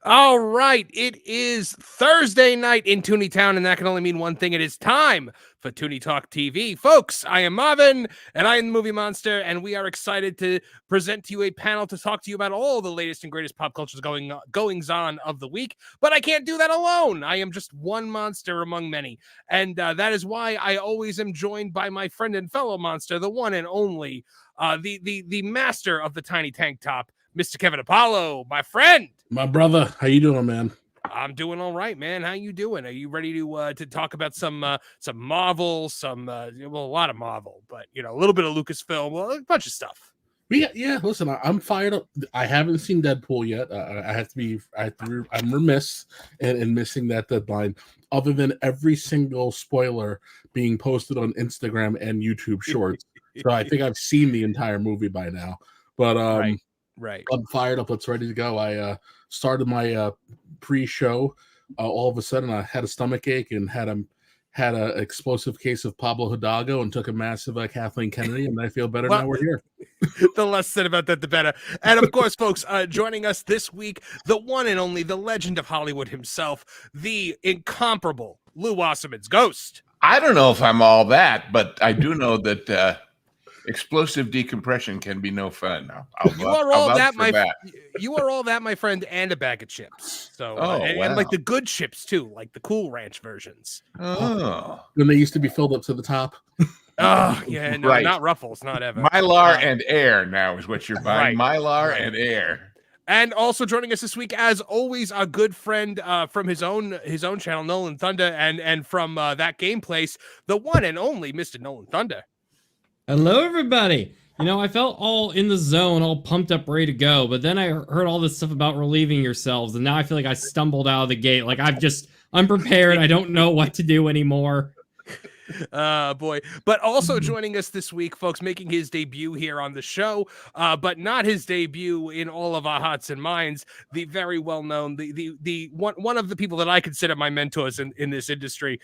All right, it is Thursday night in Tooney Town, and that can only mean one thing. It is time for Tooney Talk TV. Folks, I am Marvin, and I am the Movie Monster, and we are excited to present to you a panel to talk to you about all the latest and greatest pop culture goings-on of the week. But I can't do that alone. I am just one monster among many, and that is why I always am joined by my friend and fellow monster, the one and only, the master of the tiny tank top, Mr. Kevin Apollo, my friend. My brother, how you doing, man? I'm doing all right, man. How you doing? Are you ready to talk about some Marvel, a lot of Marvel, but a little bit of Lucasfilm, well, a bunch of stuff. Yeah. Listen, I'm fired up. I haven't seen Deadpool yet. I'm remiss in missing that deadline. Other than every single spoiler being posted on Instagram and YouTube Shorts, so I think I've seen the entire movie by now. But Right. I'm fired up. It's ready to go. I started my pre-show. All of a sudden, I had a stomach ache and had an explosive case of Pablo Hidalgo and took a massive Kathleen Kennedy, and I feel better now we're here. The less said about that, the better. And of course, folks, joining us this week, the one and only, the legend of Hollywood himself, the incomparable Lou Wasserman's Ghost. I don't know if I'm all that, but I do know that explosive decompression can be no fun. You are all that, my friend, and a bag of chips. So, and like the good chips too, like the Cool Ranch versions. Oh, when they used to be filled up to the top. Oh yeah, no, right. Not Ruffles, not ever. Mylar and air now is what you're buying. Right. Mylar and air. And also joining us this week, as always, our good friend from his own channel, Nolan Thunder, and from that game place, the one and only Mr. Nolan Thunder. Hello, everybody. I felt all in the zone, all pumped up, ready to go, but then I heard all this stuff about relieving yourselves, and now I feel like I stumbled out of the gate. Like I'm prepared. I don't know what to do anymore. Boy. But also joining us this week, folks, making his debut here on the show, but not his debut in all of our hearts and minds, the very well-known, the one of the people that I consider my mentors in this industry,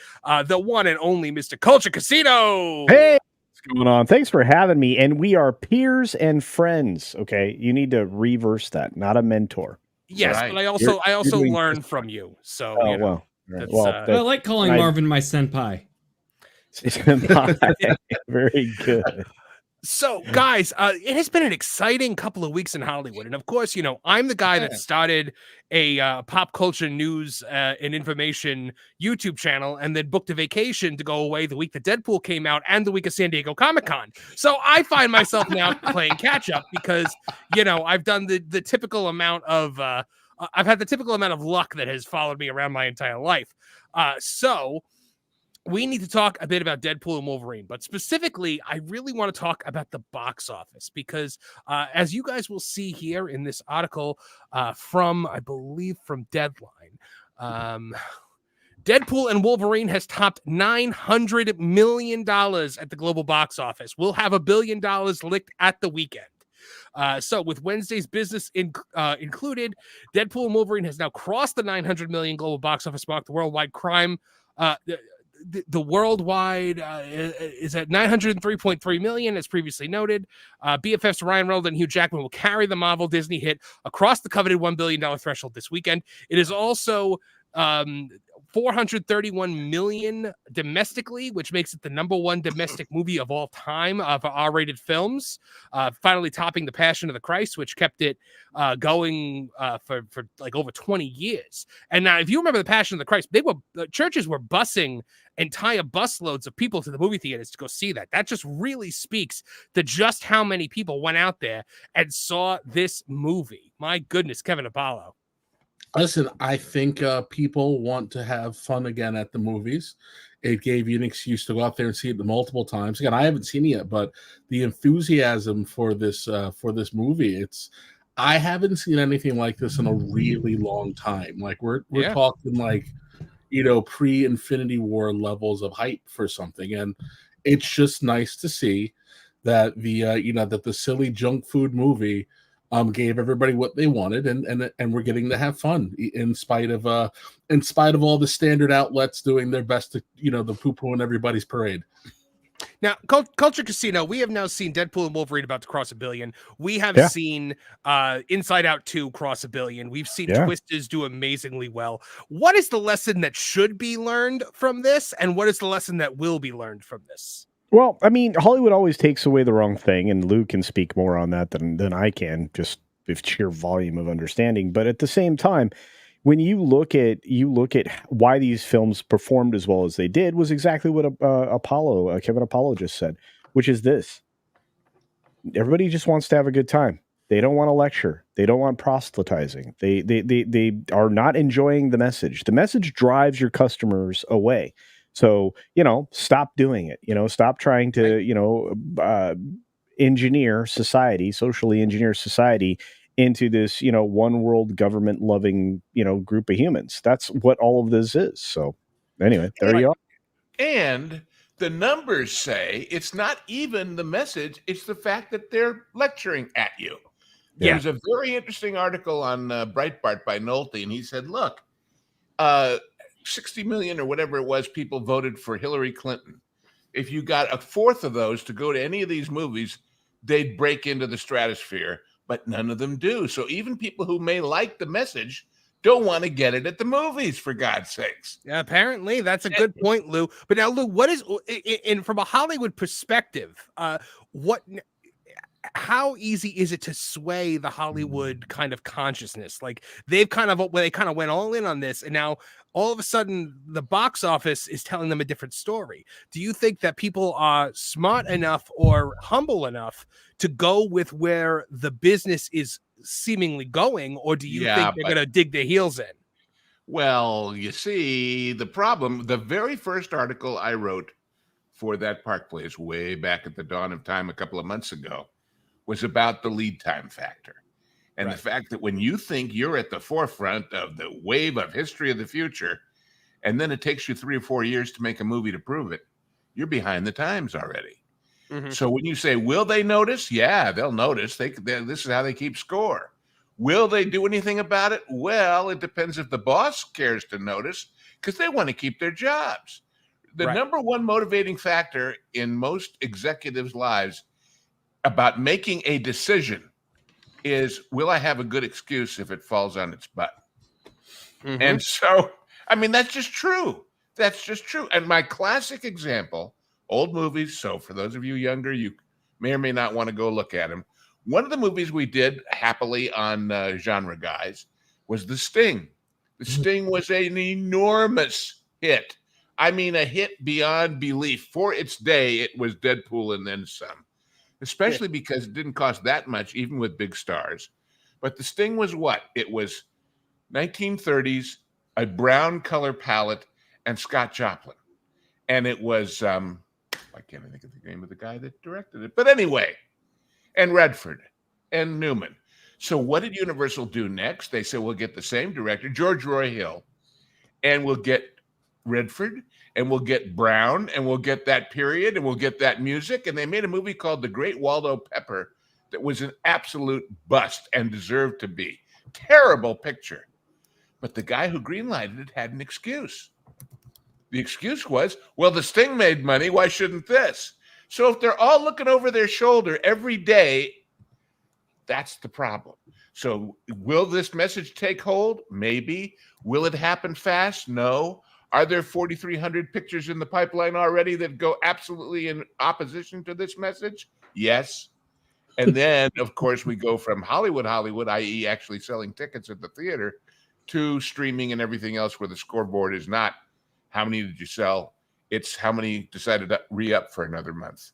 the one and only Mr. Culture Casino. Hey! What's going on? Thanks for having me. And we are peers and friends. Okay, you need to reverse that, not a mentor. Yes, right. But I also learn from you. So well, I like calling Marvin my senpai. Very good. So, guys, it has been an exciting couple of weeks in Hollywood. And, of course, I'm the guy that started a pop culture news and information YouTube channel and then booked a vacation to go away the week that Deadpool came out and the week of San Diego Comic-Con. So I find myself now playing catch-up because, I've done the typical amount of I've had the typical amount of luck that has followed me around my entire life. So we need to talk a bit about Deadpool and Wolverine, but specifically, I really want to talk about the box office because as you guys will see here in this article from Deadline, Deadpool and Wolverine has topped $900 million at the global box office. We'll have $1 billion licked at the weekend. So with Wednesday's business included, Deadpool and Wolverine has now crossed the 900 million global box office mark. The worldwide crime, the worldwide is at 903.3 million, as previously noted. BFFs Ryan Reynolds and Hugh Jackman will carry the Marvel Disney hit across the coveted $1 billion threshold this weekend. It is also $431 million domestically, which makes it the #1 domestic movie of all time for R-rated films. Finally topping The Passion of the Christ, which kept it going for like over 20 years. And now, if you remember The Passion of the Christ, churches were busing entire busloads of people to the movie theaters to go see that. That just really speaks to just how many people went out there and saw this movie. My goodness, Kevin Apollo. Listen, I think people want to have fun again at the movies. It gave you an excuse to go out there and see it multiple times. Again, I haven't seen it yet, but the enthusiasm for this movie, I haven't seen anything like this in a really long time. Like we're talking like, pre-Infinity War levels of hype for something, and it's just nice to see that the silly junk food movie gave everybody what they wanted, and we're getting to have fun in spite of all the standard outlets doing their best to the poo-poo in everybody's parade. Now, Culture Casino, we have now seen Deadpool and Wolverine about to cross $1 billion. We have seen Inside Out 2 cross $1 billion. We've seen Twisters do amazingly well. What is the lesson that should be learned from this, and what is the lesson that will be learned from this? Well, I mean, Hollywood always takes away the wrong thing, and Lou can speak more on that than I can, just with sheer volume of understanding. But at the same time, when you look at why these films performed as well as they did, was exactly what Kevin Apollo just said, which is this: everybody just wants to have a good time. They don't want to lecture. They don't want proselytizing. They are not enjoying the message. The message drives your customers away. So, stop doing it. Stop trying to, engineer society, socially engineer society into this, one world government loving, group of humans. That's what all of this is. So anyway, there you are. And the numbers say it's not even the message. It's the fact that they're lecturing at you. There's a very interesting article on Breitbart by Nolte, and he said, look, 60 million or whatever it was people voted for Hillary Clinton. If you got a fourth of those to go to any of these movies, they'd break into the stratosphere, but none of them do. So even people who may like the message don't want to get it at the movies, for God's sakes. Yeah, apparently that's a good point, Lou. But now, Lou, what is from a Hollywood perspective, how easy is it to sway the Hollywood kind of consciousness? Like they kind of went all in on this, and now all of a sudden the box office is telling them a different story. Do you think that people are smart enough or humble enough to go with where the business is seemingly going, or do you think they're going to dig their heels in? Well, you see, the problem, the very first article I wrote for that Park Place way back at the dawn of time a couple of months ago was about the lead time factor. And the fact that when you think you're at the forefront of the wave of history of the future, and then it takes you 3 or 4 years to make a movie to prove it, you're behind the times already. Mm-hmm. So when you say, will they notice? Yeah, they'll notice. This is how they keep score. Will they do anything about it? Well, it depends if the boss cares to notice, because they want to keep their jobs. The number one motivating factor in most executives' lives about making a decision is, will I have a good excuse if it falls on its butt? Mm-hmm. And so, I mean, that's just true. That's just true. And my classic example, old movies. So for those of you younger, you may or may not want to go look at them. One of the movies we did happily on Genre Guys was The Sting. The Sting was an enormous hit. I mean, a hit beyond belief. For its day, it was Deadpool and then some. Especially because it didn't cost that much, even with big stars. But The Sting was what? It was 1930s, a brown color palette, and Scott Joplin. And it was, why can't I think of the name of the guy that directed it? But anyway, and Redford and Newman. So what did Universal do next? They said, we'll get the same director, George Roy Hill, and we'll get Redford, and we'll get Brown, and we'll get that period, and we'll get that music. And they made a movie called The Great Waldo Pepper that was an absolute bust and deserved to be. Terrible picture. But the guy who greenlighted it had an excuse. The excuse was, well, The Sting made money. Why shouldn't this? So if they're all looking over their shoulder every day, that's the problem. So will this message take hold? Maybe. Will it happen fast? No. Are there 4,300 pictures in the pipeline already that go absolutely in opposition to this message? Yes. And then, of course, we go from Hollywood, i.e. actually selling tickets at the theater, to streaming and everything else where the scoreboard is not how many did you sell, it's how many decided to re-up for another month.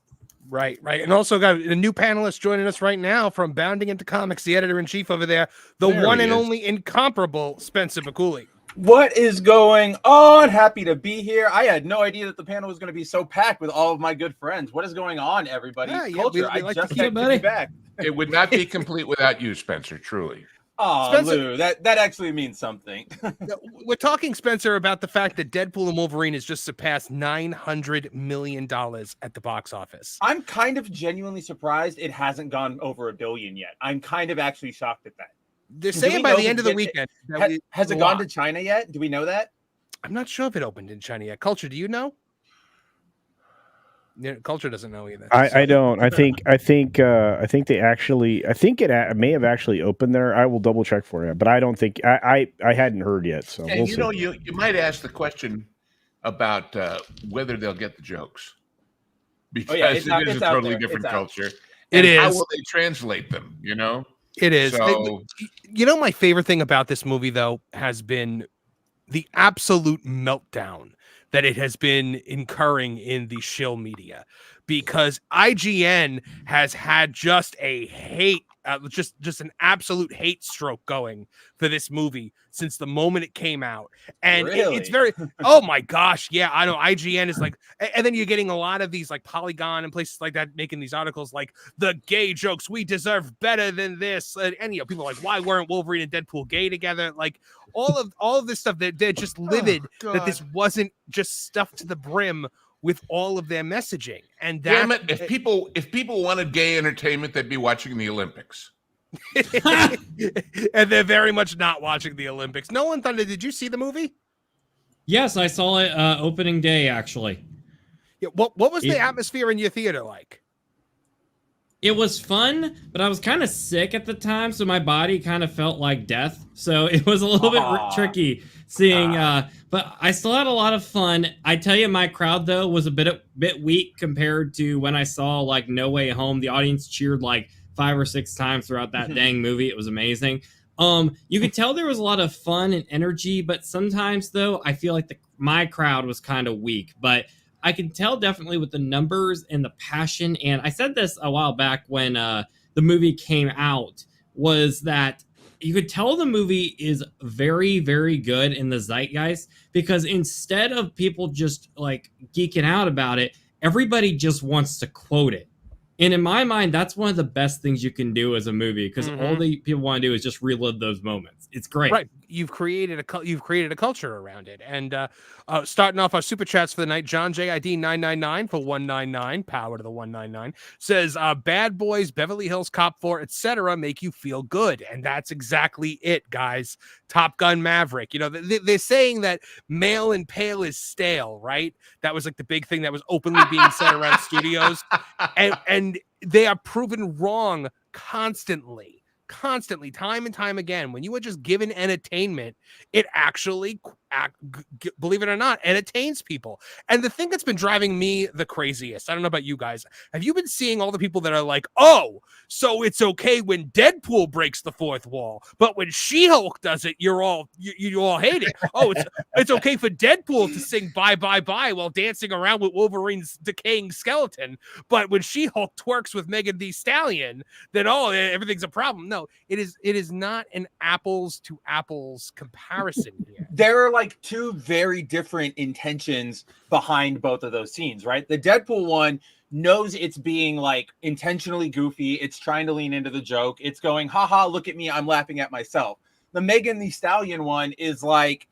Right. And also got a new panelist joining us right now from Bounding Into Comics, the editor-in-chief over there, the one and only incomparable Spencer McCooley. What is going on? Happy to be here. I had no idea that the panel was going to be so packed with all of my good friends. What is going on, everybody? Culture, we like I just to had to be back. It would not be complete without you, Spencer, truly. Oh, Spencer, Lou, that actually means something. We're talking, Spencer, about the fact that Deadpool and Wolverine has just surpassed $900 million at the box office. I'm kind of genuinely surprised it hasn't gone over $1 billion yet. I'm kind of actually shocked at that. They're saying by the end of the weekend. Has it gone to China yet? Do we know that? I'm not sure if it opened in China yet. Culture, do you know? Yeah, Culture doesn't know either. I don't. I think they actually. I think it may have actually opened there. I will double check for you, but I don't think I hadn't heard yet. So and you might ask the question about whether they'll get the jokes, because it is a totally different culture. It is. How will they translate them? You know. It is. So, my favorite thing about this movie, though, has been the absolute meltdown that it has been incurring in the shill media, because IGN has had just a hate, just an absolute hate stroke going for this movie since the moment it came out. And really? It's very, oh my gosh. Yeah, I know. IGN is like, and then you're getting a lot of these like Polygon and places like that making these articles like the gay jokes, we deserve better than this. And you know, people are like, why weren't Wolverine and Deadpool gay together? Like all of this stuff, they're just livid that this wasn't just stuffed to the brim with all of their messaging. And that, damn it, if people wanted gay entertainment, they'd be watching the Olympics. And they're very much not watching the Olympics. Nolan Thunder, did you see the movie? Yes, I saw it opening day, actually. Yeah, what was the atmosphere in your theater like? It was fun, but I was kind of sick at the time, so my body kind of felt like death. So it was a little bit tricky seeing, but I still had a lot of fun. I tell you, my crowd, though, was a bit weak compared to when I saw, like, No Way Home. The audience cheered, like, 5 or 6 times throughout that dang movie. It was amazing. You could tell there was a lot of fun and energy, but sometimes, though, I feel like my crowd was kind of weak. But I can tell definitely with the numbers and the passion. And I said this a while back when the movie came out, was that you could tell the movie is very, very good in the zeitgeist, because instead of people just like geeking out about it, everybody just wants to quote it. And in my mind, that's one of the best things you can do as a movie, because all the people want to do is just relive those moments. It's great. Right. You've created a culture around it. And starting off our super chats for the night, John JID 999 for 199, power to the 199, says Bad Boys, Beverly Hills Cop 4, etc. make you feel good. And that's exactly it, guys. Top Gun Maverick. You know, they're saying that male and pale is stale, right? That was like the big thing that was openly being said around studios. And they are proven wrong constantly, time and time again. When you are just given entertainment, it actually, believe it or not, entertains people. And the thing that's been driving me the craziest, I don't know about you guys, have you been seeing all the people that are like, oh, so it's okay when Deadpool breaks the fourth wall, but when She-Hulk does it, you all hate it. Oh, it's okay for Deadpool to sing bye bye bye while dancing around with Wolverine's decaying skeleton, but when She-Hulk twerks with Megan Thee Stallion, then everything's a problem. No, it is not an apples to apples comparison here. There are like two very different intentions behind both of those scenes, right? The Deadpool one knows it's being like intentionally goofy. It's trying to lean into the joke. It's going, haha, look at me, I'm laughing at myself. The Megan Thee Stallion one is like,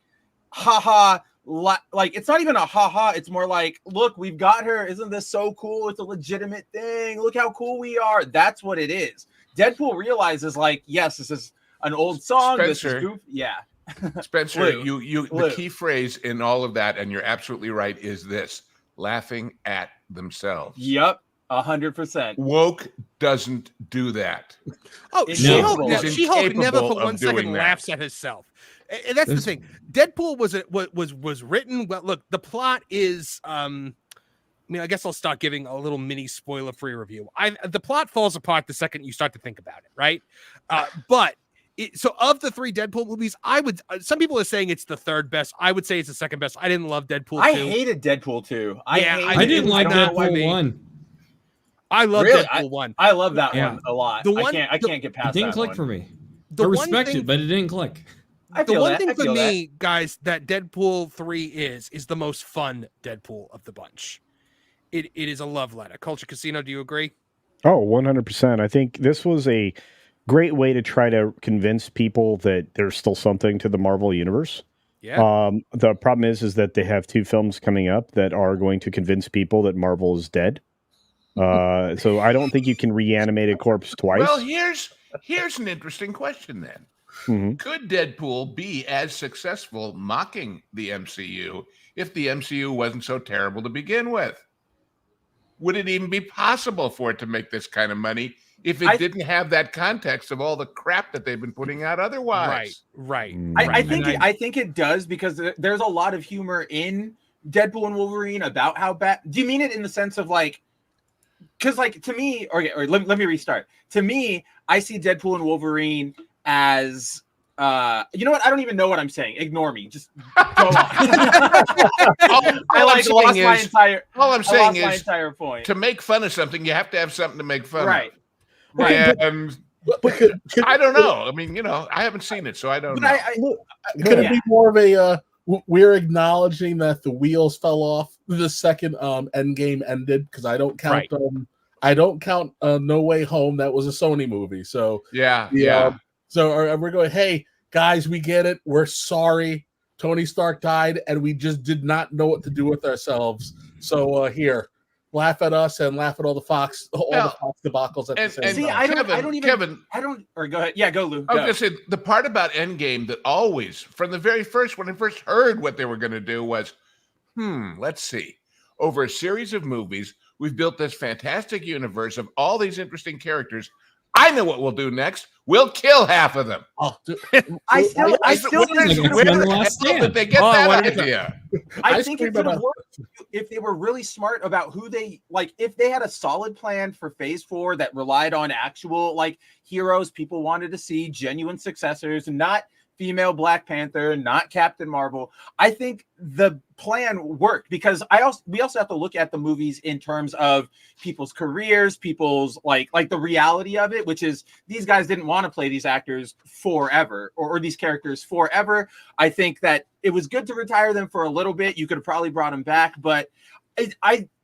haha, like it's not even a haha. It's more like, look, we've got her. Isn't this so cool? It's a legitimate thing. Look how cool we are. That's what it is. Deadpool realizes, like, yes, this is an old song. Spencer, this is goofy. Yeah. Spencer, Lou. The key phrase in all of that, and you're absolutely right, is this: laughing at themselves. Yep, 100%. Woke doesn't do that. Oh, She-Hulk never for one second laughs at herself. And that's the thing. Deadpool was written well. Look, the plot is I mean, I guess I'll start giving a little mini spoiler-free review. The plot falls apart the second you start to think about it, right? But so of the 3 Deadpool movies, some people are saying it's the 3rd best. I would say it's the 2nd best. I didn't love Deadpool 2. I hated Deadpool 2. I didn't like Deadpool 1. I love Deadpool 1. I love that one a lot. I can't get past that. It didn't click one. for me. I respect it, but it didn't click. The one thing for me, guys, that Deadpool 3 is the most fun Deadpool of the bunch. It is a love letter. Culture Casino, do you agree? Oh, 100%. I think this was a great way to try to convince people that there's still something to the Marvel universe. Yeah. The problem is that they have 2 films coming up that are going to convince people that Marvel is dead. So I don't think you can reanimate a corpse twice. Well, here's an interesting question then. Mm-hmm. Could Deadpool be as successful mocking the MCU if the MCU wasn't so terrible to begin with? Would it even be possible for it to make this kind of money if it didn't have that context of all the crap that they've been putting out otherwise? Right. I think it does, because there's a lot of humor in Deadpool and Wolverine about how bad. Do you mean it in the sense of like, because like to me, or let me restart. To me, I see Deadpool and Wolverine as you know what? I don't even know what I'm saying. Ignore me. Just go on. All I'm saying is my entire point. To make fun of something, you have to have something to make fun of. Right. And I don't know. I mean, I haven't seen it, so I don't know. Could it be more of a we're acknowledging that the wheels fell off the second Endgame ended, because I don't count No Way Home. That was a Sony movie. So yeah. So we're going, hey, guys, we get it. We're sorry. Tony Stark died, and we just did not know what to do with ourselves. So here, laugh at us and laugh at all the Fox debacles at the same time. Or go ahead. Yeah, go, Lou. I was going to say, the part about Endgame that always, from the very first, when I first heard what they were going to do was, let's see. Over a series of movies, we've built this fantastic universe of all these interesting characters. I know what we'll do next. We'll kill half of them. I still did they get that idea? I think it could have worked if they were really smart about who they like. If they had a solid plan for Phase 4 that relied on actual like heroes people wanted to see, genuine successors, not female Black Panther, not Captain Marvel. I think the plan worked, because we also have to look at the movies in terms of people's careers, people's like the reality of it, which is these guys didn't want to play these actors forever or these characters forever. I think that it was good to retire them for a little bit. You could have probably brought them back, but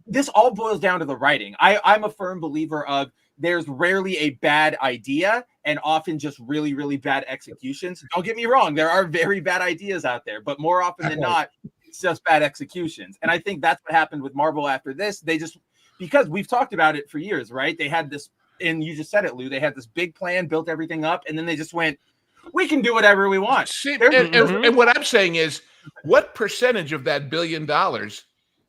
this all boils down to the writing. I'm a firm believer of there's rarely a bad idea and often just really, really bad executions. Don't get me wrong. There are very bad ideas out there, but more often than not, it's just bad executions. And I think that's what happened with Marvel after this. They just, because we've talked about it for years, right? They had this, and you just said it, Lou, they had this big plan, built everything up, and then they just went, we can do whatever we want. See, and what I'm saying is, what percentage of that $1 billion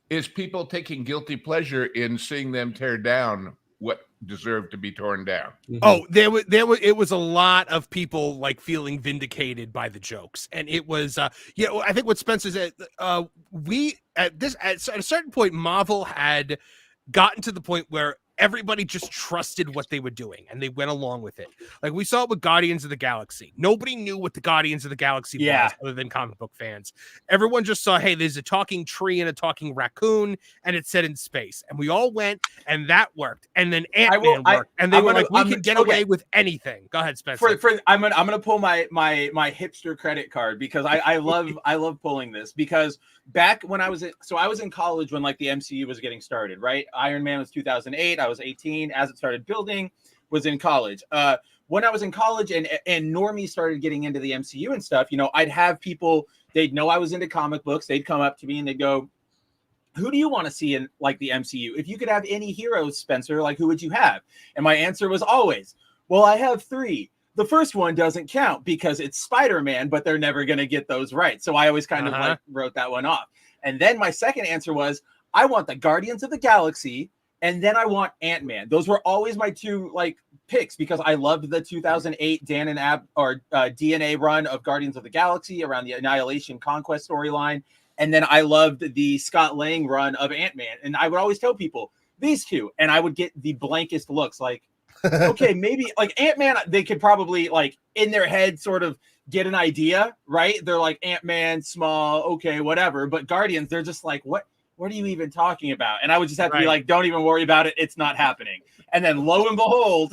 is people taking guilty pleasure in seeing them tear down what deserved to be torn down? Oh, it was a lot of people like feeling vindicated by the jokes, and it was I think what Spencer said, we at a certain point, Marvel had gotten to the point where everybody just trusted what they were doing and they went along with it. Like we saw it with Guardians of the Galaxy. Nobody knew what the Guardians of the Galaxy was other than comic book fans. Everyone just saw, hey, there's a talking tree and a talking raccoon and it's set in space. And we all went and that worked. And then Ant-Man worked. And they were like, we can get away with anything. Go ahead, Spencer. I'm gonna pull my hipster credit card, because I love pulling this, because back when I was in college when like the MCU was getting started, right? Iron Man was 2008. I was 18 as it started building, was in college. When I was in college and normies started getting into the MCU and stuff, I'd have people, they'd know I was into comic books. They'd come up to me and they'd go, who do you want to see in like the MCU? If you could have any heroes, Spencer, like who would you have? And my answer was always, well, I have 3. The first one doesn't count because it's Spider-Man, but they're never going to get those right. So I always kind of like wrote that one off. And then my second answer was, I want the Guardians of the Galaxy, and then I want Ant-Man. Those were always my 2 like picks because I loved the 2008 DNA run of Guardians of the Galaxy around the Annihilation Conquest storyline. And then I loved the Scott Lang run of Ant-Man. And I would always tell people these two, and I would get the blankest looks like, okay, maybe like Ant-Man, they could probably like in their head sort of get an idea, right? They're like Ant-Man, small, okay, whatever. But Guardians, they're just like, what are you even talking about? And I would just have to be like, don't even worry about it. It's not happening. And then lo and behold.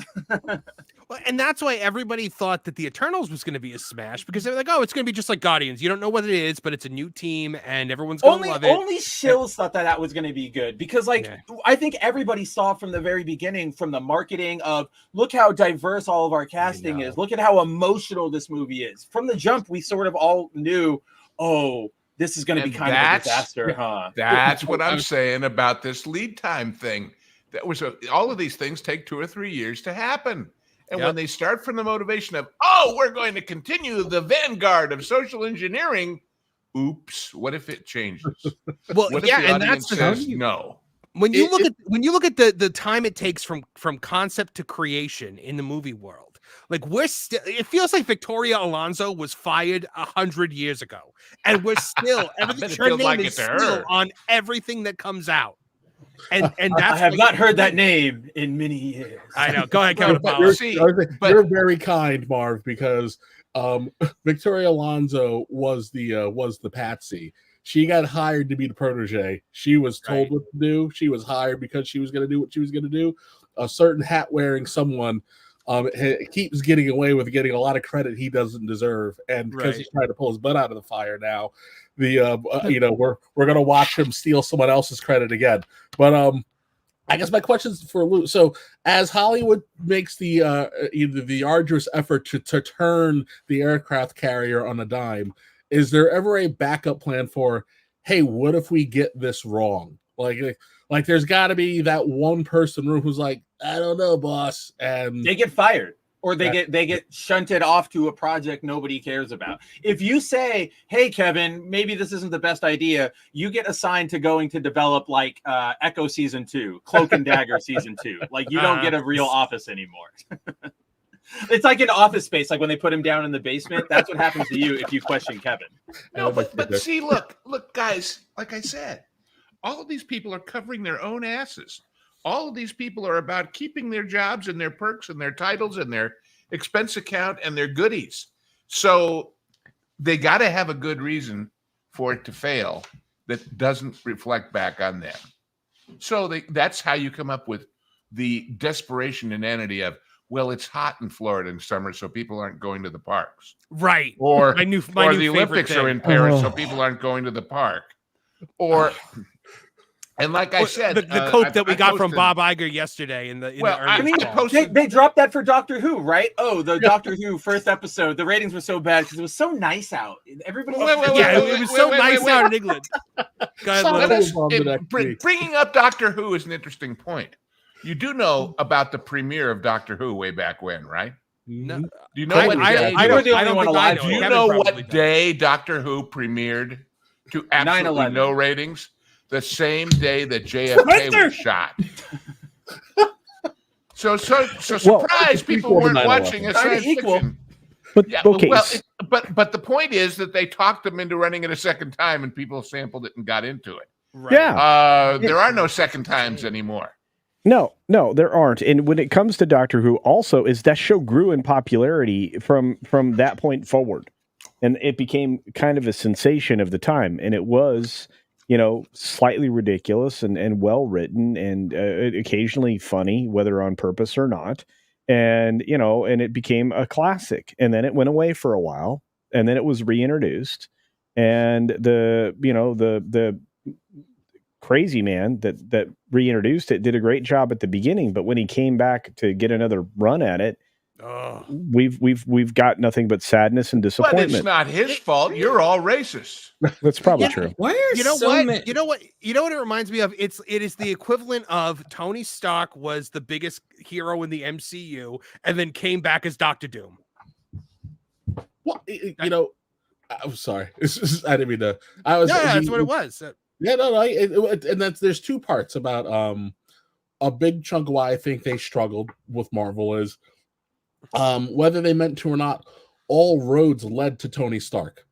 Well, and that's why everybody thought that the Eternals was going to be a smash, because they were like, oh, it's going to be just like Guardians. You don't know what it is, but it's a new team and everyone's going to love it. Only shills thought that was going to be good because I think everybody saw from the very beginning, from the marketing of look how diverse all of our casting is. Look at how emotional this movie is. From the jump, we sort of all knew, oh, this is going to be kind of a disaster, huh? That's what I'm saying about this lead time thing. That was all of these things take 2 or 3 years to happen. And when they start from the motivation of, oh, we're going to continue the vanguard of social engineering, oops, what if it changes? Well, what if the and audience that's says no? When you look at the time it takes from concept to creation in the movie world, like it feels like Victoria Alonso was fired 100 years ago, and we're still her name is still on everything that comes out. And that's I have not heard that name in many years. I know. Go ahead, Kevin. You're very kind, Marv, because Victoria Alonso was the patsy. She got hired to be the protege. She was told what to do. She was hired because she was going to do what she was going to do. A certain hat-wearing someone keeps getting away with getting a lot of credit he doesn't deserve, and because he's trying to pull his butt out of the fire now, we're gonna watch him steal someone else's credit again. But I guess my question is for Lou. So as Hollywood makes the arduous effort to turn the aircraft carrier on a dime, is there ever a backup plan for, hey, what if we get this wrong? Like there's got to be that one person room who's like, I don't know, boss, and they get fired. Or they get shunted off to a project nobody cares about. If you say, hey, Kevin, maybe this isn't the best idea, you get assigned to going to develop like Echo Season 2, Cloak and Dagger Season 2. Like you don't get a real office anymore. It's like an Office Space, like when they put him down in the basement. That's what happens to you if you question Kevin. No, but see, look, guys, like I said, all of these people are covering their own asses. All of these people are about keeping their jobs and their perks and their titles and their expense account and their goodies. So they got to have a good reason for it to fail that doesn't reflect back on them. So that's how you come up with the desperation inanity of, well, it's hot in Florida in summer, so people aren't going to the parks. Right. Or the Olympics are in Paris, so people aren't going to the park. Or... And like I said, the quote that we got from Bob Iger yesterday they dropped that for Doctor Who, right? Oh, the Doctor Who first episode, the ratings were so bad because it was so nice out. Everybody, it was so nice out in England. Bringing up Doctor Who is an interesting point. You do know about the premiere of Doctor Who way back when, right? No. Do you know what day? I know the only one alive. Do you know what day Doctor Who premiered to absolutely no ratings? The same day that JFK was shot. So surprise, people weren't watching a science fiction. But but the point is that they talked them into running it a second time, and people sampled it and got into it. Right. Yeah. There are no second times anymore. No, there aren't. And when it comes to Doctor Who, also is that show grew in popularity from that point forward, and it became kind of a sensation of the time, and it was, slightly ridiculous and well written and occasionally funny, whether on purpose or not. And, and it became a classic, and then it went away for a while, and then it was reintroduced, and the crazy man that reintroduced it did a great job at the beginning, but when he came back to get another run at it, we've got nothing but sadness and disappointment. But it's not his fault. You're all racist. That's probably true. Why are You know what it reminds me of? It is the equivalent of Tony Stark was the biggest hero in the MCU and then came back as Doctor Doom. Well, I'm sorry. I didn't mean to. That's what it was. Yeah, no, and there's two parts about a big chunk of why I think they struggled with Marvel is whether they meant to or not, all roads led to Tony Stark.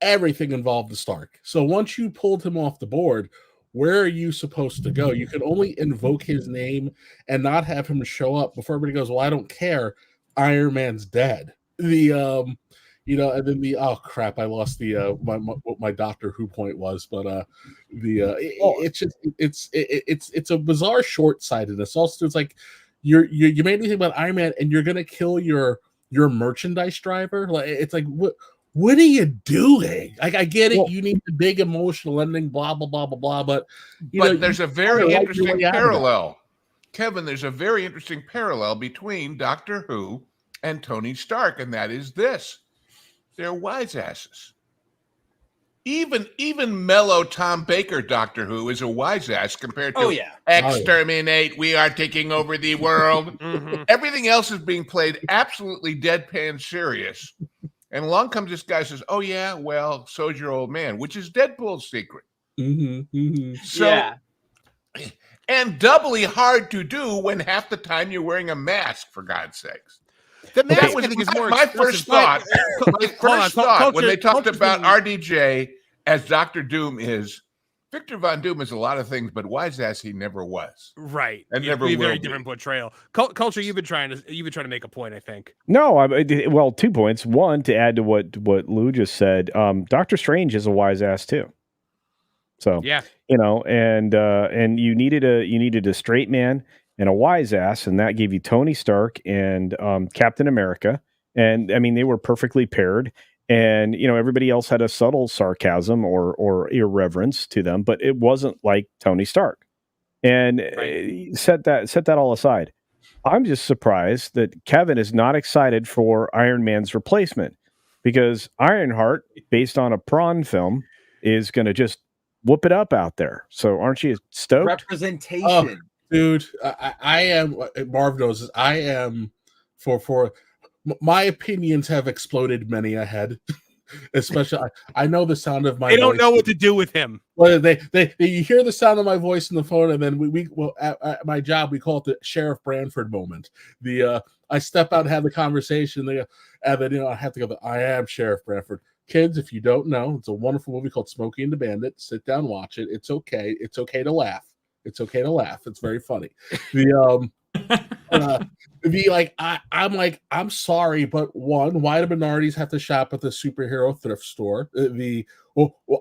Everything involved the Stark. So once you pulled him off the board, where are you supposed to go? You can only invoke his name and not have him show up before everybody goes, well, I don't care. Iron Man's dead. And then oh crap, I lost the what my Doctor Who point was, but it's a bizarre short-sightedness. Also, it's like you made me think about Iron Man, and you're gonna kill your merchandise driver. Like it's like what are you doing? Like I get it, you need the big emotional ending, blah blah blah blah blah. But there's a very interesting parallel, Kevin. There's a very interesting parallel between Doctor Who and Tony Stark, and that is this: they're wise asses. Even mellow Tom Baker Doctor Who is a wise ass compared to exterminate. We are taking over the world. Everything else is being played absolutely deadpan serious. And along comes this guy says, oh, yeah, well, so's your old man, which is Deadpool's secret. And doubly hard to do when half the time you're wearing a mask, for God's sakes. The mask, I think, is more my first thought. When they talked about RDJ as Dr. Doom is, Victor Von Doom is a lot of things, but wise ass he never was. Right. And never will. Very be. Different portrayal. Culture, you've been trying to make a point, I think. No, well, 2 points. One, to add to what Lou just said, Doctor Strange is a wise ass too. So yeah, and you needed a straight man and a wise ass, and that gave you Tony Stark and Captain America, and I mean they were perfectly paired. And, everybody else had a subtle sarcasm or irreverence to them, but it wasn't like Tony Stark. And set that all aside. I'm just surprised that Kevin is not excited for Iron Man's replacement, because Ironheart, based on a Prawn film, is going to just whoop it up out there. So aren't you stoked? Representation. Oh, dude, I am, Marv knows this, I am for my opinions have exploded many a head. Especially, I know the sound of my voice. They don't know what to do with him. Well, they you hear the sound of my voice in the phone, and then we at my job we call it the Sheriff Branford moment. I step out and have the conversation, and then I have to go. I am Sheriff Branford. Kids, if you don't know, it's a wonderful movie called Smokey and the Bandit. Sit down, watch it. It's okay. It's okay to laugh. It's okay to laugh. It's very funny. I'm sorry, but one, why do minorities have to shop at the superhero thrift store?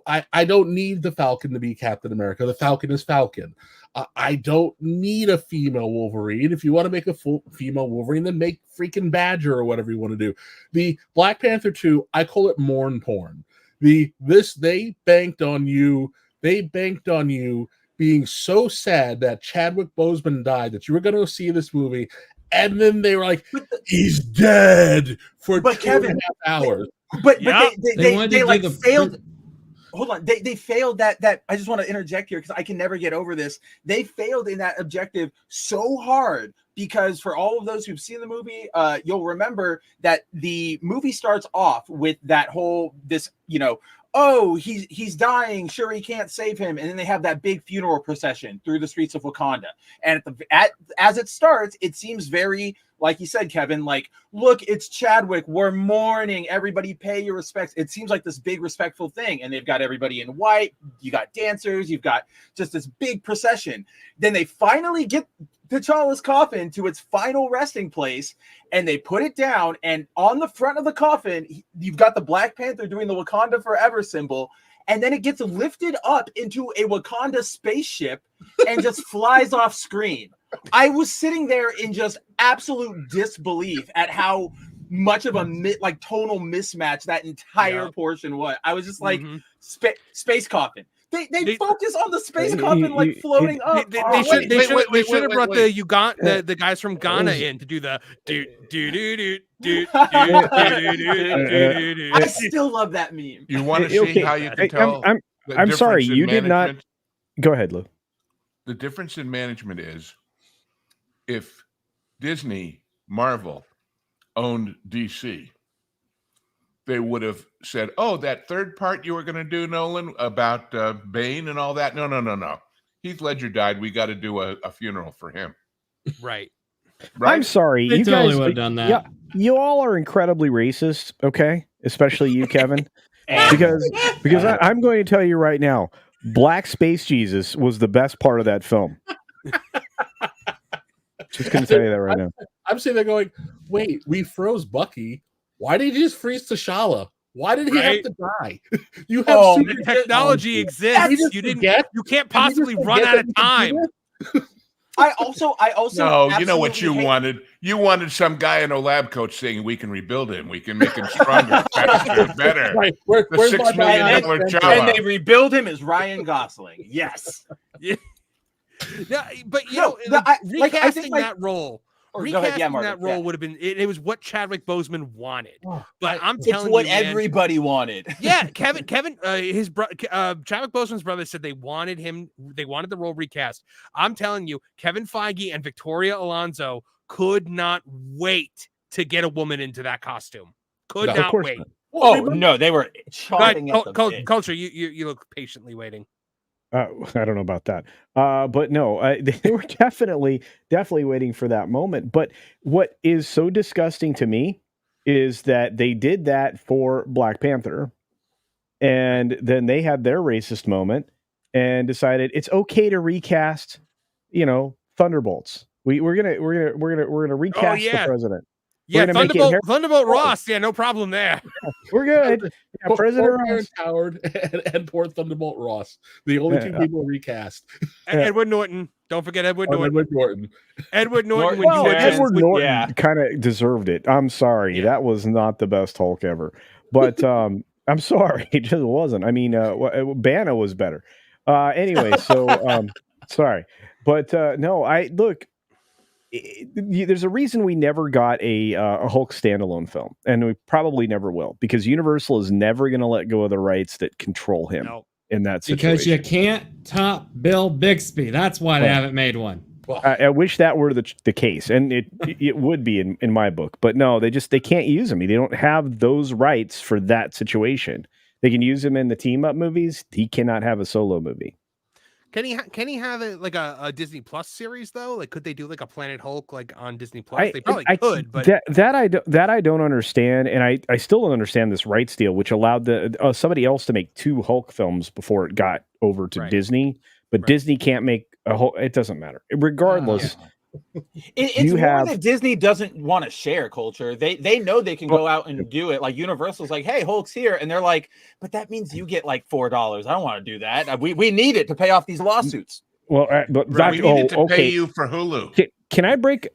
I don't need the Falcon to be Captain America. The Falcon is Falcon. I don't need a female Wolverine. If you want to make a full female Wolverine, then make freaking Badger or whatever you want to do. The Black Panther 2, I call it mourn porn. They banked on you. They banked on you being so sad that Chadwick Boseman died that you were going to see this movie, and then they were like, he's dead for 2.5 hours. But they failed. Hold on, they failed that. I just want to interject here because I can never get over this. They failed in that objective so hard because for all of those who've seen the movie, you'll remember that the movie starts off with that whole oh, he's dying. Sure, he can't save him. And then they have that big funeral procession through the streets of Wakanda. And as it starts, it seems very, like you said, Kevin, like, look, it's Chadwick. We're mourning. Everybody pay your respects. It seems like this big respectful thing. And they've got everybody in white. You got dancers. You've got just this big procession. Then they finally get T'Challa's coffin to its final resting place, and they put it down, and on the front of the coffin you've got the Black Panther doing the Wakanda Forever symbol, and then it gets lifted up into a Wakanda spaceship and just flies off screen. I was sitting there in just absolute disbelief at how much of a tonal mismatch that entire portion was. I was just like, space coffin. They focus on the space coffin floating up. They should have brought the guys from Ghana in to do the do. I still love that meme. You want to see how you can tell? I'm sorry, you did not. Go ahead, Lou. The difference in management is if Disney, Marvel owned DC, they would have said, oh, that third part you were going to do, Nolan, about Bane and all that. No. Heath Ledger died. We got to do a funeral for him. Right. Right? I'm sorry. They You totally guys would have done that. Yeah, you all are incredibly racist, okay? Especially you, Kevin. And- because I'm going to tell you right now, Black Space Jesus was the best part of that film. Just going to tell you that right now. I'm sitting there going, wait, we froze Bucky. Why did you just freeze T'Challa? Why did he have to die? You have The technology exists. You can't possibly run out of time. I also No, you know what absolutely you hate- wanted? You wanted some guy in a lab coat saying, "We can rebuild him. We can make him stronger, faster, better." Right. The Where's $6 my million Black Panther? job. And they rebuild him as Ryan Gosling. Yes. No, but you No, know, I recasting think, like- that role. Or go ahead, yeah, Recasting Marvin, that role yeah. would have been. It was what Chadwick Boseman wanted. Oh, But I'm It's telling what you, man, everybody wanted. yeah, Kevin, Chadwick Boseman's brother said they wanted the role recast. I'm telling you, Kevin Feige and Victoria Alonso could not wait to get a woman into that costume. Could No, of not course wait. not. Oh no, they were chomping at the bit. Culture, you look patiently waiting. I don't know about that. But no, they were definitely waiting for that moment. But what is so disgusting to me is that they did that for Black Panther, and then they had their racist moment and decided it's okay to recast, Thunderbolts. We're gonna recast the president. Yeah, gonna make it Thunderbolt Ross. Yeah, no problem there. We're good. Yeah, President Ross. Howard and poor Thunderbolt Ross. The only two people recast. Edward Norton. Don't forget Edward Norton. Edward Norton. Edward Norton. Well, Edward Norton kind of deserved it. I'm sorry. Yeah. That was not the best Hulk ever. But I'm sorry. It just wasn't. I mean, Banner was better. Anyway, so sorry. But no, there's a reason we never got a Hulk standalone film, and we probably never will, because Universal is never going to let go of the rights that control him in that situation. Because you can't top Bill Bixby. That's why they haven't made one. I wish that were the case, and it would be in my book. But no, they can't use him. They don't have those rights for that situation. They can use him in the team up movies. He cannot have a solo movie. Can he have a Disney Plus series though? Like, could they do like a Planet Hulk like on Disney Plus? They probably could, but that I don't understand, and I still don't understand this rights deal, which allowed somebody else to make 2 Hulk films before it got over to Disney, but Disney can't make a whole. It doesn't matter, regardless. It's more that Disney doesn't want to share culture. They know they can go out and do it. Like Universal's like, hey, Hulk's here, and they're like, but that means you get like $4. I don't want to do that. We need it to pay off these lawsuits. Well, but we needed to pay you for Hulu. Can I break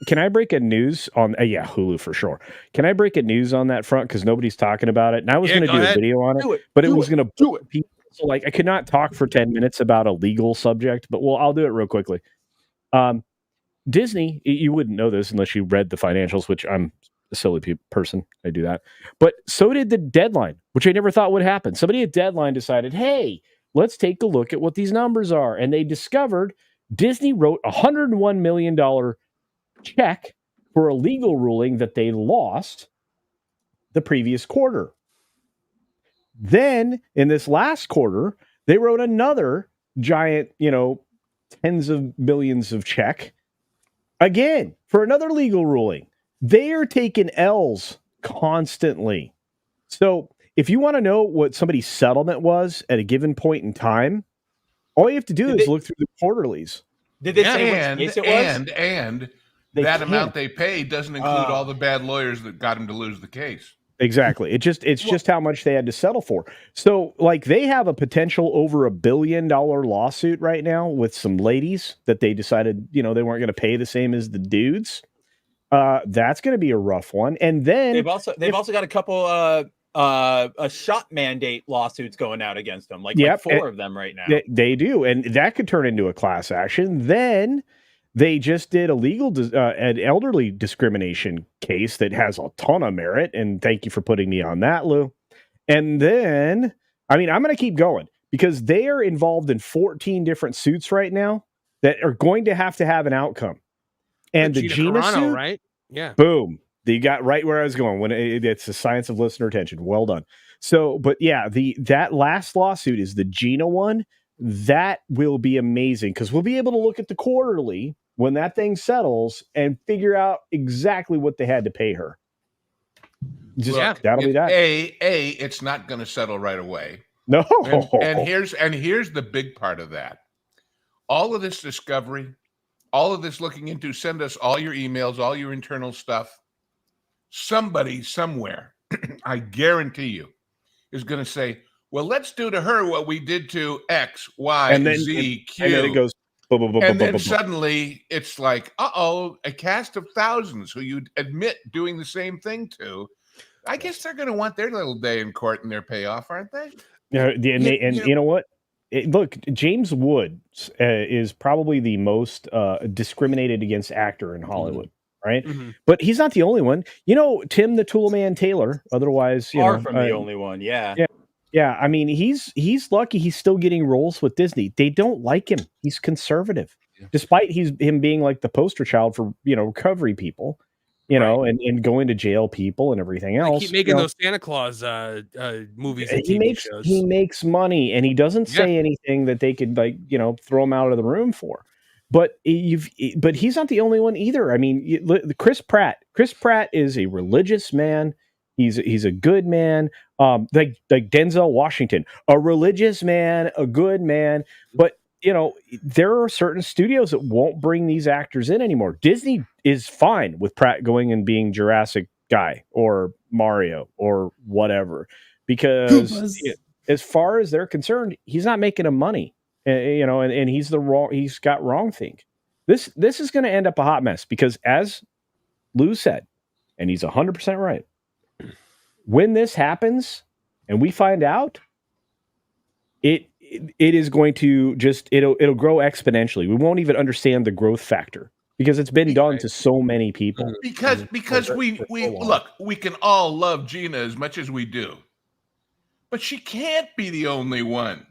a news on Hulu for sure? Can I break a news on that front, because nobody's talking about it, and I was going to do a video on it, but it was going to do it. So like I could not talk for 10 minutes about a legal subject, but I'll do it real quickly. Disney, you wouldn't know this unless you read the financials, which I'm a silly person. I do that. But so did the Deadline, which I never thought would happen. Somebody at Deadline decided, hey, let's take a look at what these numbers are. And they discovered Disney wrote a $101 million check for a legal ruling that they lost the previous quarter. Then in this last quarter, they wrote another giant, tens of millions of check again for another legal ruling. They are taking L's constantly. So if you want to know what somebody's settlement was at a given point in time, all you have to do is look through the quarterlies. Did they say which case it was? And that amount they paid doesn't include all the bad lawyers that got him to lose the case. Exactly. It's just how much they had to settle for. So like they have a potential over $1 billion lawsuit right now with some ladies that they decided, they weren't going to pay the same as the dudes. That's going to be a rough one. And then they've also got a couple a shot mandate lawsuits going out against them, like 4 of them right now. They do, and that could turn into a class action. Then they just did an elderly discrimination case that has a ton of merit, and thank you for putting me on that, Lou. And then, I'm going to keep going because they are involved in 14 different suits right now that are going to have an outcome. And the Gina suit, right? Yeah. Boom. You got right where I was going. When it's the science of listener attention. Well done. So, but yeah, that last lawsuit is the Gina one. that will be amazing because we'll be able to look at the quarterly when that thing settles and figure out exactly what they had to pay her. Just Look, that'll be that. It's not going to settle right away. No. And here's the big part of that. All of this discovery, all of this looking into, send us all your emails, all your internal stuff. Somebody somewhere, I guarantee you, is going to say, well, let's do to her what we did to X, Y, And then, Z, Q. And then it goes. And then suddenly it's like, a cast of thousands who you'd admit doing the same thing to. I guess they're going to want their little day in court and their payoff, aren't they? You know what? Look, James Woods is probably the most discriminated against actor in Hollywood, right? Mm-hmm. But he's not the only one. You know, Tim the Toolman Taylor, otherwise, Far from the only one. Yeah, I mean, he's lucky he's still getting roles with Disney. They don't like him. He's conservative, despite him being like the poster child for recovery people, and going to jail people and everything else. They keep making those Santa Claus movies and TV shows. He makes money, and he doesn't say anything that they could throw him out of the room for. But he's not the only one either. I mean, Chris Pratt. Chris Pratt is a religious man. He's a good man, like Denzel Washington, a religious man, a good man. But there are certain studios that won't bring these actors in anymore. Disney is fine with Pratt going and being Jurassic guy or Mario or whatever, because as far as they're concerned, he's not making them money. And he's got wrong think. This is going to end up a hot mess because, as Lou said, and he's 100% right. When this happens and we find out, it is going to it'll grow exponentially. We won't even understand the growth factor because it's been done to so many people. Because we look, we can all love Gina as much as we do, but she can't be the only one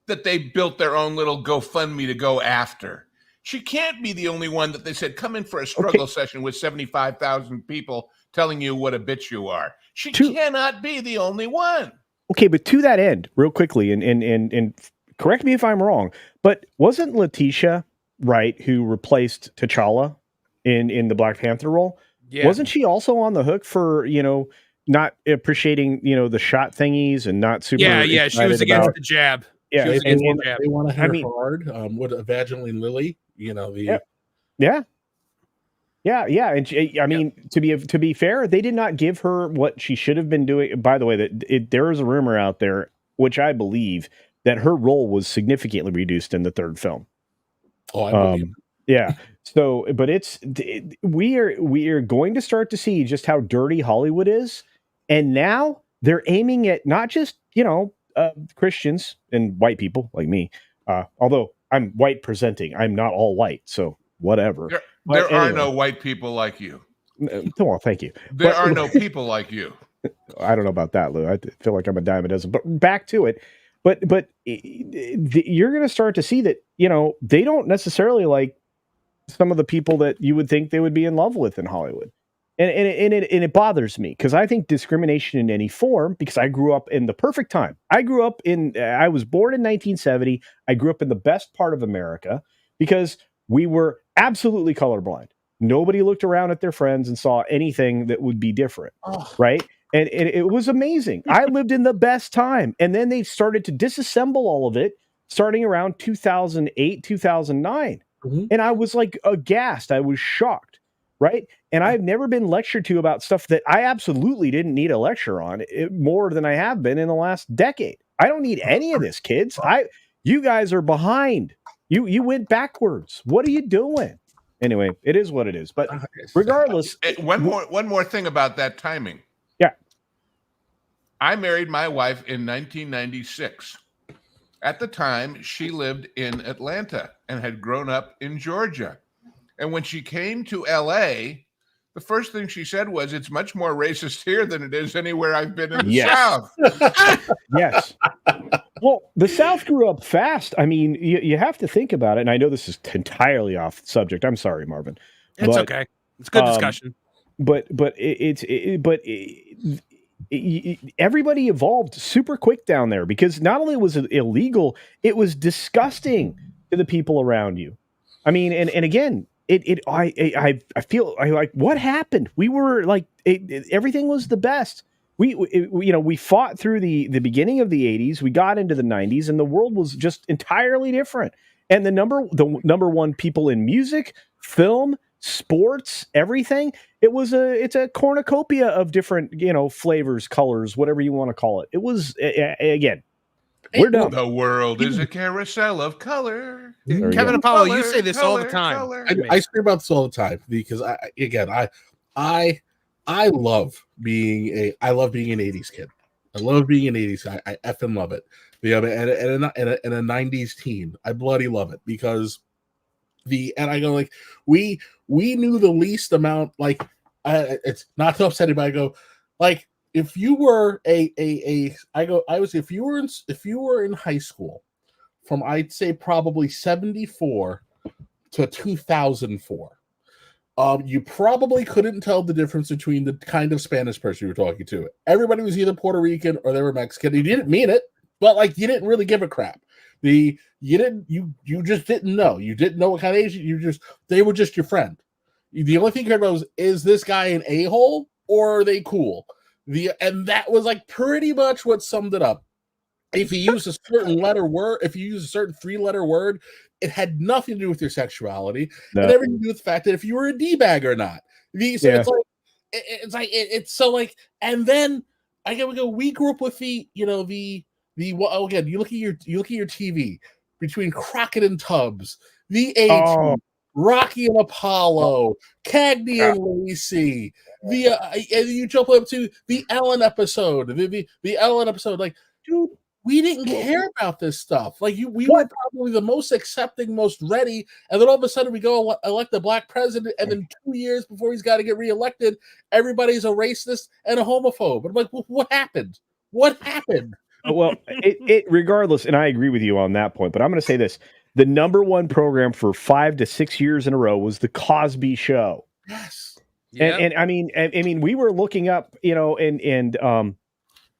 that they built their own little GoFundMe to go after. She can't be the only one that they said, come in for a struggle session with 75,000 people telling you what a bitch you are. She cannot be the only one. Okay, but to that end, real quickly, and correct me if I'm wrong, but wasn't Letitia Wright who replaced T'Challa in the Black Panther role? Yeah. Wasn't she also on the hook for, not appreciating, the shot thingies and not super... Yeah, she was against the jab. Yeah, they want to hit her hard with Evangeline Lilly, Yeah, and I mean, to be fair, they did not give her what she should have been doing. By the way, there is a rumor out there, which I believe, that her role was significantly reduced in the third film. Oh, I believe. Yeah. So, but we are going to start to see just how dirty Hollywood is, and now they're aiming at not just Christians and white people like me. Although I'm white presenting, I'm not all white, so whatever. There are no white people like you. Well, thank you. There are no people like you. I don't know about that, Lou. I feel like I'm a dime a dozen. But back to it. But you're going to start to see that they don't necessarily like some of the people that you would think they would be in love with in Hollywood, and it bothers me because I think discrimination in any form. Because I grew up in the perfect time. I was born in 1970. I grew up in the best part of America because we were absolutely colorblind. Nobody looked around at their friends and saw anything that would be different, right? And it was amazing. I lived in the best time. And then they started to disassemble all of it starting around 2008, 2009. Mm-hmm. And I was like aghast. I was shocked, right? And I've never been lectured to about stuff that I absolutely didn't need a lecture on more than I have been in the last decade. I don't need any of this, kids. You guys are behind. You went backwards. What are you doing? Anyway, it is what it is. But regardless, one more thing about that timing. Yeah, I married my wife in 1996. At the time, she lived in Atlanta and had grown up in Georgia. And when she came to LA, the first thing she said was, "It's much more racist here than it is anywhere I've been in the South." Yes. Well, the South grew up fast. I mean, you have to think about it. And I know this is entirely off subject. I'm sorry, Marvin. It's okay. It's good discussion. But everybody evolved super quick down there because not only was it illegal, it was disgusting to the people around you. I mean, and again, I feel like what happened? We were like everything was the best. We fought through the beginning of the 80s. We got into the 90s, and the world was just entirely different. And the number one people in music, film, sports, everything. It's a cornucopia of different flavors, colors, whatever you want to call it. It was again. We're done. The world is a carousel of color. Kevin Apollo, you say this all the time. I speak about this all the time because I love being an 80s kid. I love being an 80s. I effing love it. And a 90s teen. I bloody love it because I go like we knew the least amount. Like it's not to upset anybody. I go like if you were if you were in high school from I'd say probably 74 to 2004. You probably couldn't tell the difference between the kind of Spanish person you were talking to. Everybody was either Puerto Rican or they were Mexican. You didn't mean it, but like you didn't really give a crap. You just didn't know. You didn't know what kind of Asian. They were just your friend. The only thing you cared about was, is this guy an a-hole or are they cool? And that was like pretty much what summed it up. If you use a certain letter word, if you use a certain 3-letter word, it had nothing to do with your sexuality, and everything to do with the fact that if you were a d-bag or not. And then I go. We grew up with again. You look at your TV between Crockett and Tubbs, the A-Team, Rocky and Apollo, Cagney and Lacey. And you jump up to the Ellen episode. The Ellen episode, like, dude. We didn't care about this stuff. Like we were probably the most accepting, most ready, and then all of a sudden we go elect a black president, and then 2 years before he's got to get reelected, everybody's a racist and a homophobe. I'm like, what happened? What happened? Well, it regardless, and I agree with you on that point. But I'm going to say this: the number one program for 5 to 6 years in a row was the Cosby Show. Yes, and I mean, we were looking up,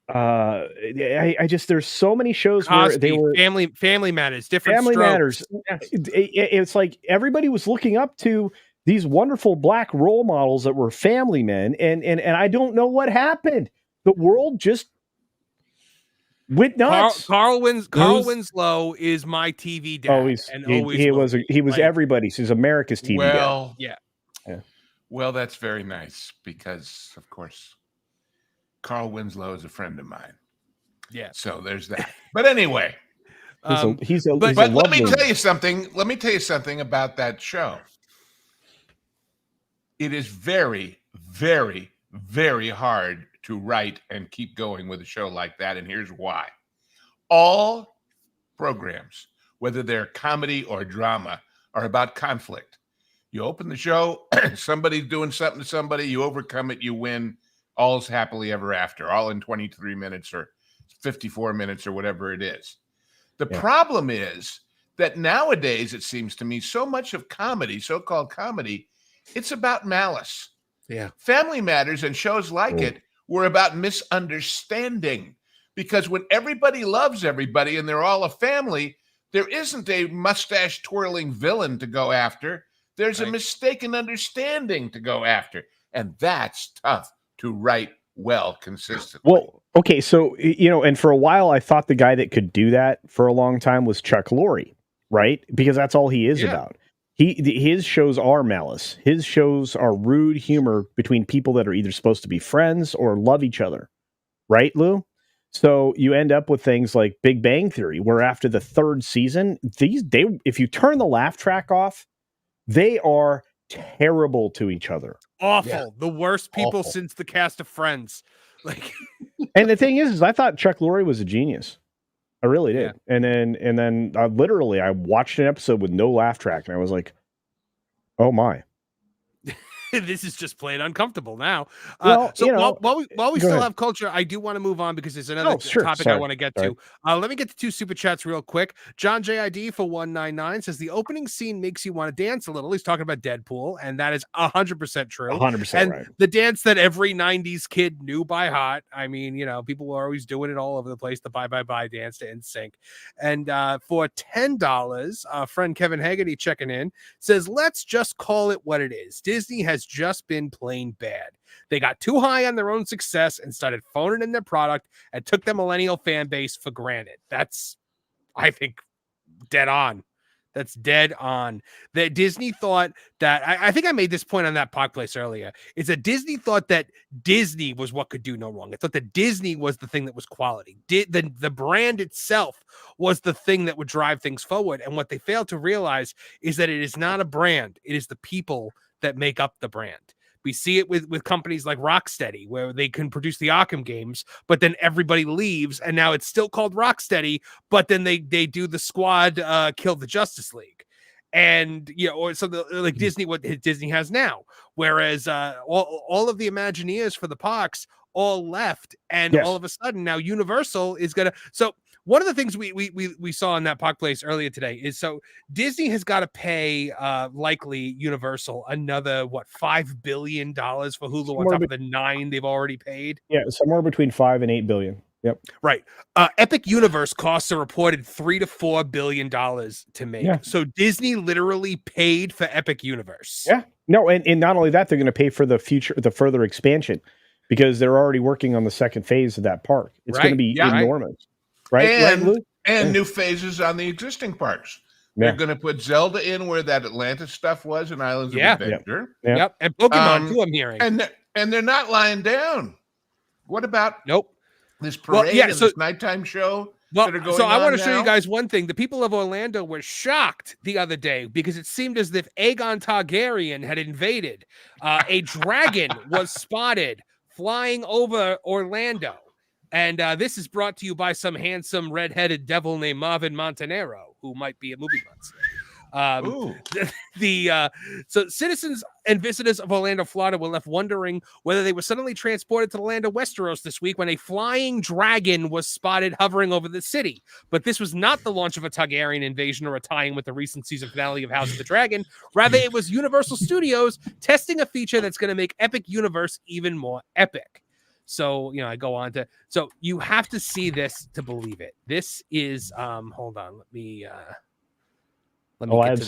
I just there's so many shows Cosby, where they were Family Matters, different Family strokes. Matters. It's like everybody was looking up to these wonderful black role models that were family men, and I don't know what happened. The world just went nuts. Carl Winslow is my TV dad. He was everybody's. He's America's TV dad. Yeah. Well, that's very nice because, of course, Carl Winslow is a friend of mine. Yeah. So there's that. But anyway, but let me tell you something. Let me tell you something about that show. It is very, very, very hard to write and keep going with a show like that. And here's why. All programs, whether they're comedy or drama, are about conflict. You open the show, somebody's doing something to somebody, you overcome it, you win. All's happily ever after, all in 23 minutes or 54 minutes or whatever it is. The problem is that nowadays, it seems to me, so much of comedy, so-called comedy, it's about malice. Yeah. Family Matters and shows like it were about misunderstanding, because when everybody loves everybody and they're all a family, there isn't a mustache-twirling villain to go after. There's a mistaken understanding to go after, and that's tough to write well consistently. Well, okay, so and for a while I thought the guy that could do that for a long time was Chuck Lorre, right? Because that's all he is about. His shows are malice. His shows are rude humor between people that are either supposed to be friends or love each other, right, Lou? So you end up with things like Big Bang Theory, where after the 3rd season, if you turn the laugh track off, they are terrible to each other. Awful. The worst people since the cast of Friends. Like, and the thing is I thought Chuck Lorre was a genius. I really did. And then I watched an episode with no laugh track, and I was like, oh my. this is just plain uncomfortable now. Well, So you know, while we go still ahead. have culture, I do want to move on because there's another Oh, sure. topic I Sorry. want to get Sorry. to. Let me get to 2 super chats real quick. John JID for 199 says the opening scene makes you want to dance a little. He's talking about Deadpool, and that is 100% true. 100% And right. the dance that every 90s kid knew by heart. I mean, you know, people were always doing it all over the place, the bye bye bye dance to NSYNC. And for $10, friend Kevin Haggerty checking in says, let's just call it what it is. Disney has just been plain bad. They got too high on their own success and started phoning in their product and took the millennial fan base for granted. That's, I think, dead on. That's dead on. That Disney thought that, I think I made this point on that Park Place earlier, is that Disney thought that Disney was what could do no wrong. It thought that Disney was the thing that was quality. The brand itself was the thing that would drive things forward. And what they failed to realize is that it is not a brand. It is the people that make up the brand. We see it with companies like Rocksteady, where they can produce the Arkham games, but then everybody leaves, and now it's still called Rocksteady, but then they do the Squad kill the Justice League. And, you know, or something like Disney, what Disney has now. Whereas all of the Imagineers for the parks all left, and all of a sudden now Universal is going to... So one of the things we saw in that Park Place earlier today is, so Disney has got to pay likely Universal another $5 billion for Hulu on top of the $9 billion they've already paid. Yeah, somewhere between $5 and $8 billion. Yep. Right. Epic Universe costs a reported $3 to $4 billion to make. Yeah. So Disney literally paid for Epic Universe. Yeah. No, and not only that, they're going to pay for the further expansion, because they're already working on the second phase of that park. It's going to be enormous. Right. And new phases on the existing parks. They're going to put Zelda in where that Atlantis stuff was, and Islands of Adventure. Yep. And Pokemon too, I'm hearing. And they're not lying down. What about this parade and this nighttime show that are going on? So I want to show you guys one thing. The people of Orlando were shocked the other day because it seemed as if Aegon Targaryen had invaded. A dragon was spotted flying over Orlando. And this is brought to you by some handsome red-headed devil named Marvin Montanaro, who might be a movie monster. So citizens and visitors of Orlando, Florida were left wondering whether they were suddenly transported to the land of Westeros this week when a flying dragon was spotted hovering over the city. But this was not the launch of a Targaryen invasion or a tie-in with the recent season finale of House of the Dragon. Rather, it was Universal Studios testing a feature that's going to make Epic Universe even more epic. So, you know, I go on to, so you have to see this to believe it. This is, hold on, let me I have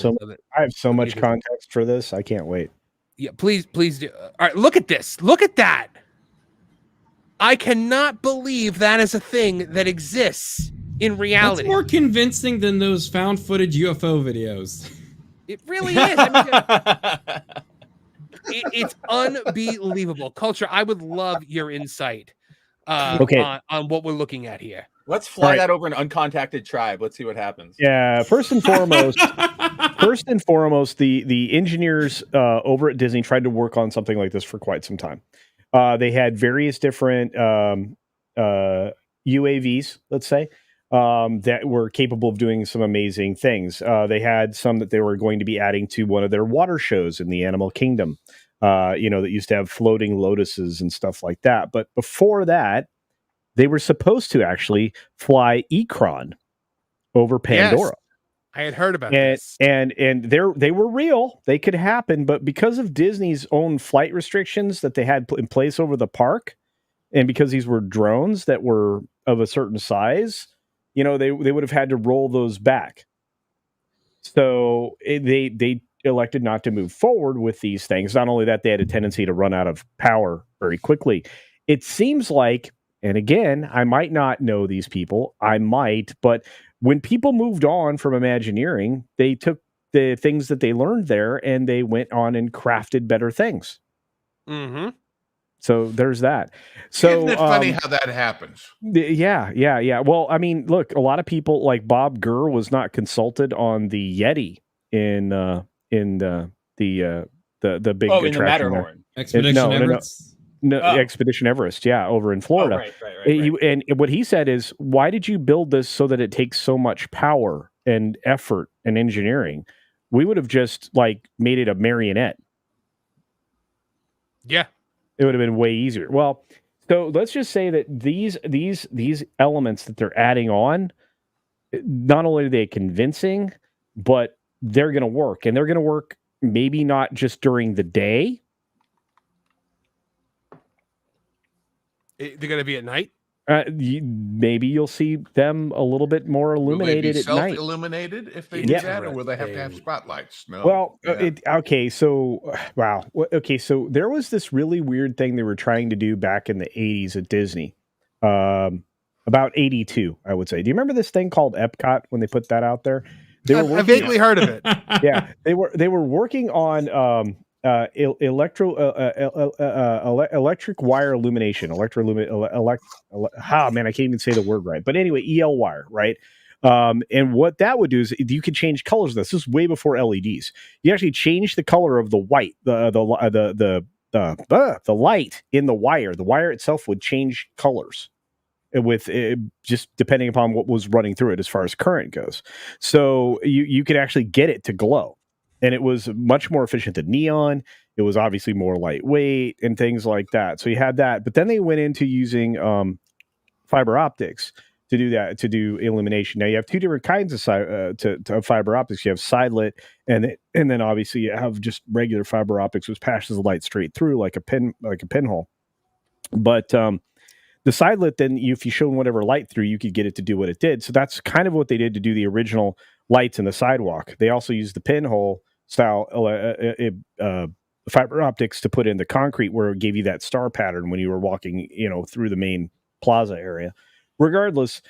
so much context for this. I can't wait. Yeah, please do. All right, look at this. Look at that. I cannot believe that is a thing that exists in reality. That's more convincing than those found footage UFO videos. It really is. I mean, it's unbelievable. Culture, I would love your insight on what we're looking at here. Let's fly that over an uncontacted tribe. Let's see what happens. Yeah, first and foremost, the engineers over at Disney tried to work on something like this for quite some time. They had various different UAVs, let's say, that were capable of doing some amazing things. They had some that they were going to be adding to one of their water shows in the Animal Kingdom, that used to have floating lotuses and stuff like that. But before that, they were supposed to actually fly Ekron over Pandora. Yes, I had heard about this. And they were real. They could happen, but because of Disney's own flight restrictions that they had in place over the park, and because these were drones that were of a certain size, they would have had to roll those back. So they elected not to move forward with these things. Not only that, they had a tendency to run out of power very quickly. It seems like, and again, I might not know these people, but when people moved on from Imagineering, they took the things that they learned there and they went on and crafted better things. Mm-hmm. So there's that. So isn't it funny how that happens? Yeah. Well, I mean, look, a lot of people like Bob Gurr was not consulted on the Yeti in the big attraction. In the Matterhorn. Expedition Everest? No, Expedition Everest, over in Florida. Right. And what he said is, why did you build this so that it takes so much power and effort and engineering? We would have just made it a marionette. Yeah. It would have been way easier. Well, so let's just say that these elements that they're adding on, not only are they convincing, but they're going to work, and they're going to work maybe not just during the day. They're going to be at night. Maybe you'll see them a little bit more illuminated at night. Self-illuminated if they do that, or will they have to have spotlights? No. Well, okay, so wow. Okay, so there was this really weird thing they were trying to do back in the 80s at Disney. About 82, I would say. Do you remember this thing called Epcot when they put that out there? I vaguely heard of it. Yeah, they were working on electric wire illumination, man, I can't even say the word right. But anyway, EL wire, right? And what that would do is you could change colors of this. This is way before LEDs. You actually change the color of the white, the light in the wire. The wire itself would change colors with it, just depending upon what was running through it as far as current goes. So you could actually get it to glow. And it was much more efficient than neon. It was obviously more lightweight and things like that. So you had that. But then they went into using fiber optics to do that, to do illumination. Now you have two different kinds of fiber optics. You have side lit, and then obviously you have just regular fiber optics, which passes the light straight through like a pinhole. But the side lit, then if you shone whatever light through, you could get it to do what it did. So that's kind of what they did to do the original lights in the sidewalk. They also used the pinhole style fiber optics to put in the concrete, where it gave you that star pattern when you were walking, through the main plaza area. Regardless,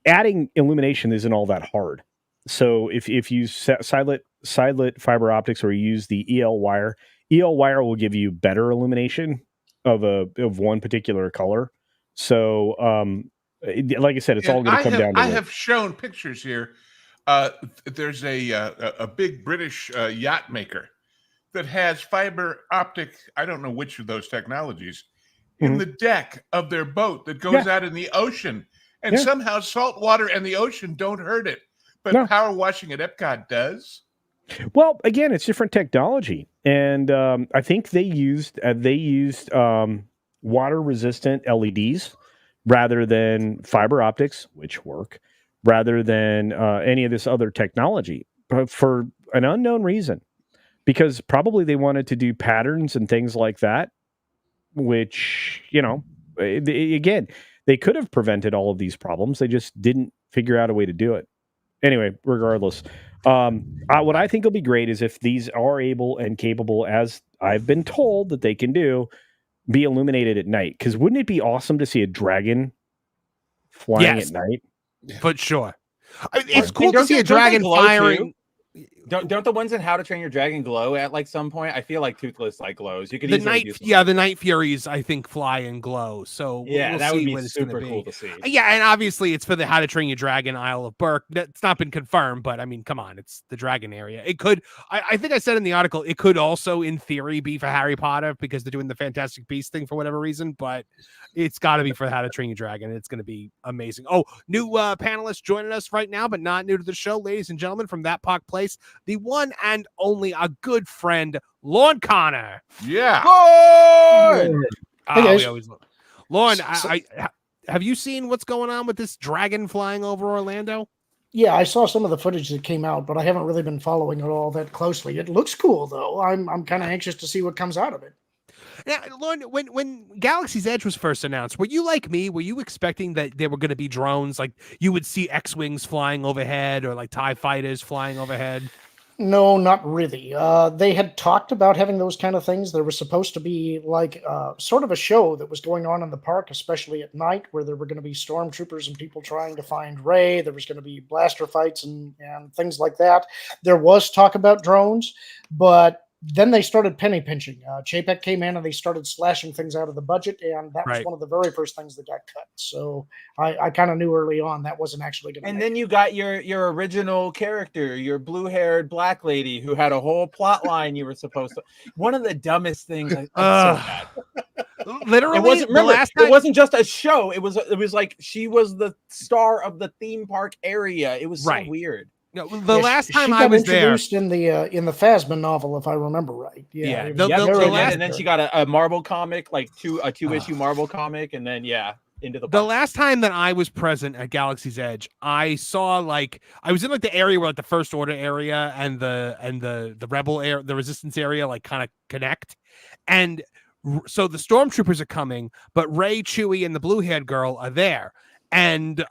adding illumination isn't all that hard. So if you side lit fiber optics, or you use the EL wire will give you better illumination of one particular color. So like I said, it's all going to come down to I have shown pictures here. There's a big British yacht maker that has fiber optic, I don't know which of those technologies, in the deck of their boat that goes out in the ocean. And somehow salt water and the ocean don't hurt it. But power washing at Epcot does. Well, again, it's different technology. And I think they used water-resistant LEDs rather than fiber optics, which work, rather than any of this other technology, for an unknown reason, because probably they wanted to do patterns and things like that, which, again, they could have prevented all of these problems. They just didn't figure out a way to do it. Anyway, regardless, what I think will be great is if these are able and capable, as I've been told that they can do, be illuminated at night. Because wouldn't it be awesome to see a dragon flying at night? For sure. It's cool to see a dragon firing. Don't the ones in How to Train Your Dragon glow at like some point? I feel like Toothless like glows. You could the Night Furies I think fly and glow. So that would be super cool to see. Yeah, and obviously it's for the How to Train Your Dragon Isle of Berk. That's not been confirmed, but I mean, come on, it's the dragon area. It could. I think I said in the article it could also, in theory, be for Harry Potter because they're doing the Fantastic Beasts thing for whatever reason. But it's got to be for How to Train Your Dragon. It's going to be amazing. Oh, new panelist joining us right now, but not new to the show, ladies and gentlemen, from That Park Place, the one and only a good friend, Lorne Connor. Yeah. Lorne! Hey guys. We always love Lorne, I have you seen what's going on with this dragon flying over Orlando? Yeah, I saw some of the footage that came out, but I haven't really been following it all that closely. It looks cool, though. I'm kind of anxious to see what comes out of it. Now, Lorne, when Galaxy's Edge was first announced, were you like me? Were you expecting that there were going to be drones, like you would see X-Wings flying overhead or like TIE fighters flying overhead? No, not really. They had talked about having those kind of things. There was supposed to be like sort of a show that was going on in the park, especially at night, where there were going to be stormtroopers and people trying to find Rey. There was going to be blaster fights and things like that. There was talk about drones, but then they started penny pinching. Chapek came in and they started slashing things out of the budget, and that was one of the very first things that got cut. So I kind of knew early on that wasn't actually going to. And then you got your original character, your blue-haired black lady who had a whole plot line you were supposed to. One of the dumbest things. So bad. Literally, it wasn't just a show. It was like she was the star of the theme park area. It was so weird. No, the last time she I got was there, introduced in the Phasma novel, if I remember right. Yeah, it the was very last- and then she got a Marvel comic, like a two-issue Marvel comic, and then into the park. last time that I was present at Galaxy's Edge, I saw I was in like the area where like the First Order area and the Rebel area, the Resistance area, like kind of connect, and so the stormtroopers are coming, but Rey, Chewie, and the blue-haired girl are there, and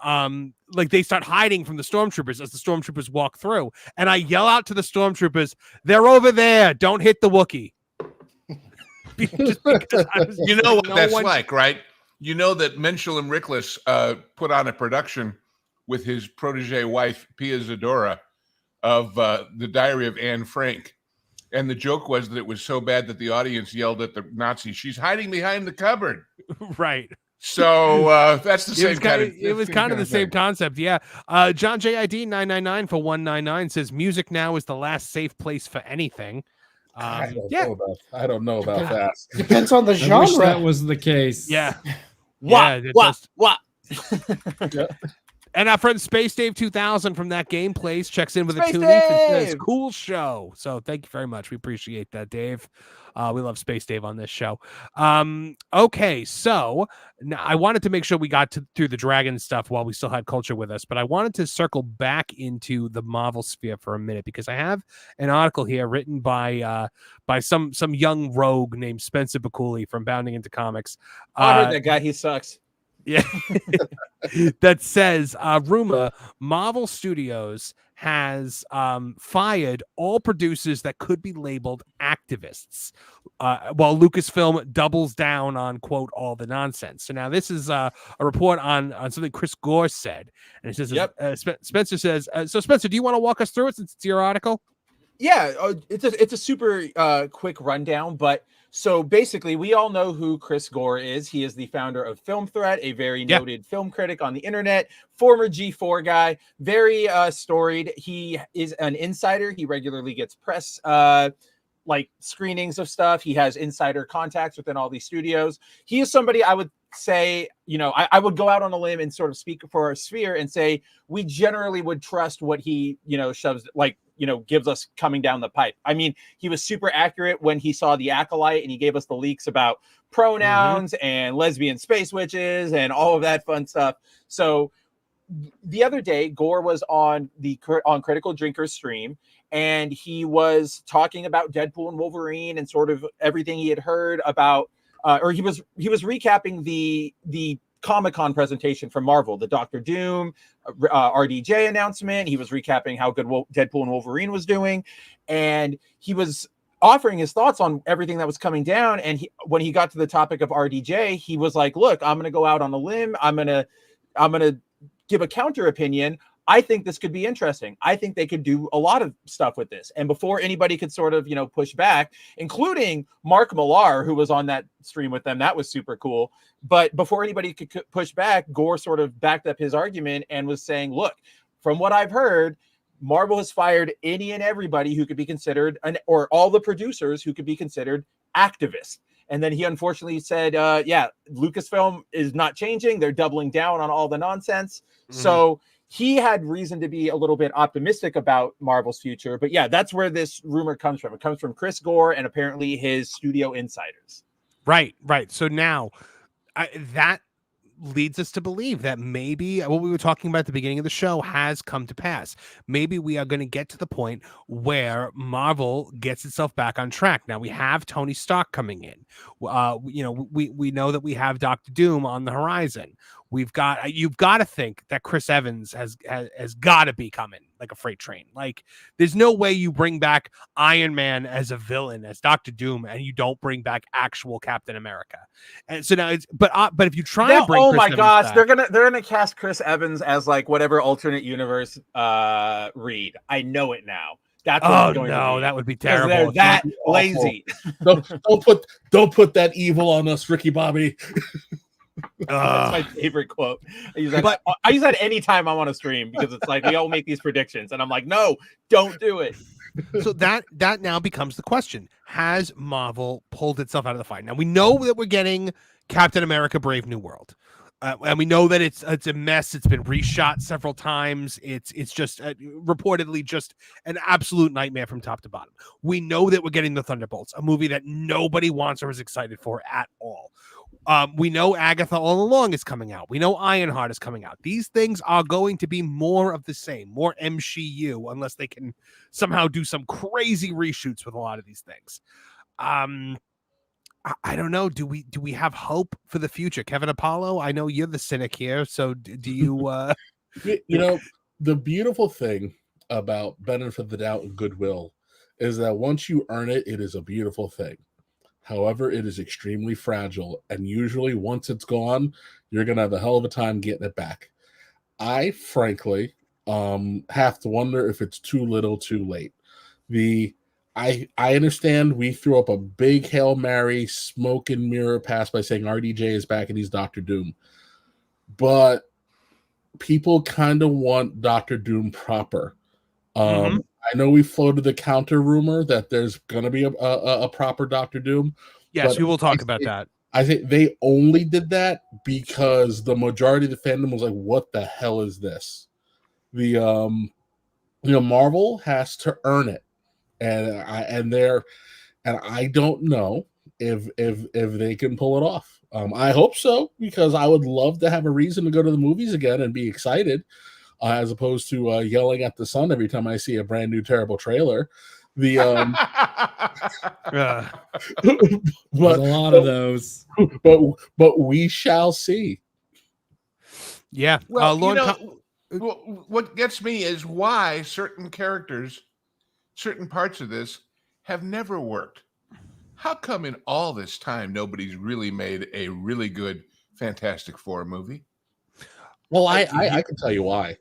like they start hiding from the stormtroopers as the stormtroopers walk through, and I yell out to the stormtroopers, "They're over there! Don't hit the Wookiee!" Just because You know what that's like, right? You know that Menschel and Rickless put on a production with his protege wife, Pia Zadora, of The Diary of Anne Frank. And the joke was that it was so bad that the audience yelled at the Nazi, "She's hiding behind the cupboard." Right. So that's the same kind of. It was kind of the same concept, yeah. John JID 999 for 199 says music now is the last safe place for anything. I don't know about that. Depends on the I wish genre. that was the case. Yeah. What? And our friend Space Dave 2000 from That Game Place checks in with Space a Tooney and says, Dave! "Cool show." So thank you very much. We appreciate that, Dave. We love Space Dave on this show. Okay, so now I wanted to make sure we got through the dragon stuff while we still had culture with us, but I wanted to circle back into the Marvel sphere for a minute because I have an article here written by some young rogue named Spencer Bakuli from Bounding Into Comics. I heard that guy. He sucks. Yeah, that says rumor Marvel Studios has fired all producers that could be labeled activists, while Lucasfilm doubles down on quote all the nonsense. So now this is a report on something Chris Gore said, and it says, Spencer says, so Spencer, do you want to walk us through it since it's your article? Yeah, it's a super quick rundown, but so basically we all know who Chris Gore is. He is the founder of Film Threat, a very noted film critic on the internet, former G4 guy, very storied. He is an insider. He regularly gets press like screenings of stuff. He has insider contacts within all these studios. He is somebody I would say, I would go out on a limb and sort of speak for our sphere and say we generally would trust what he, shoves, gives us coming down the pipe. I mean, he was super accurate when he saw the Acolyte and he gave us the leaks about pronouns and lesbian space witches and all of that fun stuff. So the other day, Gore was on Critical Drinker's stream, and he was talking about Deadpool and Wolverine and sort of everything he had heard about, or he was recapping the Comic-Con presentation from Marvel, the Doctor Doom, RDJ announcement. He was recapping how good Deadpool and Wolverine was doing, and he was offering his thoughts on everything that was coming down. And when he got to the topic of RDJ, he was like, "Look, I'm going to go out on a limb. I'm going to give a counter opinion. I think this could be interesting. I think they could do a lot of stuff with this." And before anybody could sort of, push back, including Mark Millar, who was on that stream with them, that was super cool. But before anybody could push back, Gore sort of backed up his argument and was saying, "Look, from what I've heard, Marvel has fired any and everybody who could be considered or all the producers who could be considered activists." And then he unfortunately said, Lucasfilm is not changing. They're doubling down on all the nonsense. Mm-hmm. So he had reason to be a little bit optimistic about Marvel's future. But yeah, that's where this rumor comes from. It comes from Chris Gore and apparently his studio insiders. Right. So now that leads us to believe that maybe what we were talking about at the beginning of the show has come to pass. Maybe we are going to get to the point where Marvel gets itself back on track. Now we have Tony Stark coming in. We know that we have Dr. Doom on the horizon. You've got to think that Chris Evans has got to be coming like a freight train. Like there's no way you bring back Iron Man as a villain, as Dr. Doom, and you don't bring back actual Captain America. And so now but if you try and bring Chris Evans back, they're gonna cast Chris Evans as like whatever alternate universe Reed. I know it now. That's what going to be. That would be terrible. They're that lazy. Don't put that evil on us, Ricky Bobby. That's my favorite quote. I use that anytime I'm on a stream because it's like we all make these predictions and I'm like, no, don't do it. So that now becomes the question. Has Marvel pulled itself out of the fight? Now we know that we're getting Captain America Brave New World. And we know that it's a mess. It's been reshot several times. It's just reportedly just an absolute nightmare from top to bottom. We know that we're getting the Thunderbolts, a movie that nobody wants or is excited for at all. We know Agatha All Along is coming out. We know Ironheart is coming out. These things are going to be more of the same, more MCU, unless they can somehow do some crazy reshoots with a lot of these things. I don't know. Do we have hope for the future, Kevin Apollo? I know you're the cynic here, so do you? You know, the beautiful thing about benefit of the doubt and goodwill is that once you earn it, it is a beautiful thing. However, it is extremely fragile, and usually once it's gone, you're gonna have a hell of a time getting it back. I frankly have to wonder if it's too little, too late. I understand we threw up a big Hail Mary smoke and mirror pass by saying RDJ is back and he's Dr. Doom. But people kind of want Dr. Doom proper. I know we floated the counter rumor that there's going to be a proper Dr. Doom. Yes, we will talk about that. I think they only did that because the majority of the fandom was like, what the hell is this? Marvel has to earn it. And I don't know if they can pull it off. I hope so, because I would love to have a reason to go to the movies again and be excited, as opposed to yelling at the sun every time I see a brand new terrible trailer. There's a lot of those, but we shall see. Yeah. Well, what gets me is why certain characters, certain parts of this have never worked. How come in all this time nobody's really made a really good Fantastic Four movie? Well, I can tell you why.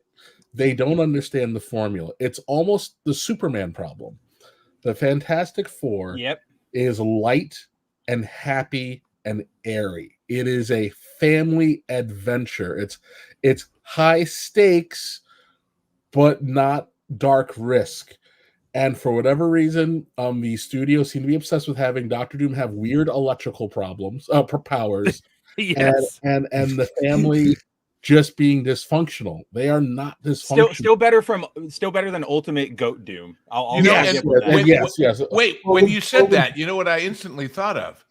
They don't understand the formula. It's almost the Superman problem. The Fantastic Four is light and happy and airy. It is a family adventure. It's high stakes, but not dark risk. And for whatever reason, the studios seem to be obsessed with having Dr. Doom have weird electrical problems, powers, yes, and the family just being dysfunctional. They are not dysfunctional. Still better than Ultimate Goat Doom. Yes. Wait, when you said that, you know what I instantly thought of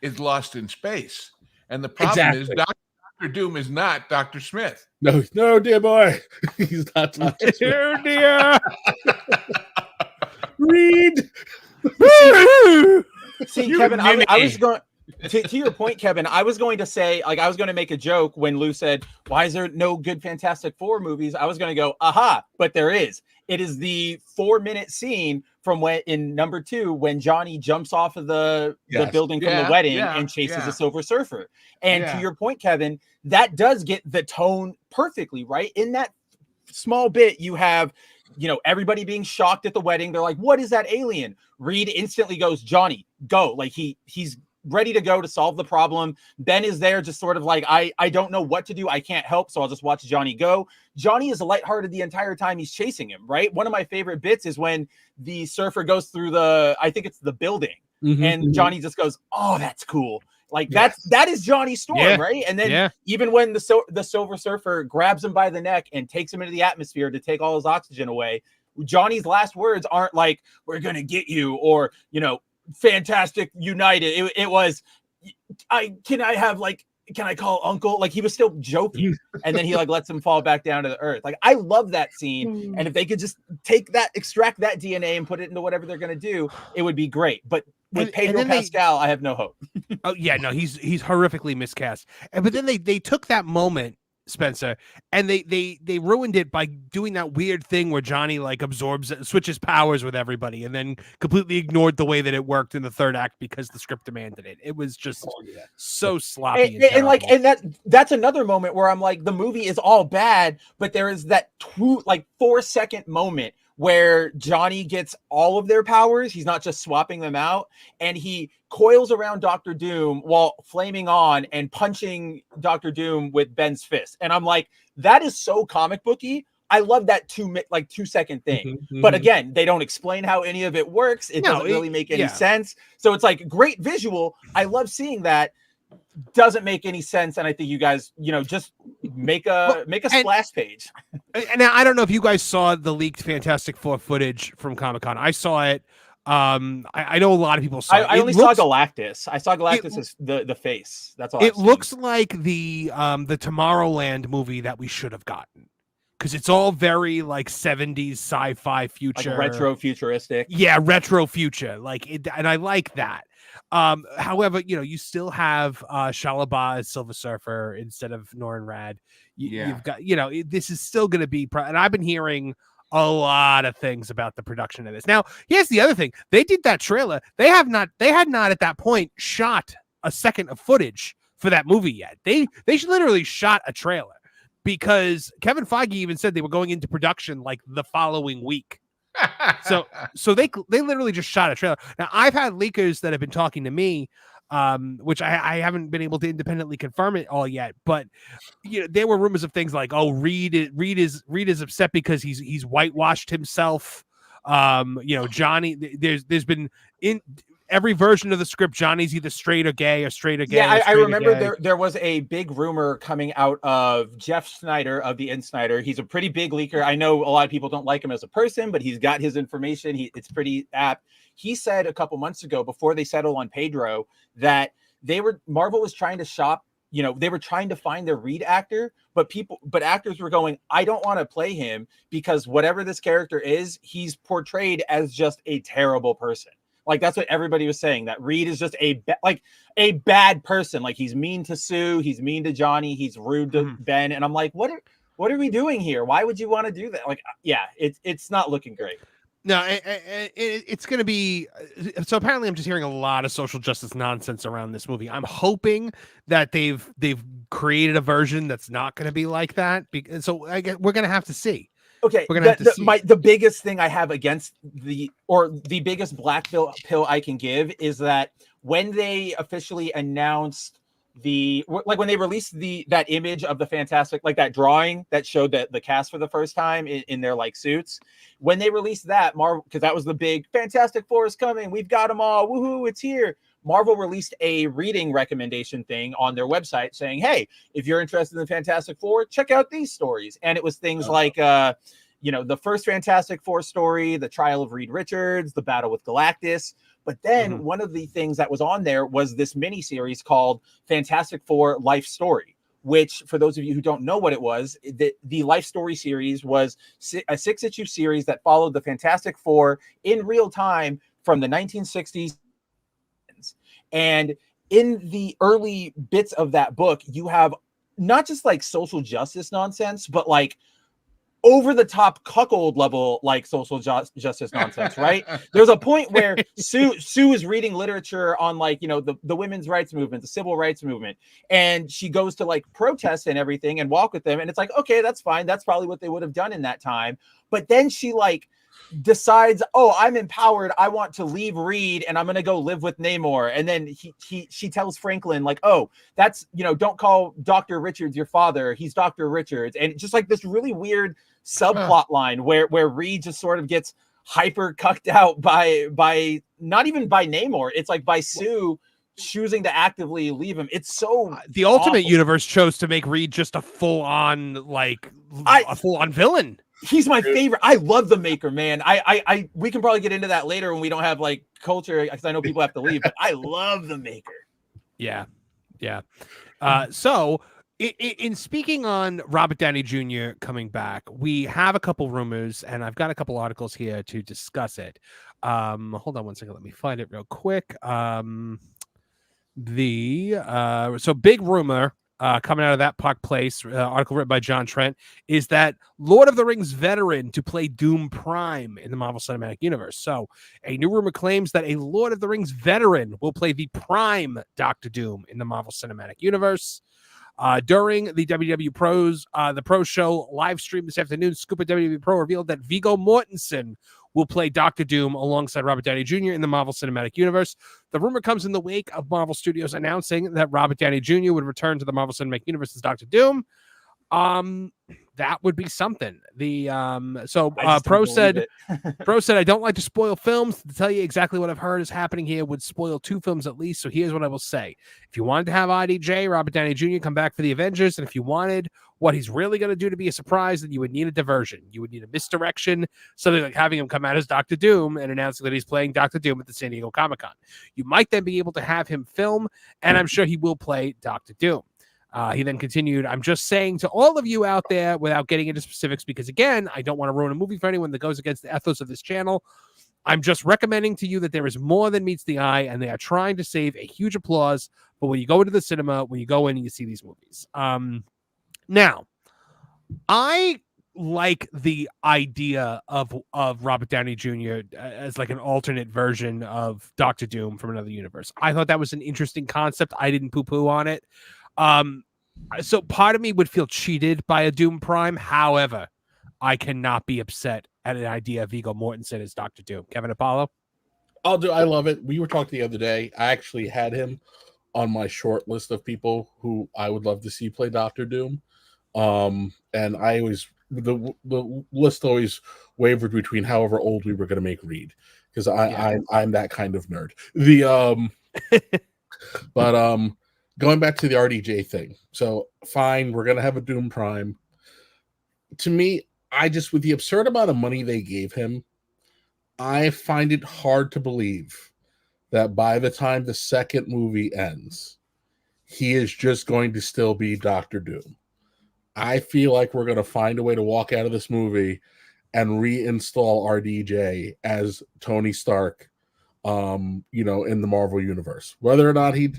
is Lost in Space, and the problem is Dr. Doom is not Dr. Smith. No, dear boy, he's not Dr. Smith. Oh dear. Read. See, Kevin, I was going to your point, Kevin. I was going to say, I was going to make a joke when Lou said, "Why is there no good Fantastic Four movies?" I was going to go, "Aha!" But there is. It is the 4-minute scene from in number 2 when Johnny jumps off of the building from the wedding and chases a Silver Surfer. And to your point, Kevin, that does get the tone perfectly right. In that small bit, you have everybody being shocked at the wedding. They're like, what is that alien? Reed instantly goes, Johnny, go. Like he's ready to go to solve the problem. Ben is there just sort of like, I don't know what to do. I can't help. So I'll just watch Johnny go. Johnny is lighthearted the entire time he's chasing him, right? One of my favorite bits is when the surfer goes through I think it's the building, and Johnny just goes, oh, that's cool. Like that is Johnny Storm, right? And then even when the Silver Surfer grabs him by the neck and takes him into the atmosphere to take all his oxygen away, Johnny's last words aren't like, we're going to get you, or, Fantastic United. It was, can I call Uncle? Like he was still joking. And then he lets him fall back down to the earth. Like I love that scene. And if they could just extract that DNA and put it into whatever they're going to do, it would be great. But with Pedro Pascal, I have no hope. Oh yeah, no, he's horrifically miscast. But then they took that moment, Spencer, and they ruined it by doing that weird thing where Johnny switches powers with everybody, and then completely ignored the way that it worked in the third act because the script demanded it. It was just so sloppy. And that's another moment where I'm like, the movie is all bad, but there is that 4-second moment where Johnny gets all of their powers. He's not just swapping them out, and he coils around Dr. Doom while flaming on and punching Dr. Doom with Ben's fist. And I'm like, that is so comic booky. I love that 2-second thing. But again, they don't explain how any of it works. It doesn't really make any sense. So it's like great visual. I love seeing that. doesn't make any sense. And I think you guys, just make a splash page. And now I don't know if you guys saw the leaked Fantastic Four footage from Comic-Con. I saw it. I know a lot of people saw it. I only saw Galactus. I saw Galactus as the face. That's all. It looks like the Tomorrowland movie that we should have gotten. Because it's all very like 70s sci-fi future, like retro futuristic. Yeah, retro future. And I like that. However, you still have Shalaba as Silver Surfer instead of Norrin Rad. You've got, this is still going to be. And I've been hearing a lot of things about the production of this. Now, here's the other thing: they did that trailer. They had not at that point shot a second of footage for that movie yet. They literally shot a trailer. Because Kevin Feige even said they were going into production like the following week. So they literally just shot a trailer. Now, I've had leakers that have been talking to me, which I haven't been able to independently confirm it all yet. But there were rumors of things like, oh, Reed is upset because he's whitewashed himself. Johnny, there's been in every version of the script, Johnny's either straight or gay or straight or gay. Yeah, I remember there was a big rumor coming out of Jeff Snyder of the Insnyder. He's a pretty big leaker. I know a lot of people don't like him as a person, but he's got his information. It's pretty apt. He said a couple months ago, before they settled on Pedro, that Marvel was trying to shop. They were trying to find their Reed actor, but actors were going, I don't want to play him because whatever this character is, he's portrayed as just a terrible person. Like, that's what everybody was saying, that Reed is just a bad person. Like, he's mean to Sue, he's mean to Johnny, he's rude to Ben. And I'm like, what are we doing here? Why would you want to do that? Like, yeah, it's not looking great. No, it's going to be. So apparently, I'm just hearing a lot of social justice nonsense around this movie. I'm hoping that they've created a version that's not going to be like that. So I guess we're going to have to see. Okay, we're gonna have to see. The biggest thing I have against the biggest black pill I can give is that when they officially announced when they released that image of the Fantastic, like that drawing that showed the cast for the first time in their like suits, when they released that, Marvel, because that was the big Fantastic Four is coming, we've got them all, woohoo, it's here. Marvel released a reading recommendation thing on their website saying, hey, if you're interested in the Fantastic Four, check out these stories. And it was things like, the first Fantastic Four story, the trial of Reed Richards, the battle with Galactus. But then one of the things that was on there was this mini series called Fantastic Four Life Story, which, for those of you who don't know what it was, the Life Story series was a 6-issue series that followed the Fantastic Four in real time from the 1960s. And in the early bits of that book, you have not just like social justice nonsense, but like over the top cuckold level, like social justice nonsense, right? There's a point where Sue is reading literature on like, the women's rights movement, the civil rights movement. And she goes to like protest and everything and walk with them. And it's like, okay, that's fine. That's probably what they would have done in that time. But then she like decides, oh, I'm empowered, I want to leave Reed and I'm gonna go live with Namor. And then she tells Franklin like, oh, that's, don't call Dr. Richards your father, he's Dr. Richards. And just like this really weird subplot line where Reed just sort of gets hyper cucked out by not even by Namor, it's like by Sue choosing to actively leave him. It's so the Ultimate Universe chose to make Reed just a full-on villain. He's my favorite. I love the Maker, man. We can probably get into that later when we don't have like culture, because I know people have to leave, but I love the Maker. Yeah. So in speaking on Robert Downey Jr. coming back, we have a couple rumors, and I've got a couple articles here to discuss it. Hold on one second. Let me find it real quick. So big rumor coming out of that Park Place article written by John Trent is that Lord of the Rings veteran to play Doom Prime in the Marvel Cinematic Universe. So a new rumor claims that a Lord of the Rings veteran will play the Prime Doctor Doom in the Marvel Cinematic Universe. During the WWE Pros, the Pro Show live stream this afternoon, Scoop at WWE Pro revealed that Viggo Mortensen will play Doctor Doom alongside Robert Downey Jr. in the Marvel Cinematic Universe. The rumor comes in the wake of Marvel Studios announcing that Robert Downey Jr. would return to the Marvel Cinematic Universe as Doctor Doom. That would be something. The so I just don't Pro believe said it. Pro said, I don't like to spoil films. To tell you exactly what I've heard is happening here would spoil 2 films at least. So here's what I will say. If you wanted to have RDJ, Robert Downey Jr., come back for the Avengers, and if you wanted what he's really going to do to be a surprise, then you would need a diversion. You would need a misdirection, something like having him come out as Dr. Doom and announcing that he's playing Dr. Doom at the San Diego Comic-Con. You might then be able to have him film, and I'm sure he will play Dr. Doom. He then continued, I'm just saying to all of you out there, without getting into specifics, because again, I don't want to ruin a movie for anyone that goes against the ethos of this channel. I'm just recommending to you that there is more than meets the eye, and they are trying to save a huge applause. But when you go into the cinema, when you go in and you see these movies. Now, I like the idea of Robert Downey Jr. As like an alternate version of Dr. Doom from another universe. I thought that was an interesting concept. I didn't poo-poo on it. So part of me would feel cheated by a Doom Prime. However, I cannot be upset at an idea of Viggo Mortensen as Dr. Doom. Kevin Apollo? I love it. We were talking the other day. I actually had him on my short list of people who I would love to see play Dr. Doom. And I always, the list always wavered between however old we were going to make Reed, because I'm that kind of nerd. But going back to the RDJ thing. So fine, we're going to have a Doom Prime. To me, with the absurd amount of money they gave him, I find it hard to believe that by the time the second movie ends, he is just going to still be Dr. Doom. I feel like we're going to find a way to walk out of this movie and reinstall RDJ as Tony Stark, in the Marvel universe. Whether or not he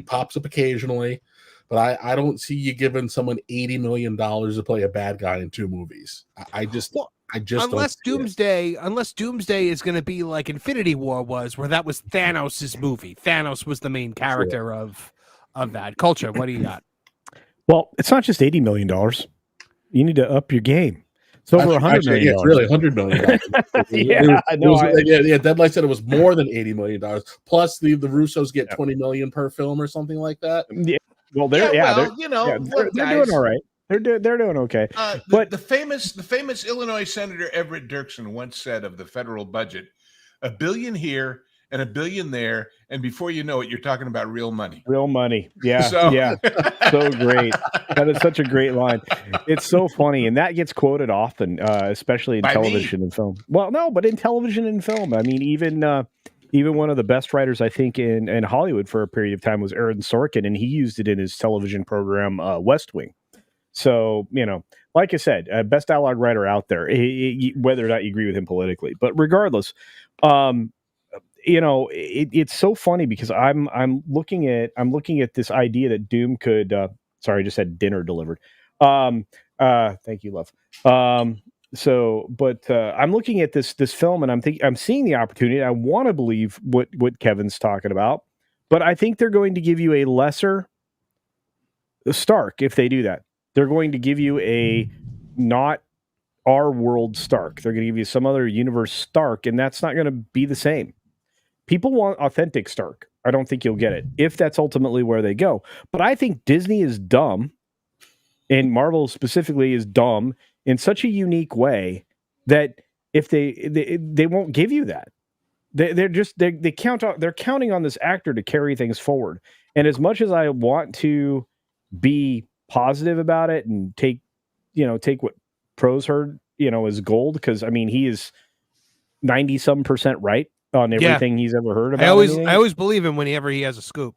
pops up occasionally, but I don't see you giving someone $80 million to play a bad guy in 2 movies. I just unless Doomsday is going to be like Infinity War was, where that was Thanos' movie. Thanos was the main character of that culture. What do you got? Well, it's not just $80 million. You need to up your game. It's over $100 million. Yeah, it's really $100 million. I know. Deadline said it was more than $80 million. Plus, the Russos get $20 million per film or something like that. Yeah. Well, they're doing all right. They're doing okay. But the famous Illinois Senator Everett Dirksen once said of the federal budget, $1 billion here and $1 billion there, and before you know it, you're talking about real money. Real money. Yeah. So great. That is such a great line. It's so funny, and that gets quoted often, especially in television and film. Well, no, but in television and film. I mean, even one of the best writers, I think, in Hollywood for a period of time was Aaron Sorkin, and he used it in his television program, West Wing. So, like I said, best dialogue writer out there, whether or not you agree with him politically. But regardless, it's so funny because I'm looking at this idea that Doom could. Sorry, I just had dinner delivered. Thank you, love. I'm looking at this film and I'm seeing the opportunity. I want to believe what Kevin's talking about, but I think they're going to give you a lesser Stark if they do that. They're going to give you a not our world Stark. They're going to give you some other universe Stark, and that's not going to be the same. People want authentic Stark. I don't think you'll get it if that's ultimately where they go. But I think Disney is dumb, and Marvel specifically is dumb in such a unique way that if they won't give you that. They're counting on this actor to carry things forward. And as much as I want to be positive about it and take what Pro's heard, as gold, because I mean he is 90% right on everything he's ever heard about. I always believe him whenever he has a scoop.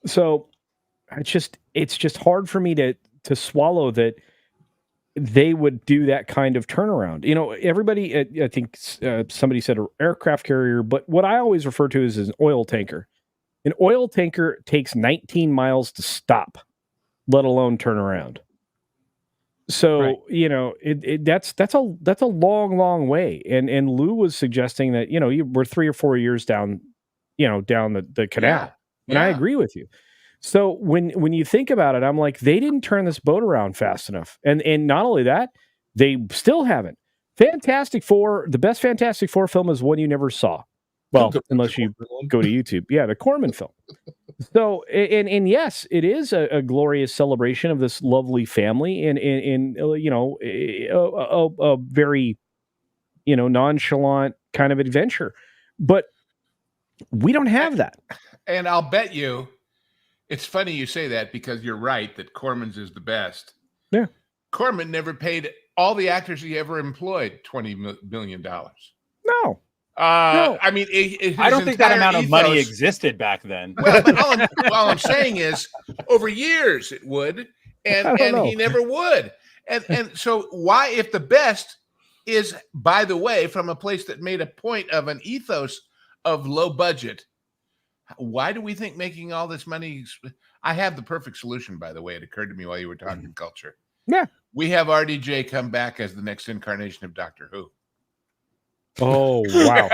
So it's just hard for me to swallow that they would do that kind of turnaround. Everybody, I think somebody said an aircraft carrier, but what I always refer to as an oil tanker. An oil tanker takes 19 miles to stop, let alone turn around. So, right. That's a long way. And Lou was suggesting that, we're 3 or 4 years down the canal. Yeah. And I agree with you. So when you think about it, I'm like, they didn't turn this boat around fast enough. And not only that, they still haven't. Fantastic Four, the best Fantastic Four film is one you never saw. Well, unless you go to YouTube. Yeah, the Corman film. So, and yes, it is a glorious celebration of this lovely family, and you know, a very, you know, nonchalant kind of adventure. But we don't have that. And I'll bet you, it's funny you say that because you're right that Corman's is the best. Yeah. Corman never paid all the actors he ever employed $20 million. No. No. I mean, I don't think that amount of money existed back then. Well, but all I'm saying is, over years it would, and he never would. And so why, if the best is, by the way, from a place that made a point of an ethos of low budget, why do we think making all this money? I have the perfect solution, by the way. It occurred to me while you were talking culture. Yeah. We have RDJ come back as the next incarnation of Doctor Who. Oh, wow.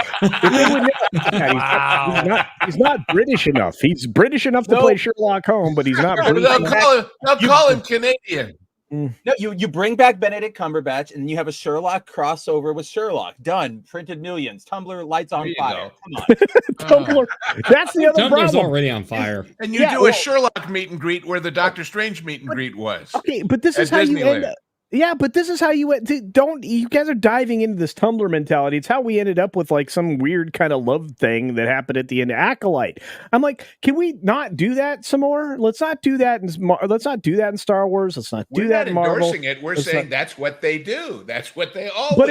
He's not British enough. He's British enough to play Sherlock Holmes, but he's not British enough. They'll call him Canadian. No, you bring back Benedict Cumberbatch, and you have a Sherlock crossover with Sherlock. Done. Printed millions. Tumblr lights on fire. Come on. Tumblr. That's the other Tumblr's problem. already on fire. And you do a Sherlock meet and greet where the Doctor Strange meet and greet was. Okay, but this is how you end up. Yeah, but this is how you went. You guys are diving into this Tumblr mentality. It's how we ended up with like some weird kind of love thing that happened at the end of Acolyte. I'm like, can we not do that some more? Let's not do that. Let's not do that in Star Wars. Let's not do that in Marvel. We're not endorsing it. We're saying that's what they do. That's what they always do. But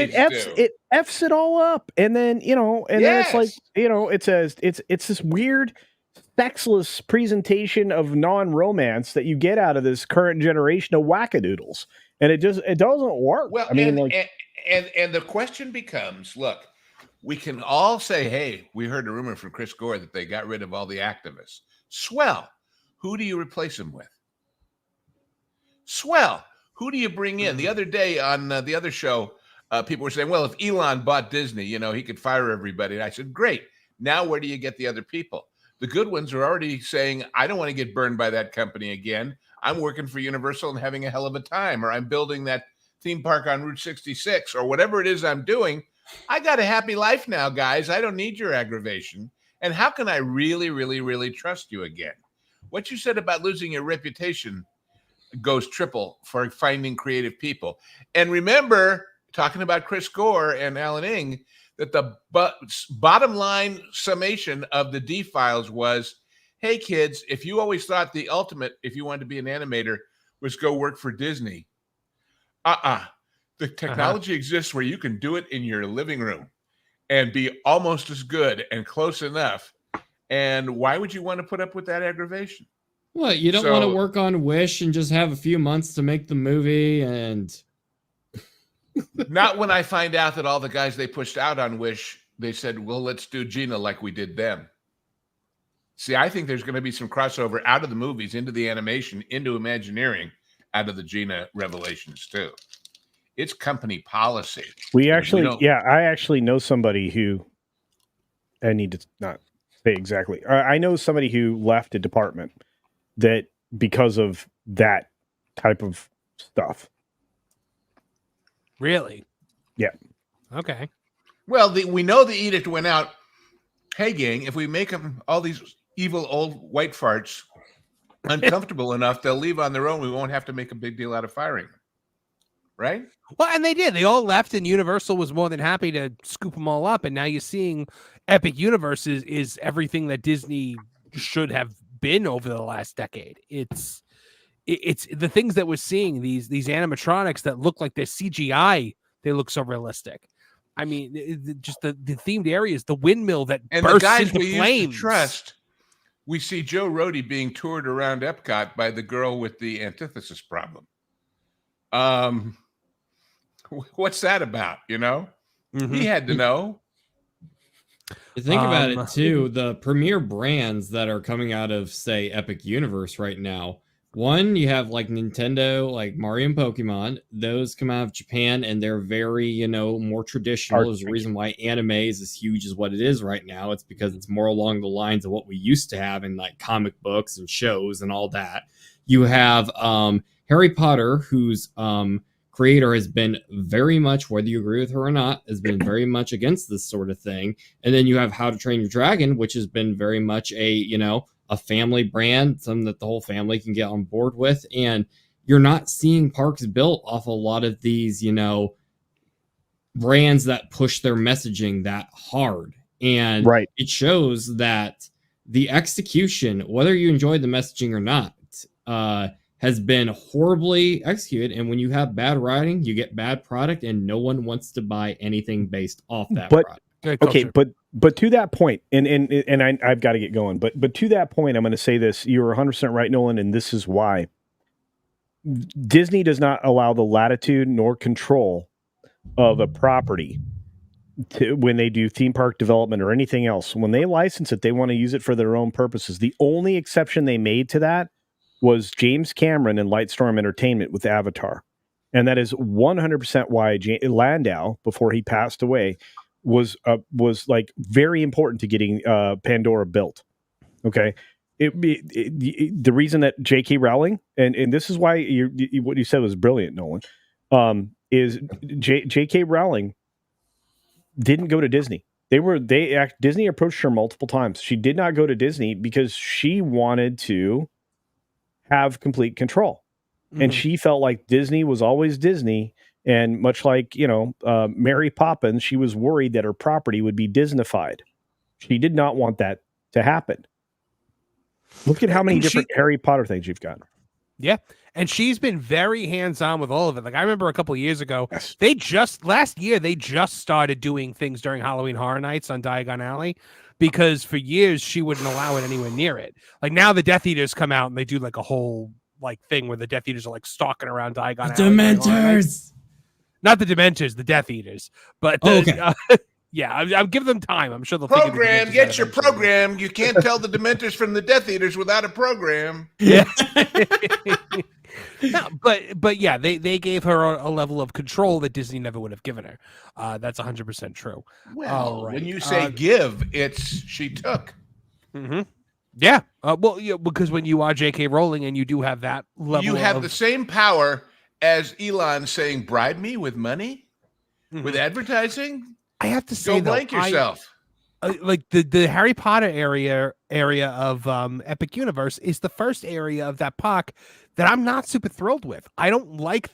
it f's it all up, and then then it's like it's this weird sexless presentation of non-romance that you get out of this current generation of wackadoodles. And it doesn't work. Well, I mean, and the question becomes, look, we can all say, hey, we heard a rumor from Chris Gore that they got rid of all the activists. Swell. Who do you replace them with? Swell. Who do you bring in? The other day on the other show, people were saying, well, if Elon bought Disney, he could fire everybody. And I said, great. Now where do you get the other people? The good ones are already saying, I don't want to get burned by that company again. I'm working for Universal and having a hell of a time, or I'm building that theme park on Route 66, or whatever it is I'm doing. I got a happy life now, guys. I don't need your aggravation. And how can I really, really, really trust you again? What you said about losing your reputation goes triple for finding creative people. And remember, talking about Chris Gore and Alan Ng, that the bottom line summation of the D-Files was, hey, kids, if you always thought the ultimate, if you wanted to be an animator, was go work for Disney, the technology exists where you can do it in your living room and be almost as good and close enough. And why would you want to put up with that aggravation? What, you don't want to work on Wish and just have a few months to make the movie? And not when I find out that all the guys they pushed out on Wish, they said, well, let's do Gina like we did them. See, I think there's going to be some crossover out of the movies into the animation, into Imagineering, out of the Gina revelations too. It's company policy. I actually know somebody who, I need to not say exactly. I know somebody who left a department that because of that type of stuff. Really? Yeah. Okay. Well, we know the edict went out. Hey, gang, if we make them all these evil old white farts uncomfortable enough, they'll leave on their own. We won't have to make a big deal out of firing them. Right? Well, and they did. They all left, and Universal was more than happy to scoop them all up. And now you're seeing Epic Universe is everything that Disney should have been over the last decade. It's the things that we're seeing, these animatronics that look like they're CGI. They look so realistic. I mean, just the themed areas, the windmill that and bursts the guys into we flames. Used to trust. We see Joe Rohde being toured around Epcot by the girl with the antithesis problem. What's that about? Mm-hmm. He had to know. Think about it too. The premier brands that are coming out of, say, Epic Universe right now. One, you have like Nintendo, like Mario and Pokemon. Those come out of Japan, and they're very, more traditional. There's a reason why anime is as huge as what it is right now. It's because it's more along the lines of what we used to have in like comic books and shows and all that. You have Harry Potter, who's creator has been very much, whether you agree with her or not, has been very much against this sort of thing. And then you have How to Train Your Dragon, which has been very much a family brand, something that the whole family can get on board with. And you're not seeing parks built off a lot of these, brands that push their messaging that hard. And it shows that the execution, whether you enjoyed the messaging or not, has been horribly executed. And when you have bad writing, you get bad product, and no one wants to buy anything based off that product. Okay, but to that point, and I've got to get going, but to that point, I'm going to say this: you're 100% right, Nolan, and this is why Disney does not allow the latitude nor control of a property when they do theme park development or anything else. When they license it, they want to use it for their own purposes. The only exception they made to that was James Cameron and Lightstorm Entertainment with Avatar. And that is 100% why Landau, before he passed away, was like very important to getting Pandora built. Okay. The reason that J.K. Rowling, and this is why what you said was brilliant, Nolan, is J.K. Rowling didn't go to Disney. Disney approached her multiple times. She did not go to Disney because she wanted to have complete control. And she felt like Disney was always Disney. And much like, Mary Poppins, she was worried that her property would be Disneyfied. She did not want that to happen. Look at how many different Harry Potter things you've got. Yeah. And she's been very hands-on with all of it. Like I remember a couple of years ago, Yes. last year, they just started doing things during Halloween Horror Nights on Diagon Alley, because for years she wouldn't allow it anywhere near it. Like now the Death Eaters come out and they do like a whole thing where the Death Eaters are like stalking around Diagon Alley. Dementors! Not the Dementors, the Death Eaters. But yeah, I'll give them time. I'm sure they'll program. Get your program. You can't tell the Dementors from the Death Eaters without a program. Yeah. No, but yeah, they gave her a level of control that Disney never would have given her. That's 100% true. Well, when you say give, it's she took. Mm-hmm. Yeah. Because when you are J.K. Rowling and you do have that level, you have the same power as Elon saying, "Bribe me with money, with advertising." I have to say, go blank yourself. Like the Harry Potter area of Epic Universe is the first area of that park that I'm not super thrilled with. I don't like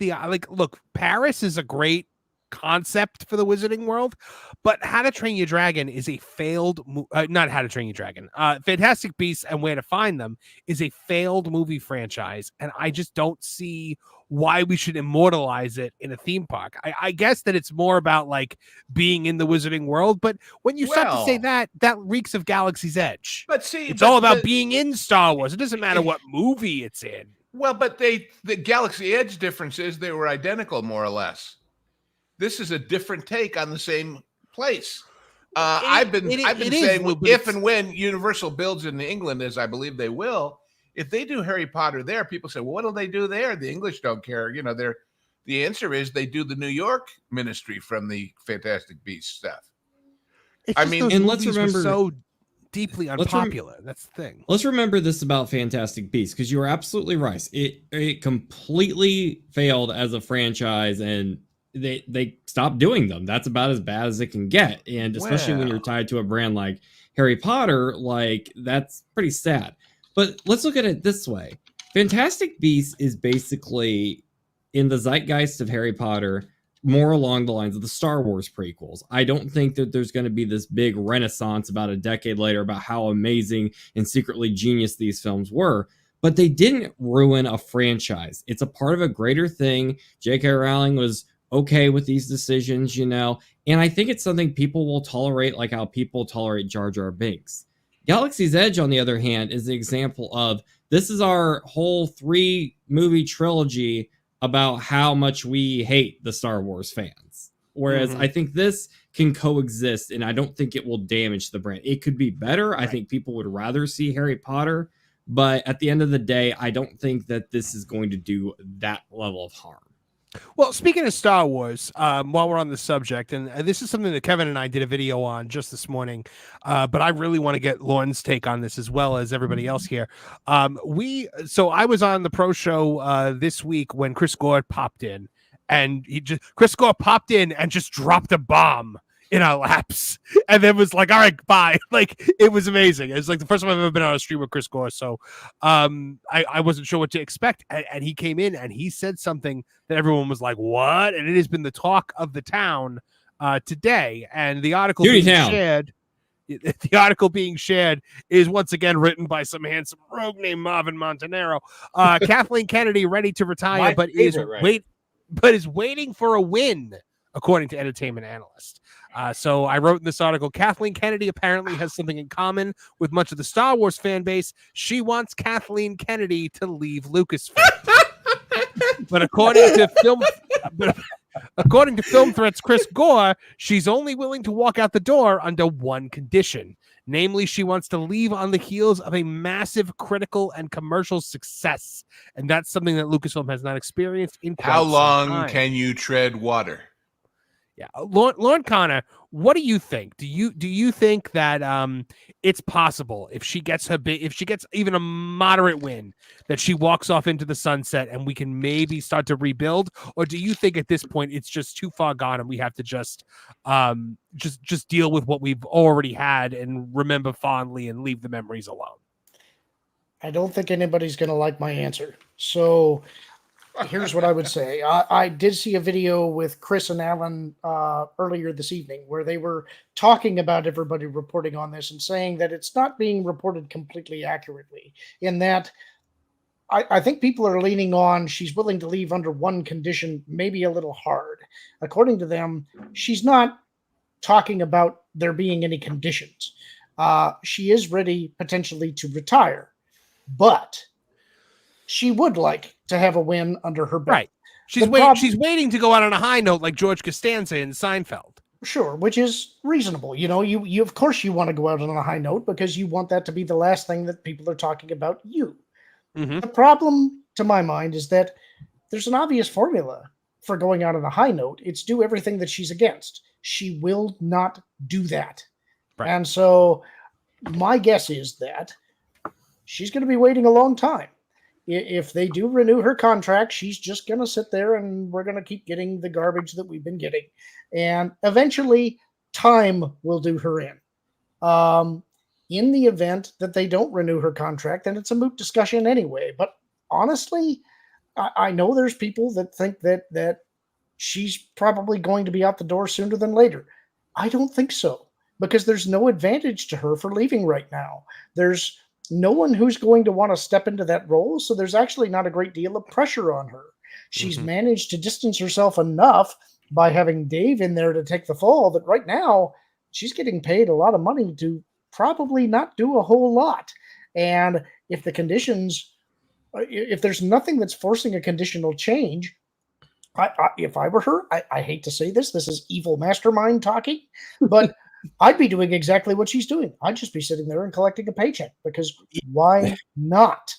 look, Paris is a great concept for the Wizarding World, but How to Train Your Dragon is a failed not How to Train Your Dragon. Fantastic Beasts and Where to Find Them is a failed movie franchise, and I just don't see why we should immortalize it in a theme park. I guess that it's more about like being in the Wizarding World, but when you start to say that reeks of Galaxy's Edge. But see, it's all about being in Star Wars. It doesn't matter what movie it's in. Well, but the Galaxy Edge difference is they were identical, more or less. This is a different take on the same place. I've been saying if and when Universal builds in England, as I believe they will, if they do Harry Potter there, people say, well, what do they do there? The English don't care. The answer is they do the New York ministry from the Fantastic Beasts stuff. And let's remember, so deeply unpopular. That's the thing. Let's remember this about Fantastic Beasts, because you are absolutely right. It completely failed as a franchise, and they stopped doing them. That's about as bad as it can get. And especially when you're tied to a brand like Harry Potter, that's pretty sad. But let's look at it this way. Fantastic Beasts is basically in the zeitgeist of Harry Potter, more along the lines of the Star Wars prequels. I don't think that there's going to be this big renaissance about a decade later about how amazing and secretly genius these films were. But they didn't ruin a franchise. It's a part of a greater thing. J.K. Rowling was okay with these decisions, and I think it's something people will tolerate, like how people tolerate Jar Jar Binks. Galaxy's Edge, on the other hand, is the example of this is our whole 3-movie trilogy about how much we hate the Star Wars fans. Whereas I think this can coexist, and I don't think it will damage the brand. It could be better. Right. I think people would rather see Harry Potter, but at the end of the day, I don't think that this is going to do that level of harm. Well, speaking of Star Wars, while we're on the subject, and this is something that Kevin and I did a video on just this morning, but I really want to get Lauren's take on this as well as everybody else here. So I was on the Pro Show this week when Chris Gord popped in, and Chris Gore popped in and just dropped a bomb in our laps, and then was like, all right, bye. Like, it was amazing. It was like the first time I've ever been on a stream with Chris Gore, so I wasn't sure what to expect, and he came in and he said something that everyone was like, what? And it has been the talk of the town today, and the article being shared. The article being shared is once again written by some handsome rogue named Marvin Montanero. Kathleen Kennedy ready to retire, but is waiting for a win, according to Entertainment Analyst. So I wrote in this article, Kathleen Kennedy apparently has something in common with much of the Star Wars fan base. She wants Kathleen Kennedy to leave Lucasfilm. But according to Film Threat's Chris Gore, she's only willing to walk out the door under one condition. Namely, she wants to leave on the heels of a massive critical and commercial success. And that's something that Lucasfilm has not experienced in quite some time. How long can you tread water? Yeah, Lauren Connor, what do you think? Do you think that it's possible if she gets even a moderate win that she walks off into the sunset and we can maybe start to rebuild, or do you think at this point it's just too far gone and we have to just deal with what we've already had and remember fondly and leave the memories alone? I don't think anybody's going to like my answer. So here's what I would say. I did see a video with Chris and Alan earlier this evening where they were talking about everybody reporting on this and saying that it's not being reported completely accurately, in that I think people are leaning on she's willing to leave under one condition, maybe a little hard. According to them, she's not talking about there being any conditions. She is ready potentially to retire, but she would like to have a win under her belt. Right. She's waiting to go out on a high note like George Costanza in Seinfeld. Sure, which is reasonable. You know, you of course you want to go out on a high note because you want that to be the last thing that people are talking about you. Mm-hmm. The problem, to my mind, is that there's an obvious formula for going out on a high note. It's do everything that she's against. She will not do that. Right. And so my guess is that she's going to be waiting a long time. If they do renew her contract, she's just going to sit there and we're going to keep getting the garbage that we've been getting. And eventually time will do her in. In the event that they don't renew her contract, then it's a moot discussion anyway. But honestly, I know there's people that think that she's probably going to be out the door sooner than later. I don't think so, because there's no advantage to her for leaving right now. There's no one who's going to want to step into that role, so there's actually not a great deal of pressure on her. She's managed to distance herself enough by having Dave in there to take the fall that right now she's getting paid a lot of money to probably not do a whole lot. And if the conditions, if there's nothing that's forcing a conditional change, if I were her, I hate to say this is evil mastermind talking, but I'd be doing exactly what she's doing. I'd just be sitting there and collecting a paycheck, because why not?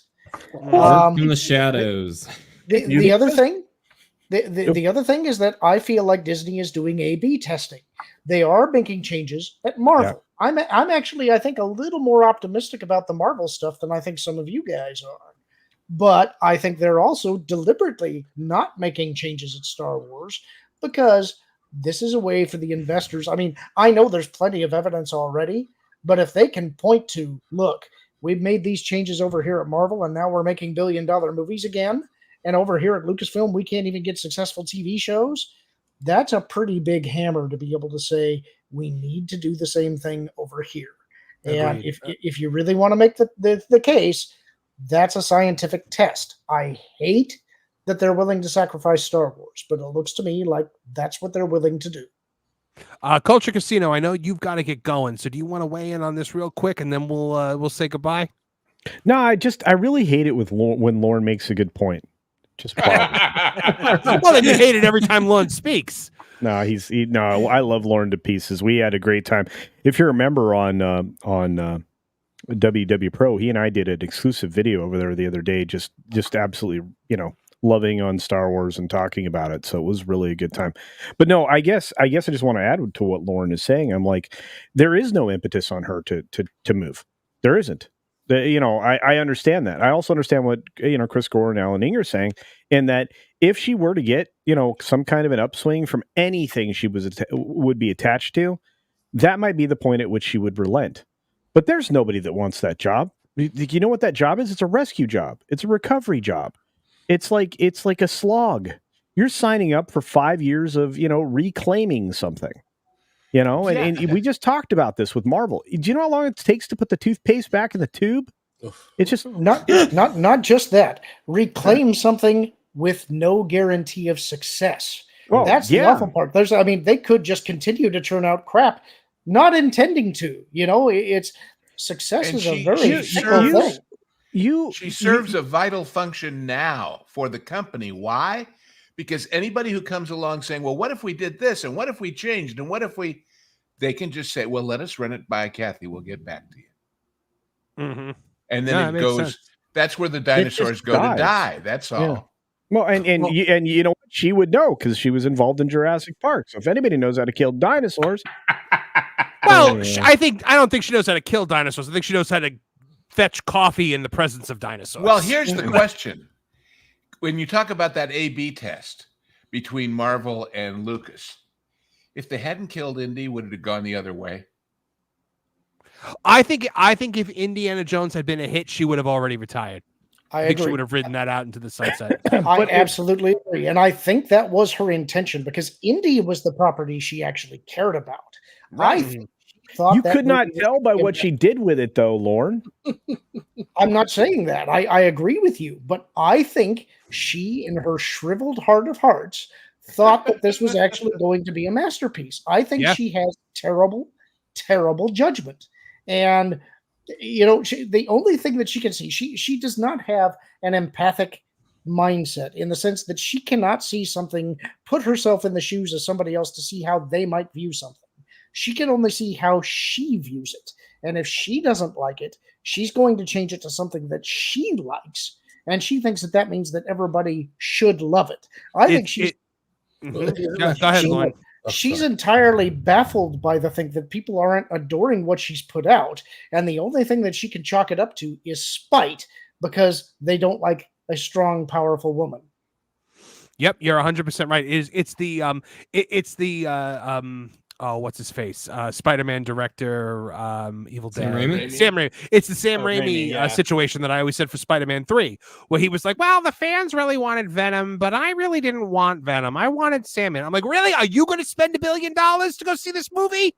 In the shadows. The other thing, the other thing is that I feel like Disney is doing A/B testing. They are making changes at Marvel. Yeah. I'm actually, I think, a little more optimistic about the Marvel stuff than I think some of you guys are. But I think they're also deliberately not making changes at Star Wars because this is a way for the investors. I mean, I know there's plenty of evidence already, but if they can point to, look, we've made these changes over here at Marvel and now we're making billion-dollar movies again, and over here at Lucasfilm, we can't even get successful TV shows, that's a pretty big hammer to be able to say, we need to do the same thing over here. And if you really want to make the case, that's a scientific test. I hate that they're willing to sacrifice Star Wars, but it looks to me like that's what they're willing to do. Culture Casino, I know you've got to get going, so do you want to weigh in on this real quick, and then we'll say goodbye? No, I really hate it when Lauren makes a good point. Just well, then you hate it every time Lauren speaks. No, I love Lauren to pieces. We had a great time. If you remember on WW Pro, he and I did an exclusive video over there the other day, just absolutely, loving on Star Wars and talking about it. So it was really a good time. But no, I guess I just want to add to what Lauren is saying. I'm like, there is no impetus on her to move. There isn't. I understand that. I also understand what Chris Gore and Alan Inger are saying, in that if she were to get some kind of an upswing from anything she would be attached to, that might be the point at which she would relent. But there's nobody that wants that job. You know what that job is? It's a rescue job. It's a recovery job. It's like a slog. You're signing up for 5 years of reclaiming something. And we just talked about this with Marvel. Do you know how long it takes to put the toothpaste back in the tube? It's just not just that. Reclaim something with no guarantee of success. Well, that's the awful part. They could just continue to churn out crap, not intending to. It's success is a very fickle thing. She serves a vital function now for the company. Why? Because anybody who comes along saying, well, what if we did this? And what if we changed? And what if they can just say, well, let us run it by Kathy. We'll get back to you. Mm-hmm. And then it goes, sense. That's where the dinosaurs go to die. That's all. Yeah. Well, and you know what? She would know because she was involved in Jurassic Park. So if anybody knows how to kill dinosaurs. Well, I don't think she knows how to kill dinosaurs. I think she knows how to fetch coffee in the presence of dinosaurs. Well, here's the question. When you talk about that A/B test between Marvel and Lucas, if they hadn't killed Indy, would it have gone the other way? I think if Indiana Jones had been a hit, she would have already retired. I think she would have ridden that out into the sunset. I absolutely agree. And I think that was her intention because Indy was the property she actually cared about. Right. I think she thought you could not tell by what she did with it, though, Lauren. I'm not saying that. I agree with you. But I think she, in her shriveled heart of hearts, thought that this was actually going to be a masterpiece. I think she has terrible, terrible judgment. And the only thing that she can see, she does not have an empathic mindset in the sense that she cannot see something, put herself in the shoes of somebody else to see how they might view something. She can only see how she views it. And if she doesn't like it, she's going to change it to something that she likes. And she thinks that means that everybody should love it. I think she's... Go ahead, Lauren. She's entirely baffled by the thing that people aren't adoring what she's put out. And the only thing that she can chalk it up to is spite because they don't like a strong, powerful woman. Yep, you're 100% right. It's the what's his face? Spider-Man director, Evil Dead. Sam Raimi. It's the Sam Raimi situation that I always said for Spider-Man 3, where he was like, well, the fans really wanted Venom, but I really didn't want Venom. I wanted Sandman. I'm like, really? Are you going to spend $1 billion to go see this movie?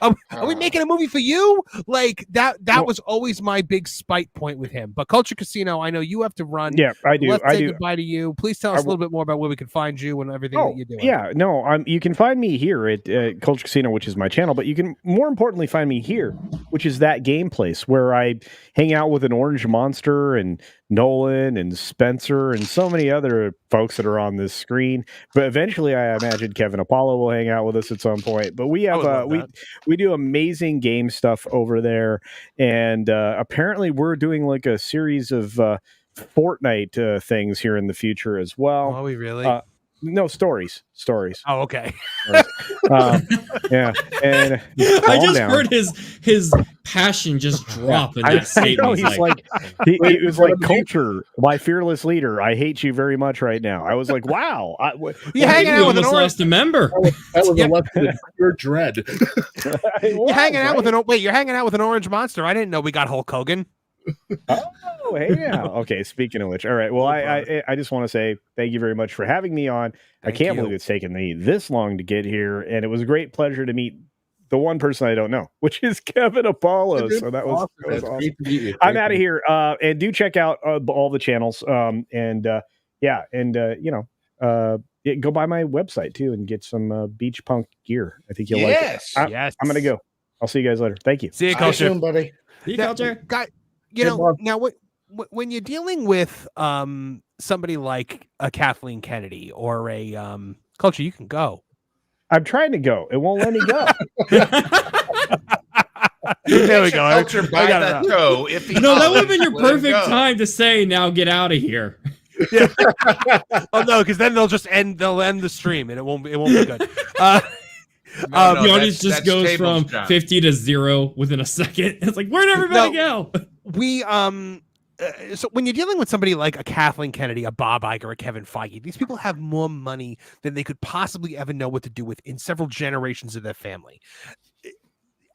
Are we making a movie for you? Like that was always my big spite point with him. But Culture Casino, I know you have to run. Yeah, I do. Let's say goodbye to you. Please tell us a little bit more about where we can find you and everything that you're doing. Yeah, no, you can find me here at Culture Casino, which is my channel, but you can more importantly find me here, which is that game place where I hang out with an Orange Monster and Nolan and Spencer and so many other folks that are on this screen. But eventually I imagine Kevin Apollo will hang out with us at some point. But we have we do amazing game stuff over there. And apparently we're doing like a series of Fortnite things here in the future as well. Are we really? No, stories. Oh, okay. Yeah, and I just heard his passion just drop in that statement. He's like, he was like, Culture, my fearless leader. I hate you very much right now. I was like, wow. You hanging out with an lost a member. That was a lesson in pure dread. You're hanging out with an Orange Monster. I didn't know we got Hulk Hogan. Oh, hey now. Okay, speaking of which, all right. Well, I just want to say thank you very much for having me on. I can't believe it's taken me this long to get here, and it was a great pleasure to meet the one person I don't know, which is Kevin Apollo. So that was awesome. I'm out of here, and do check out all the channels. Go by my website too and get some beach punk gear. I think you'll like it. Yes. I'm gonna go. I'll see you guys later. Thank you. See you, Culture. Soon, buddy. See you, Culture. Guy. Now when you're dealing with somebody like a Kathleen Kennedy or a Culture, you can go. I'm trying to go. It won't let me go. There we go. Culture by that toe. That would have been your perfect time to say, "Now get out of here." Yeah. Oh no, because then they'll end the stream and it won't be good. The audience just goes from 50 to 0 within a second. It's like, where'd everybody go? we so when you're dealing with somebody like a Kathleen Kennedy, a Bob Iger, a Kevin Feige, these people have more money than they could possibly ever know what to do with in several generations of their family.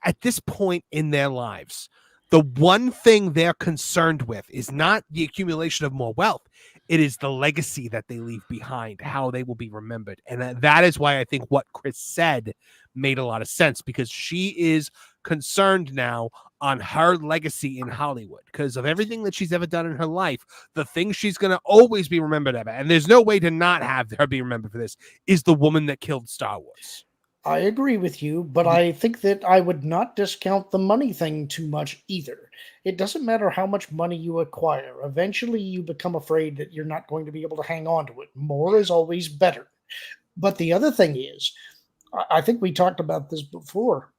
At this point in their lives, the one thing they're concerned with is not the accumulation of more wealth. It is the legacy that they leave behind, how they will be remembered. And that is why I think what Chris said made a lot of sense, because she is concerned now on her legacy in Hollywood because of everything that she's ever done in her life. The thing she's going to always be remembered about, and there's no way to not have her be remembered for this, is the woman that killed Star Wars. I agree with you, but I think that I would not discount the money thing too much either. It doesn't matter how much money you acquire. Eventually, you become afraid that you're not going to be able to hang on to it. More is always better. But the other thing is, I think we talked about this before.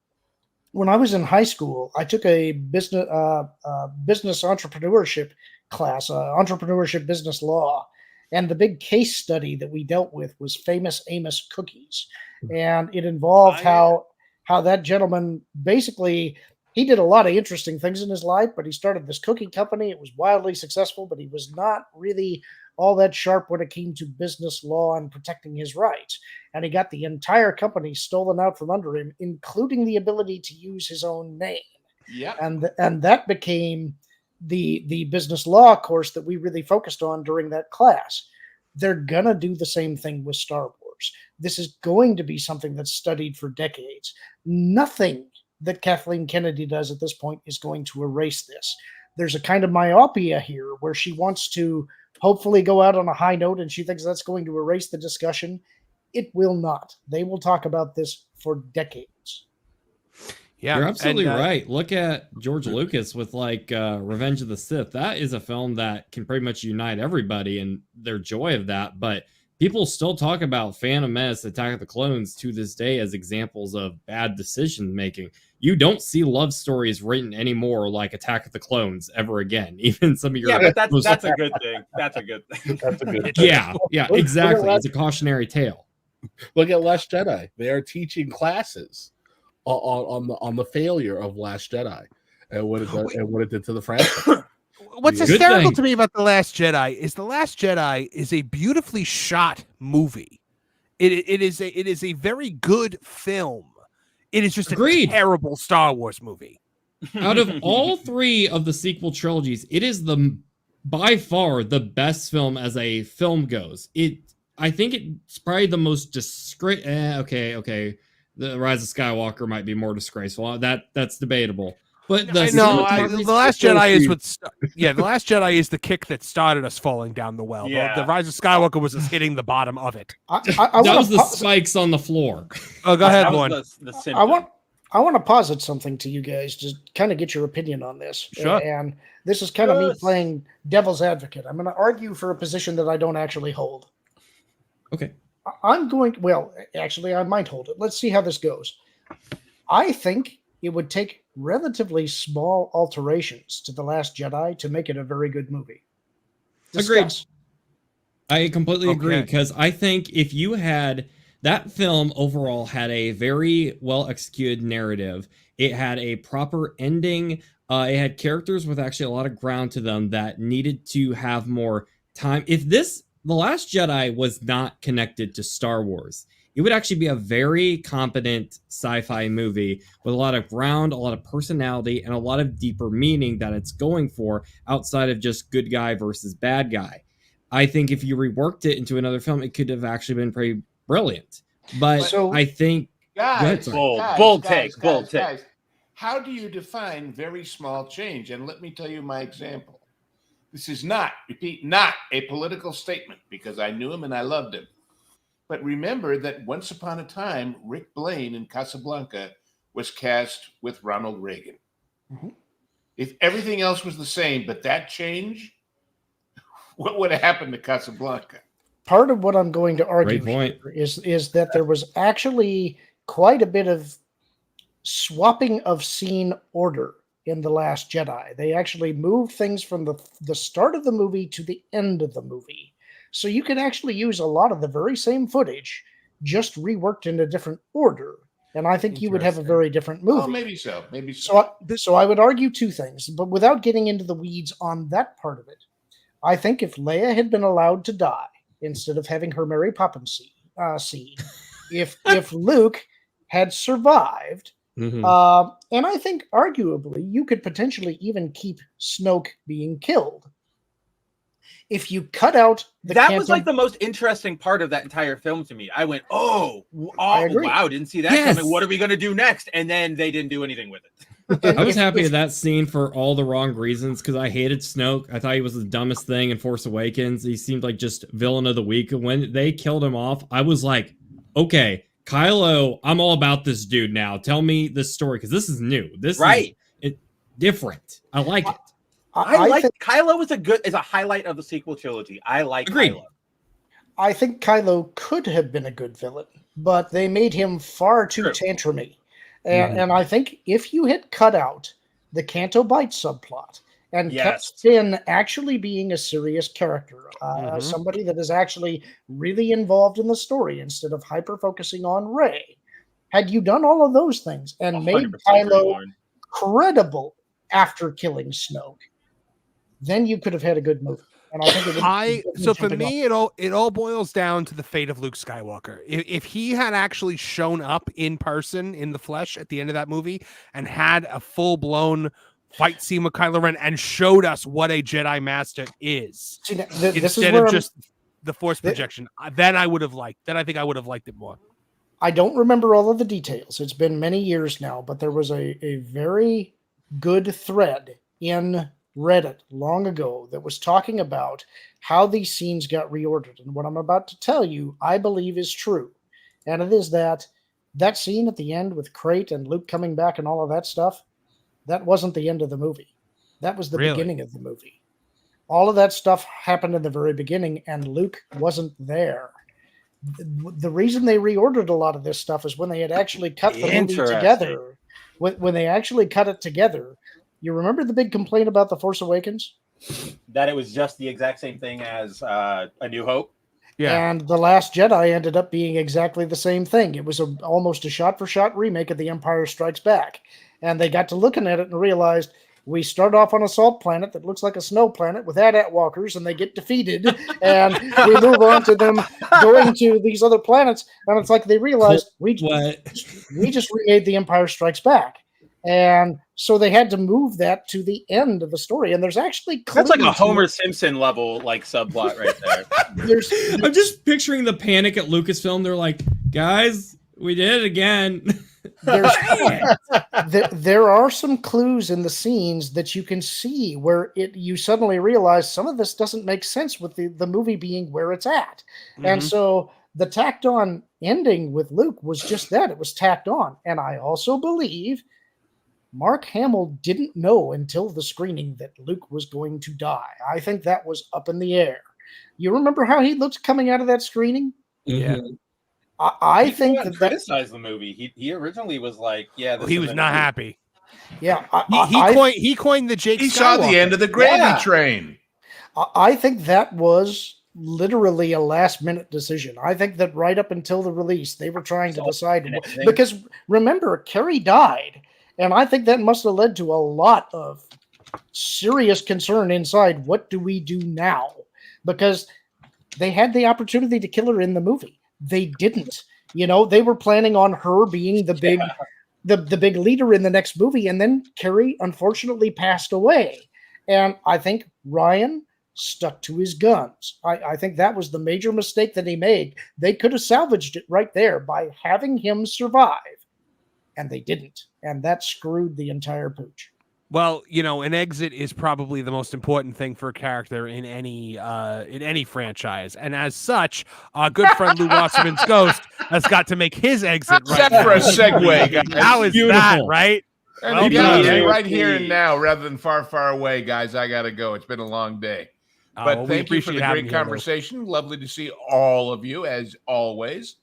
When I was in high school, I took a business entrepreneurship class, entrepreneurship business law, and the big case study that we dealt with was Famous Amos Cookies. And it involved how that gentleman basically, he did a lot of interesting things in his life, but he started this cookie company. It was wildly successful, but he was not really all that sharp when it came to business law and protecting his rights. And he got the entire company stolen out from under him, including the ability to use his own name. Yeah. And that became the business law course that we really focused on during that class. They're going to do the same thing with Star Wars. This is going to be something that's studied for decades. Nothing that Kathleen Kennedy does at this point is going to erase this. There's a kind of myopia here where she wants to hopefully go out on a high note and she thinks that's going to erase the discussion. It will not. They will talk about this for decades. Yeah, you're absolutely right. Look at George Lucas with like Revenge of the Sith. That is a film that can pretty much unite everybody and their joy of that. But people still talk about Phantom Menace, Attack of the Clones to this day as examples of bad decision making. You don't see love stories written anymore like Attack of the Clones ever again. Even some of your but that's a good thing. That's a good thing. That's a good thing. Yeah, exactly. It's a cautionary tale. Look at Last Jedi. They are teaching classes on the failure of Last Jedi and what it did to the franchise. What's hysterical to me about The Last Jedi is a beautifully shot movie. It is a very good film. It is just a terrible Star Wars movie. Out of all three of the sequel trilogies, it is by far the best film as a film goes. I think it's probably the most disgrace. Okay. The Rise of Skywalker might be more disgraceful. That's debatable. But The Last Jedi is The Last Jedi is the kick that started us falling down the well. Yeah. The Rise of Skywalker was us hitting the bottom of it. That was the spikes on the floor. Oh, go ahead, Lauren. I want to posit something to you guys to kind of get your opinion on this. Sure. And this is kind of me playing devil's advocate. I'm going to argue for a position that I don't actually hold. Okay. I might hold it. Let's see how this goes. I think it would take relatively small alterations to The Last Jedi to make it a very good movie. Agreed. I completely agree, because I think if you had that film overall had a very well executed narrative, it had a proper ending, it had characters with actually a lot of ground to them that needed to have more time. If The Last Jedi was not connected to Star Wars, it would actually be a very competent sci-fi movie with a lot of ground, a lot of personality, and a lot of deeper meaning that it's going for outside of just good guy versus bad guy. I think if you reworked it into another film, it could have actually been pretty brilliant. But I think... Bold take. How do you define very small change? And let me tell you my example. This is not a political statement, because I knew him and I loved him. But remember that once upon a time, Rick Blaine in Casablanca was cast with Ronald Reagan. Mm-hmm. If everything else was the same, but that changed, what would have happened to Casablanca? Part of what I'm going to argue here is that there was actually quite a bit of swapping of scene order in The Last Jedi. They actually moved things from the start of the movie to the end of the movie. So you can actually use a lot of the very same footage, just reworked in a different order. And I think you would have a very different movie. Oh, maybe so. Maybe so. So I would argue two things, but without getting into the weeds on that part of it, I think if Leia had been allowed to die instead of having her Mary Poppins scene, if Luke had survived, and I think arguably you could potentially even keep Snoke being killed. If you cut out that was like the most interesting part of that entire film to me. I went, oh wow, didn't see that coming. What are we going to do next? And then they didn't do anything with it. I was happy with that scene for all the wrong reasons, because I hated Snoke. I thought he was the dumbest thing in Force Awakens. He seemed like just villain of the week. And when they killed him off, I was like, okay, Kylo, I'm all about this dude now. Tell me this story, because this is new. This is different. I like it. I think Kylo is a highlight of the sequel trilogy. I like Kylo. I think Kylo could have been a good villain, but they made him far too tantrumy. And I think if you had cut out the Canto Bight subplot and kept Finn actually being a serious character, somebody that is actually really involved in the story instead of hyper-focusing on Rey, had you done all of those things and made Kylo credible after killing Snoke, then you could have had a good movie. And I think so for me, it all boils down to the fate of Luke Skywalker. If he had actually shown up in person, in the flesh, at the end of that movie, and had a full-blown fight scene with Kylo Ren and showed us what a Jedi Master is, instead of just the Force projection, then I would have liked. Then I think I would have liked it more. I don't remember all of the details. It's been many years now, but there was a very good thread in Reddit long ago that was talking about how these scenes got reordered. And what I'm about to tell you, I believe is true. And it is that scene at the end with Crate and Luke coming back and all of that stuff, that wasn't the end of the movie. That was the beginning of the movie. All of that stuff happened in the very beginning, and Luke wasn't there. The reason they reordered a lot of this stuff is when they had actually cut the movie together. When they actually cut it together, you remember the big complaint about The Force Awakens? That it was just the exact same thing as A New Hope? Yeah. And The Last Jedi ended up being exactly the same thing. It was almost a shot-for-shot remake of The Empire Strikes Back. And they got to looking at it and realized, we start off on a salt planet that looks like a snow planet with AT-AT walkers, and they get defeated. And we move on to them going to these other planets. And it's like they realized, we just remade The Empire Strikes Back. And so they had to move that to the end of the story. And there's actually that's like a Homer Simpson level like subplot right there. I'm just picturing the panic at Lucasfilm. They're like, guys, we did it again. There are some clues in the scenes that you can see where you suddenly realize some of this doesn't make sense with the movie being where it's at. And so the tacked on ending with Luke was just that. It was tacked on. And I also believe Mark Hamill didn't know until the screening that Luke was going to die. I think that was up in the air. You remember how he looked coming out of that screening? Yeah. I think that criticized the movie. He originally was like, he was not happy. Yeah, he coined the Jake. He Skywalker. saw the end of the gravy train. I think that was literally a last-minute decision. I think that right up until the release, they were trying to decide because remember, Carrie died, and I think that must have led to a lot of serious concern inside. What do we do now? Because they had the opportunity to kill her in the movie. They didn't. They were planning on her being the big the big leader in the next movie, and then Carrie unfortunately passed away. And I think Ryan stuck to his guns. I think that was the major mistake that he made. They could have salvaged it right there by having him survive, and they didn't. And that screwed the entire pooch. Well, an exit is probably the most important thing for a character in any franchise, and as such, our good friend Lou Wasserman's ghost has got to make his exit. Except for a segue, guys. How is that, right? Well, right here and now, rather than far, far away, guys. I gotta go. It's been a long day, but thank you for the great conversation. Lovely to see all of you as always.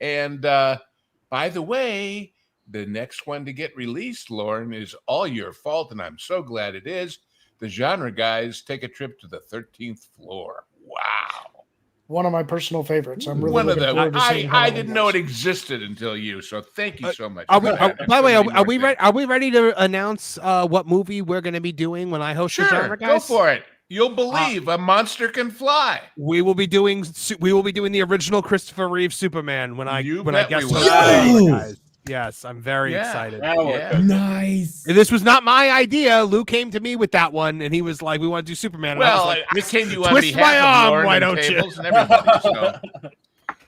And by the way, the next one to get released, Lauren, is all your fault, and I'm so glad it is. The Genre Guys Take a Trip to the 13th Floor. Wow. One of my personal favorites. I'm really One of looking them. forward to seeing how I that didn't one know goes. it existed until you, so thank you so much. Are we, for that. by the way, So many are more we things. ready? Are we ready to announce what movie we're going to be doing when I host the Sure, genre, go guys? for it. You'll believe a monster can fly. We will be doing the original Christopher Reeve Superman when I You when I bet we guest will. host the genre, Yo! guys. Yes, I'm very Yeah. excited. Now we're Yeah. cooking. Nice. And this was not my idea. Lou came to me with that one, and he was like, "We want to do Superman." And Well, I was I like, came to you on twist behalf my of arm, Lauren why and don't you? Tables and everybody. So.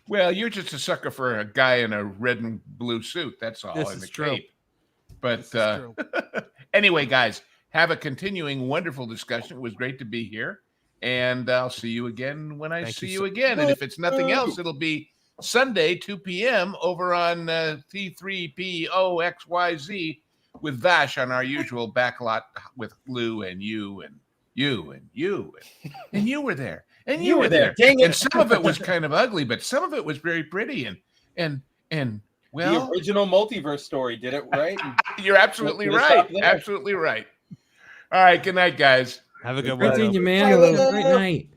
Well, you're just a sucker for a guy in a red and blue suit. That's all. This in is the true. cape. But This is true. anyway, guys, have a continuing wonderful discussion. It was great to be here. And I'll see you again when I Thank see you you so- again. And if it's nothing else, it'll be Sunday, 2 p.m. over on T3POXYZ with Vash on our usual backlot with Lou and you and you and you. And you were there. And you were there. Dang it. And some of it was kind of ugly, but some of it was very pretty. And well, The original multiverse story did it right. you're absolutely We'll right. stop there. Absolutely right. All right. Good night, guys. Have a good Great one. seeing you, man. Bye, Have a Lou. great night.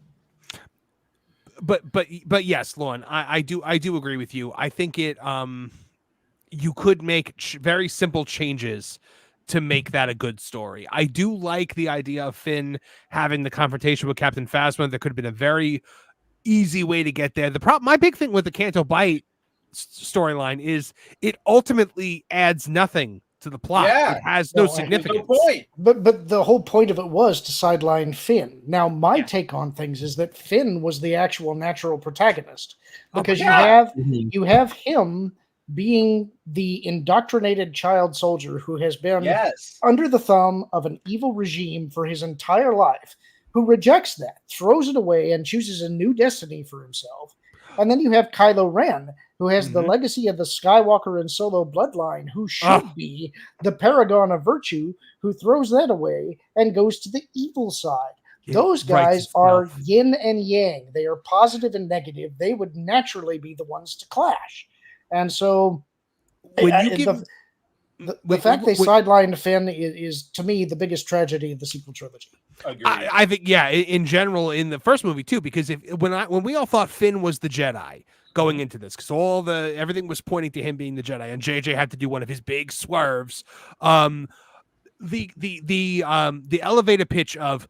But yes, Lauren, I do agree with you. I think it you could make very simple changes to make that a good story. I do like the idea of Finn having the confrontation with Captain Phasma. There could have been a very easy way to get there. My big thing with the Canto Bight storyline is it ultimately adds nothing to the plot. Yeah. It has no No, I- significance. No point. But the whole point of it was to sideline Finn. Now, my Yeah. take on things is that Finn was the actual natural protagonist because yeah. you have him being the indoctrinated child soldier who has been Yes. under the thumb of an evil regime for his entire life, who rejects that, throws it away, and chooses a new destiny for himself. And then you have Kylo Ren, who has the Mhm. legacy of the Skywalker and Solo bloodline, who should be the paragon of virtue, who throws that away and goes to the evil side. It Those writes guys are itself. yin and yang. They are positive and negative. They would naturally be the ones to clash. And so When I- you I- give the fact they sidelined Finn is, to me, the biggest tragedy of the sequel trilogy. Agreed. I think, yeah, in general, in the first movie too, because when we all thought Finn was the Jedi going into this, because everything was pointing to him being the Jedi, and JJ had to do one of his big swerves. The elevator pitch of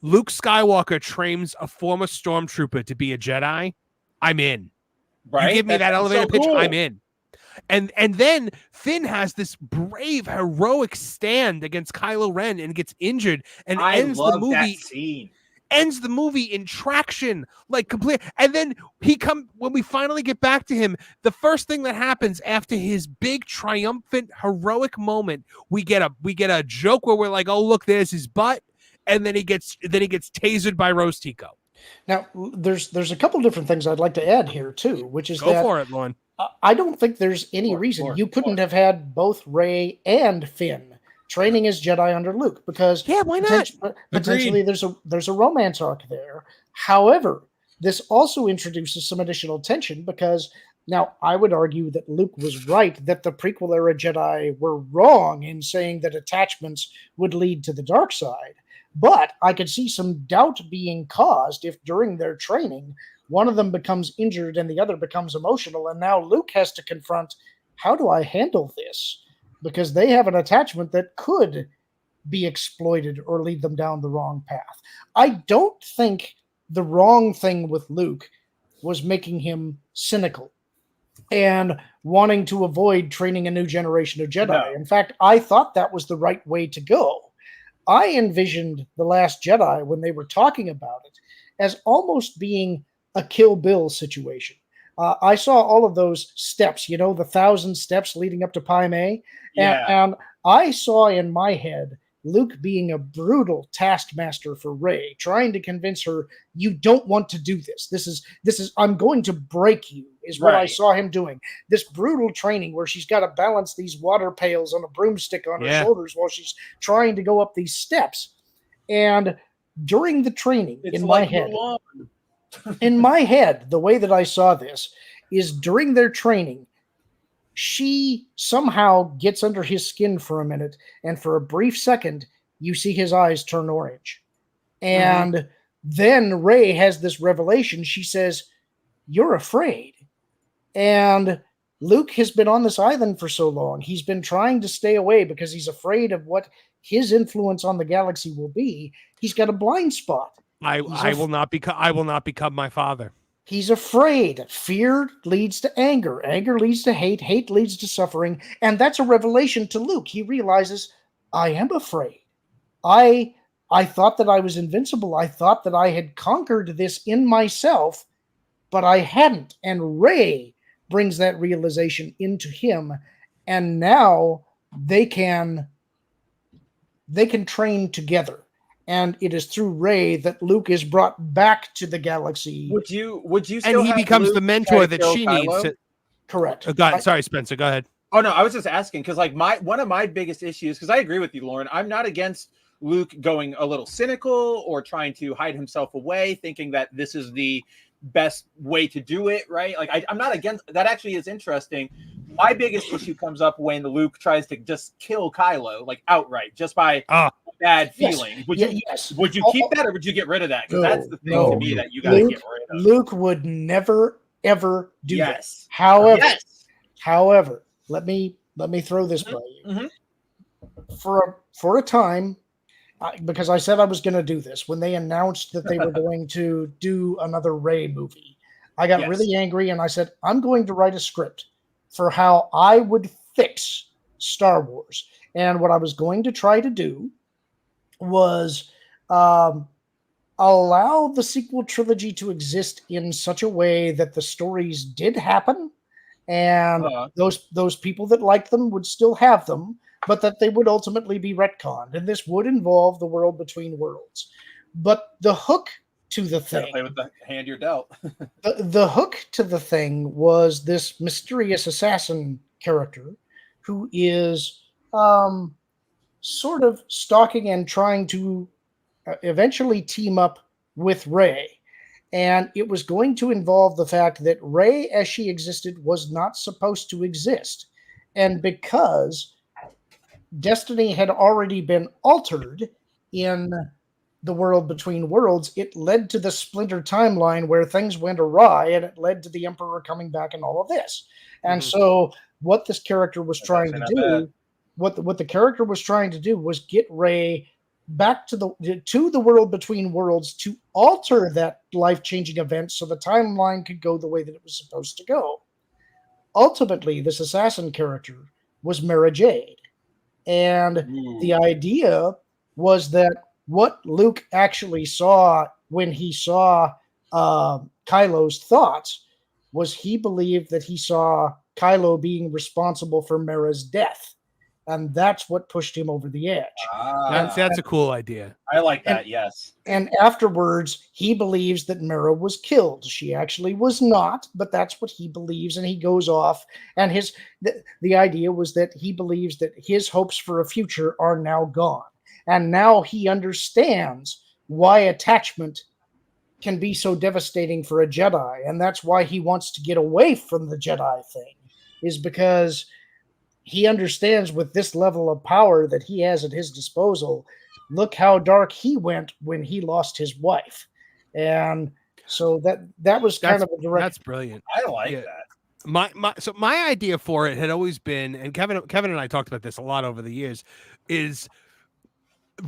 Luke Skywalker trains a former stormtrooper to be a Jedi, I'm in. Right? You give me that That's elevator so pitch, cool. I'm in. And then Finn has this brave, heroic stand against Kylo Ren and gets injured and I ends the love that movie. scene. Ends the movie in traction, like complete. And then when we finally get back to him, the first thing that happens after his big triumphant heroic moment, we get a joke where we're like, oh look, there's his butt, and then he gets tasered by Rose Tico. Now, there's a couple different things I'd like to add here too, which is Go that for it, Lauren. I don't think there's any More, reason more, you couldn't more. have had both Rey and Finn training as Jedi under Luke, because Yeah, why not? potentially there's a romance arc there. However, this also introduces some additional tension because now I would argue that Luke was right that the prequel era Jedi were wrong in saying that attachments would lead to the dark side. But I could see some doubt being caused if during their training one of them becomes injured and the other becomes emotional, and now Luke has to confront, how do I handle this? Because they have an attachment that could be exploited or lead them down the wrong path. I don't think the wrong thing with Luke was making him cynical and wanting to avoid training a new generation of Jedi. No. In fact, I thought that was the right way to go. I envisioned The Last Jedi, when they were talking about it, as almost being a Kill Bill situation. I saw all of those steps, the 1,000 steps leading up to Pai Mei. Yeah. And I saw in my head Luke being a brutal taskmaster for Rey, trying to convince her, you don't want to do this. This is I'm going to break you, is what I Right. saw him doing. This brutal training where she's got to balance these water pails on a broomstick on her Yeah. shoulders while she's trying to go up these steps. And during the training, It's in like my head, Mulan. in my head, the way that I saw this is during their training, she somehow gets under his skin for a minute, and for a brief second, you see his eyes turn orange. And then Rey has this revelation. She says, you're afraid. And Luke has been on this island for so long. He's been trying to stay away because he's afraid of what his influence on the galaxy will be. He's got a blind spot. I will not become my father. He's afraid. Fear leads to anger. Anger leads to hate. Hate leads to suffering. And that's a revelation to Luke. He realizes, I am afraid. I thought that I was invincible. I thought that I had conquered this in myself, but I hadn't. And Rey brings that realization into him. And now they can train together. And it is through Rey that Luke is brought back to the galaxy. Would you still And he have becomes Luke the mentor that kill she Kylo? needs to, Correct. sorry, Spencer, go ahead. Oh no, I was just asking because like one of my biggest issues, because I agree with you, Lauren. I'm not against Luke going a little cynical or trying to hide himself away, thinking that this is the best way to do it, right? Like I'm not against that. Actually, is interesting. My biggest issue comes up when Luke tries to just kill Kylo, like outright, just by bad feeling. Yes. Would you keep that or would you get rid of that? Because that's the thing to me that you got to get rid of. Luke would never ever do that. However, However, let me throw this by you. For a time, because I said I was going to do this when they announced that they were going to do another Rey movie, I got really angry and I said I'm going to write a script for how I would fix Star Wars. And what I was going to try to do was allow the sequel trilogy to exist in such a way that the stories did happen, and those people that liked them would still have them, but that they would ultimately be retconned. And this would involve the world between worlds. But the hook to the thing, play with the hand you're dealt. the hook to the thing was this mysterious assassin character who is sort of stalking and trying to eventually team up with Rey. And it was going to involve the fact that Rey, as she existed, was not supposed to exist. And because destiny had already been altered in the world between worlds, it led to the splinter timeline where things went awry, and it led to the Emperor coming back and all of this. And so what this character was trying to do, what the character was trying to do was get Rey back to the world between worlds to alter that life-changing event so the timeline could go the way that it was supposed to go. Ultimately, this assassin character was Mara Jade. And the idea was that what Luke actually saw when he saw Kylo's thoughts was he believed that he saw Kylo being responsible for Mara's death. And that's what pushed him over the edge. That's a cool idea. I like that, yes. And afterwards, he believes that Mara was killed. She actually was not, but that's what he believes, and he goes off. And the idea was that he believes that his hopes for a future are now gone. And now he understands why attachment can be so devastating for a Jedi. And that's why he wants to get away from the Jedi thing, is because he understands with this level of power that he has at his disposal, look how dark he went when he lost his wife. And so that was kind of a direct. That's brilliant. I like that. So my idea for it had always been, and Kevin and I talked about this a lot over the years, is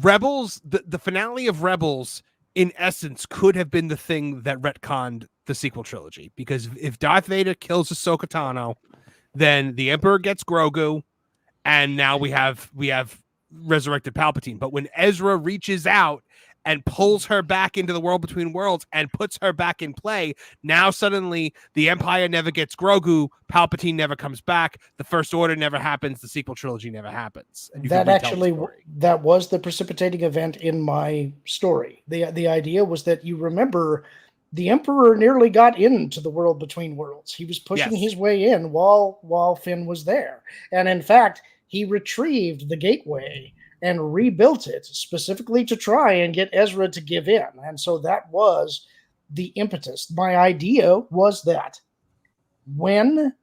Rebels, the finale of Rebels in essence could have been the thing that retconned the sequel trilogy, because if Darth Vader kills Ahsoka Tano, then the Emperor gets Grogu, and now we have resurrected Palpatine. But when Ezra reaches out and pulls her back into the world between worlds and puts her back in play, now suddenly the Empire never gets Grogu, Palpatine never comes back, the First Order never happens, the sequel trilogy never happens. And that was the precipitating event in my story. The idea was that, you remember, the Emperor nearly got into the world between worlds. He was pushing his way in while Finn was there. And in fact, he retrieved the gateway and rebuilt it specifically to try and get Ezra to give in. And so that was the impetus. My idea was that when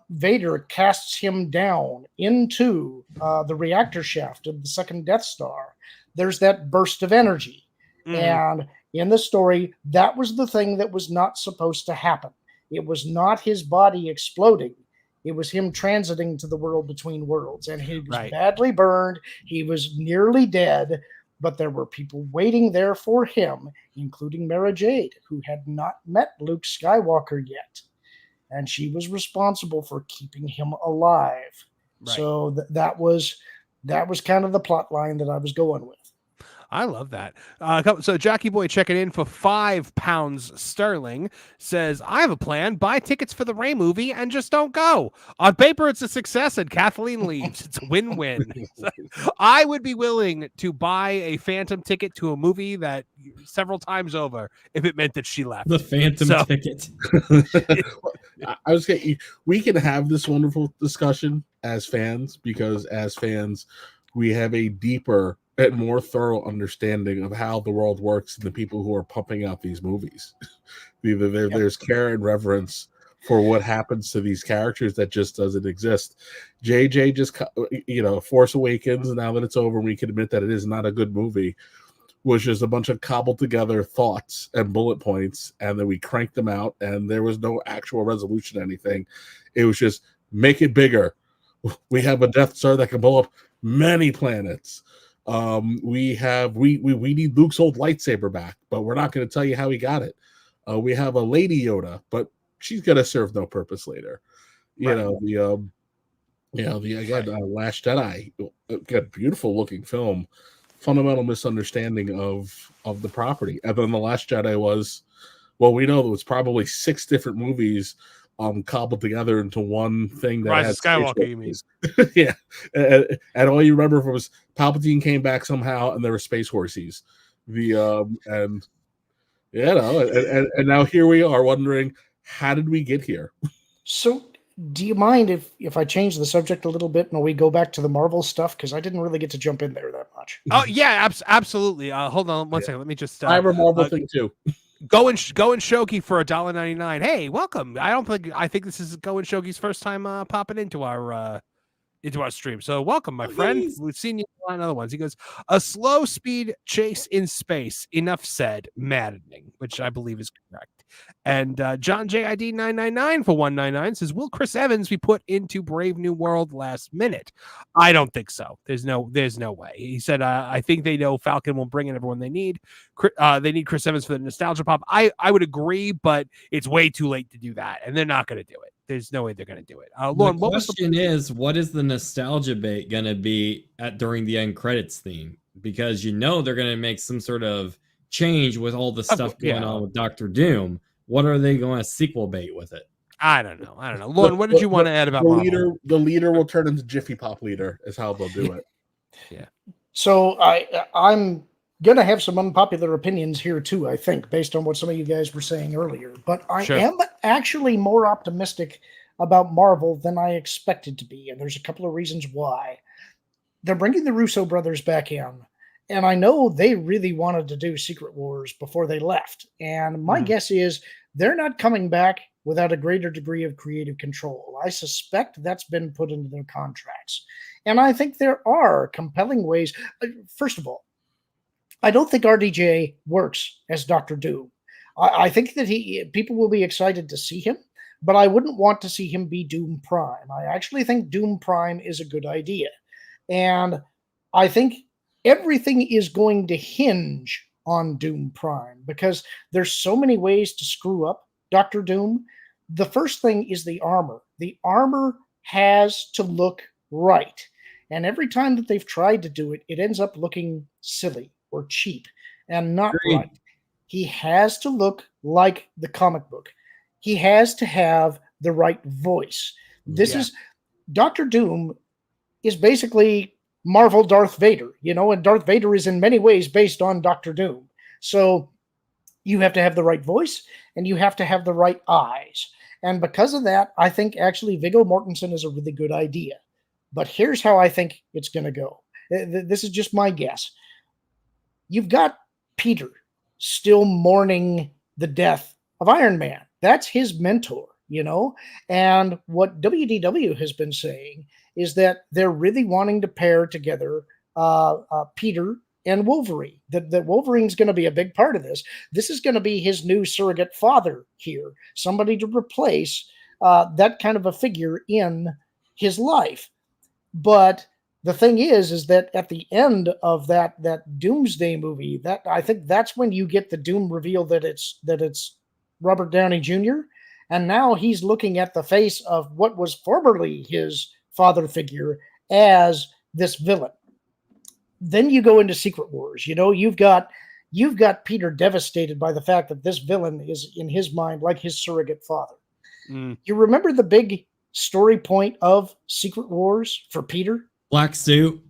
Vader casts him down into the reactor shaft of the second Death Star, there's that burst of energy. And in the story, that was the thing that was not supposed to happen. It was not his body exploding. It was him transiting to the world between worlds. And he was badly burned. He was nearly dead. But there were people waiting there for him, including Mara Jade, who had not met Luke Skywalker yet. And she was responsible for keeping him alive. Right. So that was kind of the plot line that I was going with. I love that. So Jackie Boy checking in for £5 sterling says, I have a plan. Buy tickets for the Ray movie and just don't go. On paper, it's a success and Kathleen leaves. It's a win-win. I would be willing to buy a phantom ticket to a movie that several times over if it meant that she left. The phantom ticket. I was saying, we can have this wonderful discussion as fans, because as fans, we have a deeper and more thorough understanding of how the world works and the people who are pumping out these movies. There's care and reverence for what happens to these characters that just doesn't exist. JJ just, Force Awakens, now that it's over, we can admit that it is not a good movie, was just a bunch of cobbled together thoughts and bullet points, and then we cranked them out, and there was no actual resolution to anything. It was just, make it bigger. We have a Death Star that can blow up many planets. We need Luke's old lightsaber back, but we're not going to tell you how he got it. We have a Lady Yoda, but she's going to serve no purpose later. Last Jedi, again, beautiful looking film, fundamental misunderstanding of the property. And then The Last Jedi was, well, we know there was probably 6 different movies cobbled together into one thing that Rise of Skywalker, you mean? Yeah, and all you remember was Palpatine came back somehow, and there were space horses. And now here we are wondering, how did we get here? So, do you mind if I change the subject a little bit and we go back to the Marvel stuff, because I didn't really get to jump in there that much? Oh yeah, absolutely. Hold on one second. Let me just. I have a Marvel thing too. Go and Shoki for $1.99. Hey, welcome. I think this is Go and Shoki's first time popping into our stream. So welcome, my friend. We've seen you on other ones. He goes, a slow speed chase in space. Enough said. Maddening, which I believe is correct. And John JID 999 for $1.99 says, will Chris Evans be put into Brave New World last minute? I don't think so. There's no way. He said, I think they know Falcon will bring in everyone they need. They need Chris Evans for the nostalgia pop. I would agree, but it's way too late to do that, and they're not going to do it. There's no way they're going to do it. Lauren, the question is, what is the nostalgia bait going to be during the end credits theme? Because they're going to make some sort of change with all the stuff going on with Doctor Doom. What are they going to sequel bait with it? I don't know. Lauren, what did you want to add about the leader will turn into Jiffy Pop leader is how they'll do it. Yeah. So I'm going to have some unpopular opinions here too, I think, based on what some of you guys were saying earlier. But I am actually more optimistic about Marvel than I expected to be. And there's a couple of reasons why. They're bringing the Russo brothers back in. And I know they really wanted to do Secret Wars before they left. And my guess is they're not coming back without a greater degree of creative control. I suspect that's been put into their contracts. And I think there are compelling ways. First of all, I don't think RDJ works as Dr. Doom. I think that people will be excited to see him, but I wouldn't want to see him be Doom Prime. I actually think Doom Prime is a good idea. And I think everything is going to hinge on Doom Prime because there's so many ways to screw up Dr. Doom. The first thing is the armor. The armor has to look right. And every time that they've tried to do it, it ends up looking silly or cheap and not right. He has to look like the comic book. He has to have the right voice. This is Dr. Doom is basically Marvel Darth Vader, and Darth Vader is in many ways based on Dr. Doom. So you have to have the right voice and you have to have the right eyes. And because of that, I think actually Viggo Mortensen is a really good idea. But here's how I think it's going to go. This is just my guess. You've got Peter still mourning the death of Iron Man. That's his mentor, And what WDW has been saying is that they're really wanting to pair together Peter and Wolverine. That Wolverine's going to be a big part of this. This is going to be his new surrogate father here, somebody to replace that kind of a figure in his life. But the thing is that at the end of that Doomsday movie, that I think that's when you get the Doom reveal that it's Robert Downey Jr. And now he's looking at the face of what was formerly his father figure as this villain. Then you go into Secret Wars. You know, you've got Peter devastated by the fact that this villain is in his mind like his surrogate father. You remember the big story point of Secret Wars for Peter? Black suit.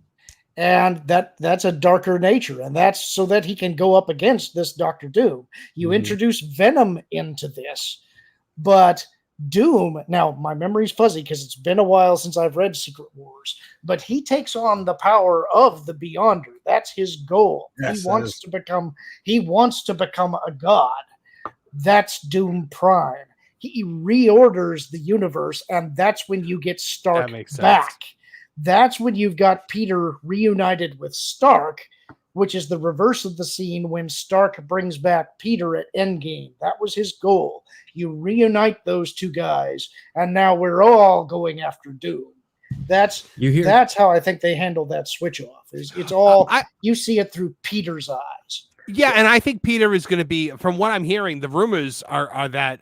And that's a darker nature, and that's so that he can go up against this Doctor Doom. You introduce Venom into this, but Doom, now my memory's fuzzy because it's been a while since I've read Secret Wars, but he takes on the power of the Beyonder. That's his goal. Yes, he wants to become a god. That's Doom Prime. He reorders the universe, and that's when you get Stark back. That's when you've got Peter reunited with Stark, which is the reverse of the scene when Stark brings back Peter at Endgame. That was his goal. You reunite those two guys, and now we're all going after Doom. That's how I think they handle that switch off. It's all you see it through Peter's eyes. Yeah, and I think Peter is going to be, from what I'm hearing, the rumors are that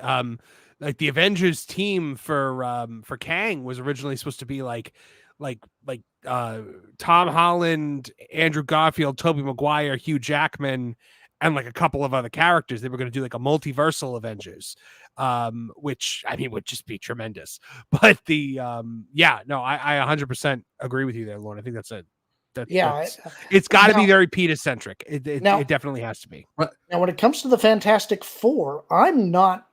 like the Avengers team for Kang was originally supposed to be like Tom Holland, Andrew Garfield, Tobey Maguire, Hugh Jackman, and like a couple of other characters. They were going to do like a multiversal Avengers, which I mean would just be tremendous. But the I 100% agree with you there, Lauren. I think that's it. It's got to be very Peter centric. It definitely has to be. Now, when it comes to the Fantastic Four, I'm not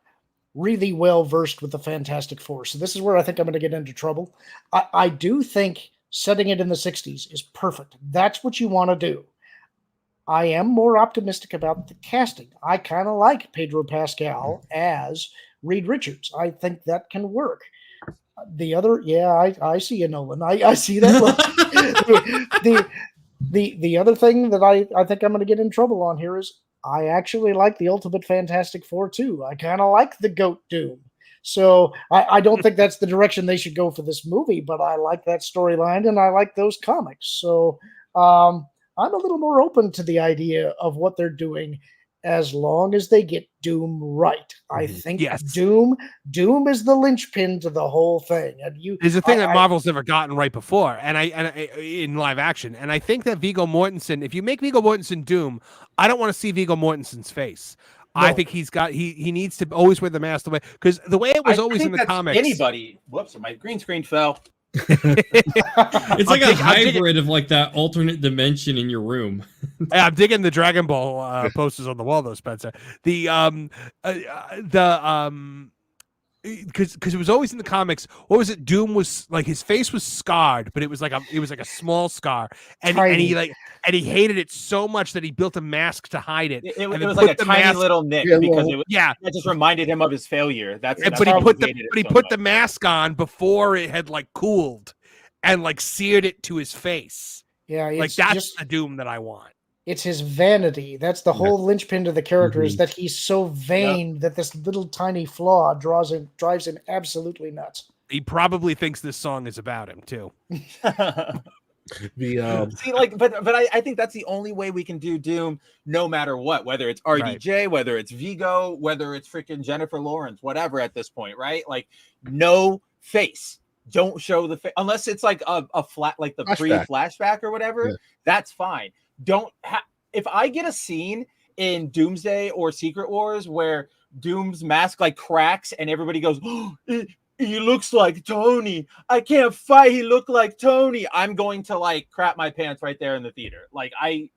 really well versed with the Fantastic Four, so this is where I think I'm going to get into trouble. I do think setting it in the 60s is perfect. That's what you want to do. I am more optimistic about the casting. I kind of like Pedro Pascal as Reed Richards. I think that can work. The other, I see you, Nolan. I see that. the other thing that I think I'm going to get in trouble on here is I actually like the Ultimate Fantastic Four too. I kind of like the Goat Doom. So I don't think that's the direction they should go for this movie, but I like that storyline and I like those comics. So I'm a little more open to the idea of what they're doing as long as they get Doom right. I think Doom is the linchpin to the whole thing. And there's a thing that Marvel's never gotten right before, and I in live action. And I think that Viggo Mortensen, if you make Viggo Mortensen Doom, I don't want to see Viggo Mortensen's face. No. I think he needs to always wear the mask because the way it was always in the comics. Anybody, whoops, my green screen fell. It's like a hybrid of like that alternate dimension in your room. I'm digging the Dragon Ball posters on the wall though, Spencer. Because it was always in the comics. What was it? Doom was like his face was scarred, but it was like a small scar, and he hated it so much that he built a mask to hide it. It was like a tiny little nick because that just reminded him of his failure. But he put the mask on before it had like cooled, and like seared it to his face. Yeah, like that's the Doom that I want. It's his vanity. That's the whole linchpin to the character is that he's so vain that this little tiny flaw drives him absolutely nuts. He probably thinks this song is about him too. See, but I think that's the only way we can do Doom, no matter what, whether it's RDJ, whether it's Viggo, whether it's freaking Jennifer Lawrence, whatever at this point, right? Like no face. Don't show the face unless it's like a flat, like the pre-flashback or whatever. Yeah. That's fine. If I get a scene in Doomsday or Secret Wars where Doom's mask like cracks and everybody goes, oh, he looks like Tony. I can't fight. He looked like Tony. I'm going to like crap my pants right there in the theater. Like I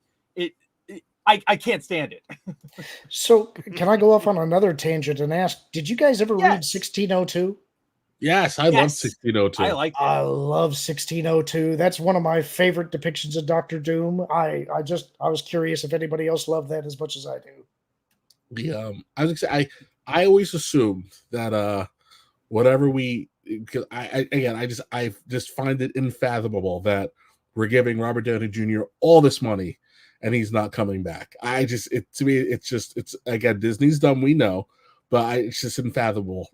can't stand it. So can I go off on another tangent and ask, did you guys ever read 1602? Yes, I love 1602. I love 1602. That's one of my favorite depictions of Doctor Doom. I was curious if anybody else loved that as much as I do. I always assumed that whatever because I just find it unfathomable that we're giving Robert Downey Jr. all this money and he's not coming back. To me, it's again, Disney's dumb, we know, but it's just unfathomable.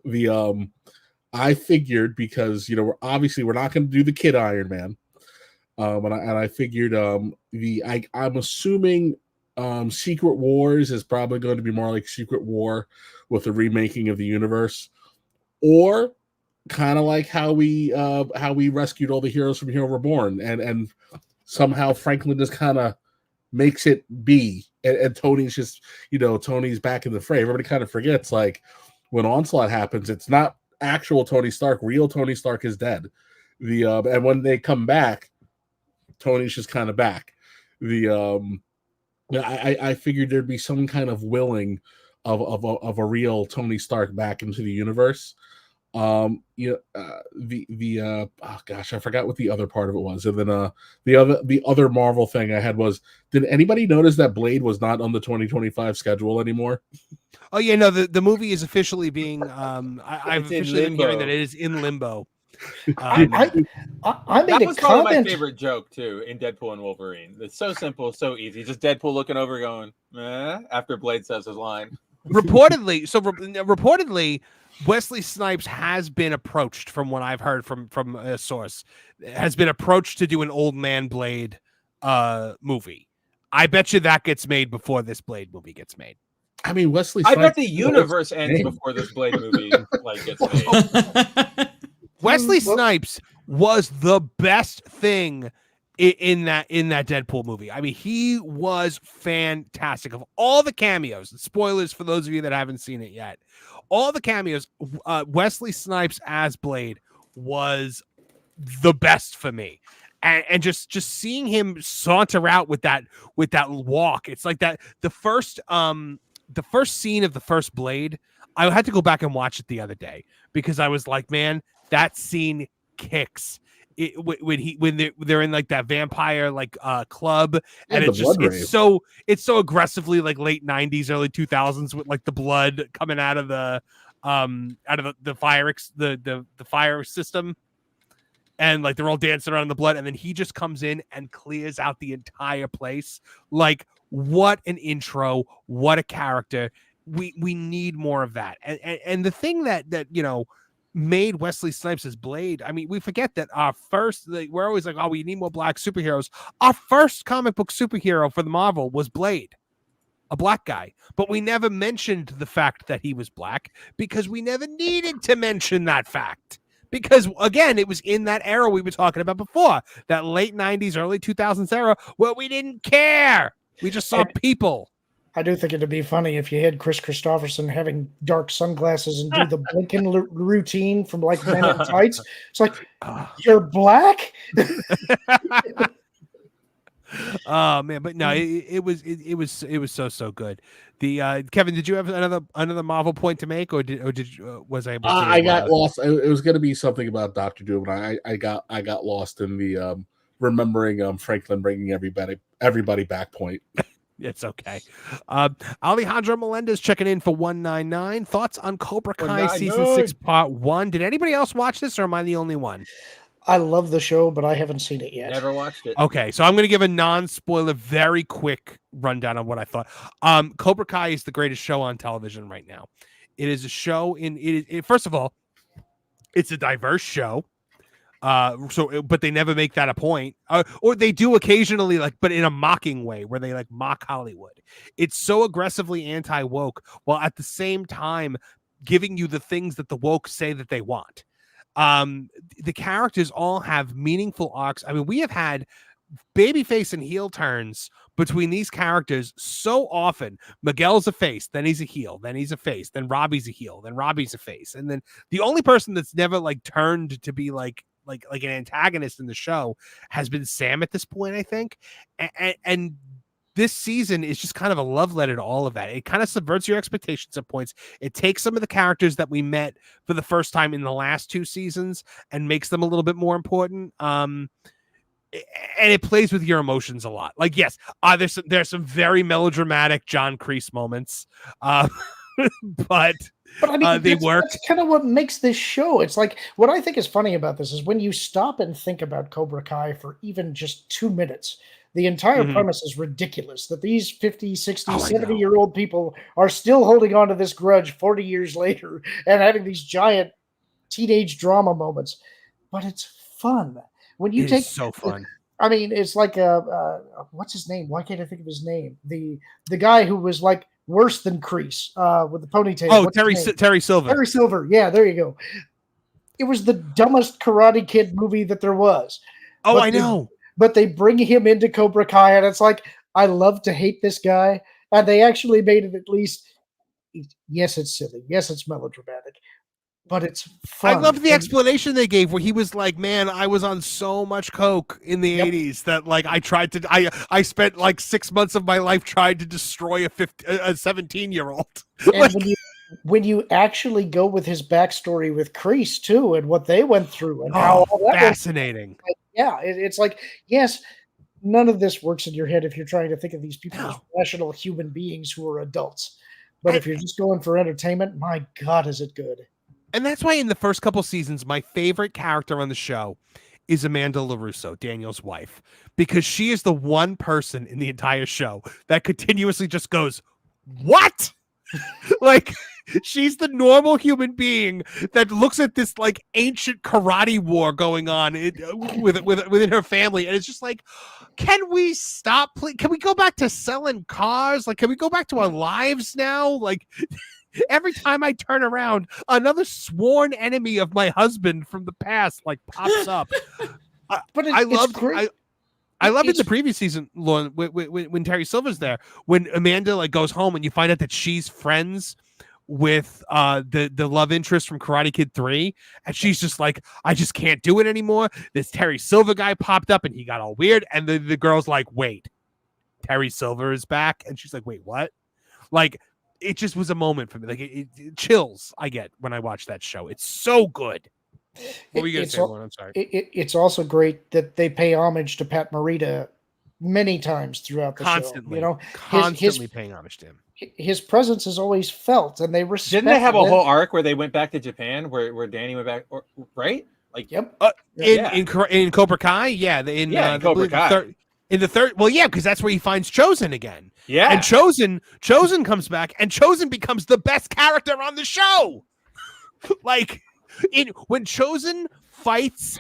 I figured, because we're not going to do the Kid Iron Man, and I figured I'm assuming Secret Wars is probably going to be more like Secret War with a remaking of the universe, or kind of like how we rescued all the heroes from Hero Reborn, and somehow Franklin just kind of makes it be, and Tony's just Tony's back in the fray. Everybody kind of forgets, like, when Onslaught happens, it's not actual Tony Stark. Real Tony Stark is dead. And when they come back, Tony's just kind of back. I figured there'd be some kind of willing of a real Tony Stark back into the universe. Oh gosh, I forgot what the other part of it was. And then the other Marvel thing I had was, did anybody notice that Blade was not on the 2025 schedule anymore? Oh yeah, no, the movie is officially being I've officially been hearing that it is in limbo. I made that was a probably comment. my favorite joke too in Deadpool and Wolverine. It's so simple, so easy. Just Deadpool looking over, going, after Blade says his line. Reportedly, Wesley Snipes has been approached, from what I've heard from a source, has been approached to do an Old Man Blade movie. I bet you that gets made before this Blade movie gets made. I mean, Wesley I Snipes, bet the universe ends before this Blade movie gets made. Wesley Snipes was the best thing in that Deadpool movie. I mean, he was fantastic. Of all the cameos, spoilers for those of you that haven't seen it yet, all the cameos, Wesley Snipes as Blade was the best for me. And just seeing him saunter out with that walk, it's like that the first scene of the first Blade, I had to go back and watch it the other day, because I was like, man, that scene kicks. When they're in like that vampire club, and it's so aggressively like late 90s, early 2000s, with like the blood coming out of the fire system, and like they're all dancing around the blood, and then he just comes in and clears out the entire place. Like, what an intro, what a character. We need more of that. And the thing that made Wesley Snipes as Blade, I mean, we forget that our first, we're always like, oh, we need more black superheroes. Our first comic book superhero for the Marvel was Blade, a black guy. But we never mentioned the fact that he was black, because we never needed to mention that fact. Because, again, it was in that era we were talking about before, that late 90s, early 2000s era, where we didn't care. We just saw people. I do think it'd be funny if you had Chris Christopherson having dark sunglasses and do the blinking routine from like Men in Tights. It's like, you're black? Oh man, but no, it was so good. The Kevin, did you have another Marvel point to make, or was I able to? I got lost. It was going to be something about Dr. Doom, and I got lost in the remembering Franklin bringing everybody back point. It's okay. Alejandro Melendez checking in for 199. Thoughts on Cobra Kai season 6 part 1? Did anybody else watch this, or am I the only one? I love the show, but I haven't seen it yet. Never watched it. Okay, so I'm going to give a non-spoiler, very quick rundown of what I thought. Cobra Kai is the greatest show on television right now. It is a show first of all, it's a diverse show. But they never make that a point, or they do occasionally, but in a mocking way, where they mock Hollywood. It's so aggressively anti-woke, while at the same time giving you the things that the woke say that they want. The characters all have meaningful arcs. I mean, we have had babyface and heel turns between these characters so often. Miguel's a face, then he's a heel, then he's a face, then Robbie's a heel, then Robbie's a face, and then the only person that's never turned to be like an antagonist in the show has been Sam at this point, I think. And this season is just kind of a love letter to all of that. It kind of subverts your expectations at points. It takes some of the characters that we met for the first time in the last 2 seasons and makes them a little bit more important. And it plays with your emotions a lot. Like, yes, there's some very melodramatic John Kreese moments, but I mean, they work. That's kind of what makes this show. It's like, what I think is funny about this is when you stop and think about Cobra Kai for even just 2 minutes, The entire premise is ridiculous that these 50, 60, 70-year-old people are still holding on to this grudge 40 years later and having these giant teenage drama moments. But it's fun. When you take so fun. I mean, it's like what's his name? Why can't I think of his name? The guy who was like worse than Kreese with the ponytail. Oh, Terry Silver. Terry Silver. Yeah, there you go. It was the dumbest Karate Kid movie that there was. Oh, I know. But they bring him into Cobra Kai, and it's like, I love to hate this guy. And they actually made it at least, yes, it's silly. Yes, it's melodramatic. But it's fun. I love the explanation they gave where he was like, man, I was on so much coke in the 80s that like I spent like 6 months of my life trying to destroy a 17-year-old. And Like, when you actually go with his backstory with Kreese too, and what they went through and how all that fascinating. It's like, yes, none of this works in your head if you're trying to think of these people as rational human beings who are adults. But if you're just going for entertainment, my God, is it good. And that's why in the first couple seasons, my favorite character on the show is Amanda LaRusso, Daniel's wife, because she is the one person in the entire show that continuously just goes, what? Like, she's the normal human being that looks at this like ancient karate war going on within her family, and it's just like, can we stop? Can we go back to selling cars? Like, can we go back to our lives now? Like, every time I turn around, another sworn enemy of my husband from the past like pops up. But I love in the previous season, Lauren, when Terry Silver's there, when Amanda like goes home and you find out that she's friends with the love interest from Karate Kid 3, and she's just like, I just can't do it anymore. This Terry Silver guy popped up and he got all weird, and the girl's like, wait, Terry Silver is back? And she's like, wait, what? Like, it just was a moment for me. Like, it chills I get when I watch that show. It's so good. What were you going to say, Lauren? I'm sorry. It's also great that they pay homage to Pat Morita many times throughout the show. You know, constantly paying homage to him. His presence is always felt, and they respect. Didn't they have a whole arc where they went back to Japan, where Danny went back, right? Like, yep. In Cobra Kai, in Cobra Kai. In the third, well, yeah, because that's where he finds Chosen again. Yeah, and Chosen comes back, and Chosen becomes the best character on the show. Like, when Chosen fights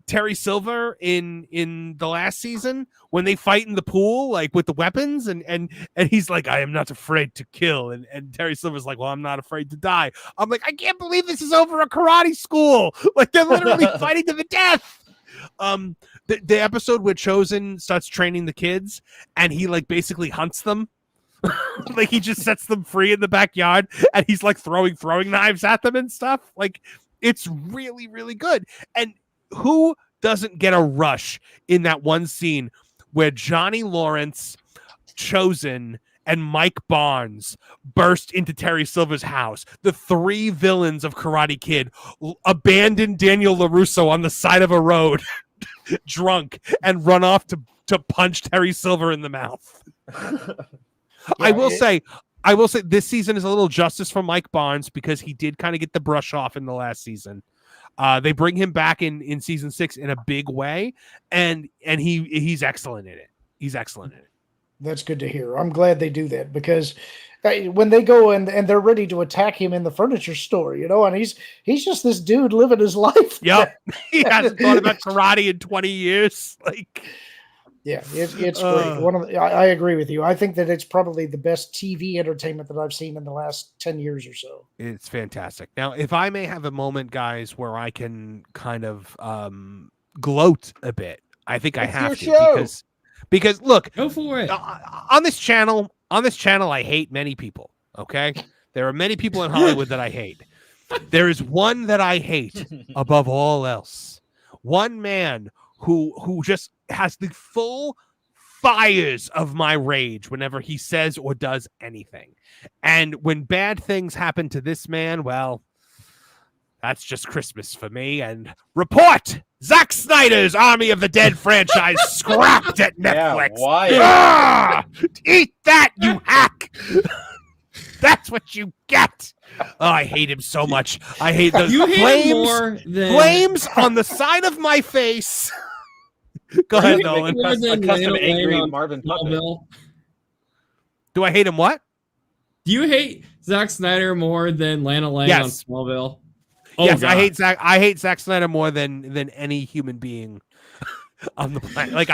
Terry Silver in the last season, when they fight in the pool, like with the weapons, and he's like, I am not afraid to kill, and Terry Silver's like, well, I'm not afraid to die. I'm like, I can't believe this is over a karate school. Like, they're literally fighting to the death. The episode where Chosen starts training the kids and he like basically hunts them. Like, he just sets them free in the backyard and he's like throwing knives at them and stuff. Like, it's really, really good. And who doesn't get a rush in that one scene where Johnny Lawrence, Chosen, and Mike Barnes burst into Terry Silver's house? The three villains of Karate Kid abandon Daniel LaRusso on the side of a road, drunk, and run off to punch Terry Silver in the mouth. I will say this season is a little justice for Mike Barnes because he did kind of get the brush off in the last season. They bring him back in season 6 in a big way, and he's excellent in it. He's excellent in it. That's good to hear. I'm glad they do that, because when they go and they're ready to attack him in the furniture store, you know, and he's just this dude living his life. Yep. He hasn't thought about karate in 20 years. Like, yeah, it's great. I agree with you. I think that it's probably the best TV entertainment that I've seen in the last 10 years or so. It's fantastic. Now, if I may have a moment, guys, where I can kind of gloat a bit, I think I have to, because look, go for it. On this channel, I hate many people. Okay, there are many people in Hollywood that I hate. There is one that I hate above all else. One man who just has the full fires of my rage whenever he says or does anything. And when bad things happen to this man, well, that's just Christmas for me. And report! Zack Snyder's Army of the Dead franchise scrapped at Netflix. Yeah, why? Eat that, you hack! That's what you get. Oh, I hate him so much. I hate those flames on the side of my face. Go Right, ahead, make Nolan. a custom Lana Lang angry on Marvin puppet. Smallville? Do I hate him? What? Do you hate Zack Snyder more than Lana Lang Yes. on Smallville? Oh, Yes, God. I hate Zack Snyder more than any human being on the planet. Like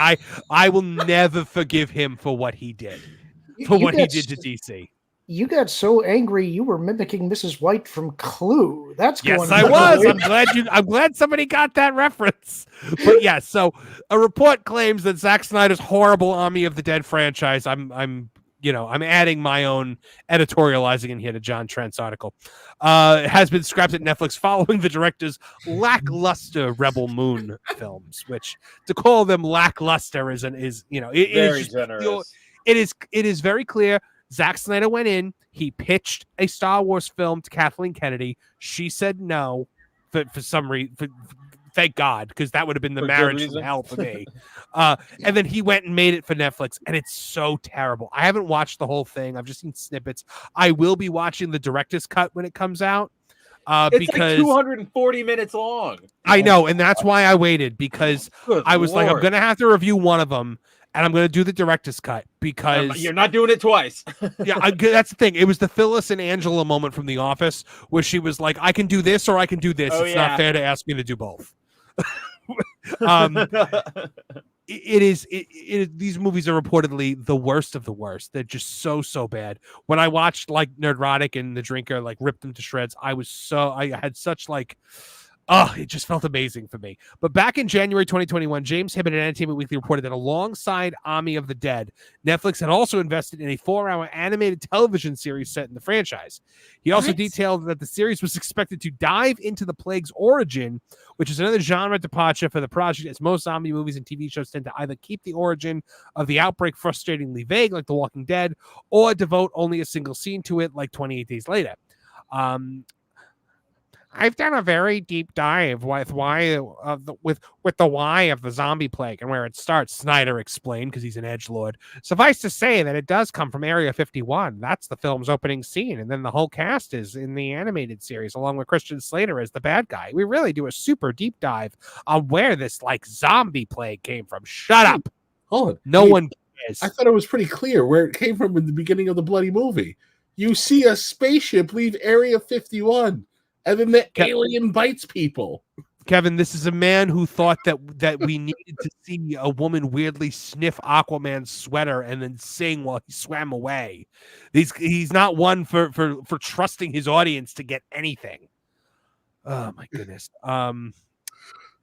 I will never forgive him for what he did. For You what he got did to DC. You got so angry you were mimicking Mrs. White from Clue. That's going. Yes, I was. I'm glad somebody got that reference. But yes, so a report claims that Zack Snyder's horrible Army of the Dead franchise. I'm adding my own editorializing in here to John Trent's article. Has been scrapped at Netflix following the director's lackluster Rebel Moon films, which to call them lackluster is Very generous. It is very clear. Zack Snyder went in. He pitched a Star Wars film to Kathleen Kennedy. She said no for some reason. Thank God, because that would have been the marriage from hell for me. And then he went and made it for Netflix, and it's so terrible. I haven't watched the whole thing. I've just seen snippets. I will be watching the director's cut when it comes out. It's because like 240 minutes long. I know, and that's why I waited, because Good I was like, I'm Lord. going to have to review one of them. And I'm going to do the director's cut because You're not doing it twice. that's the thing. It was the Phyllis and Angela moment from The Office where she was like, I can do this or I can do this. Oh, It's yeah. not fair to ask me to do both. These movies are reportedly the worst of the worst. They're just so bad. When I watched like Nerdrotic and The Drinker like rip them to shreds, I had such like, it just felt amazing for me. But back in January 2021, James Hibbett at Entertainment Weekly reported that alongside Army of the Dead, Netflix had also invested in a 4-hour animated television series set in the franchise. He also detailed that the series was expected to dive into the plague's origin, which is another genre departure for the project, as most zombie movies and TV shows tend to either keep the origin of the outbreak frustratingly vague, like The Walking Dead, or devote only a single scene to it, like 28 Days Later. I've done a very deep dive with the why of the zombie plague and where it starts, Snyder explained, because he's an edgelord. Suffice to say that it does come from Area 51. That's the film's opening scene, and then the whole cast is in the animated series, along with Christian Slater as the bad guy. We really do a super deep dive on where this like zombie plague came from. Shut up. Hold on. No one cares. I thought it was pretty clear where it came from in the beginning of the bloody movie. You see a spaceship leave Area 51. And then the alien bites people. Kevin, this is a man who thought that we needed to see a woman weirdly sniff Aquaman's sweater and then sing while he swam away. He's not one for trusting his audience to get anything. Oh my goodness.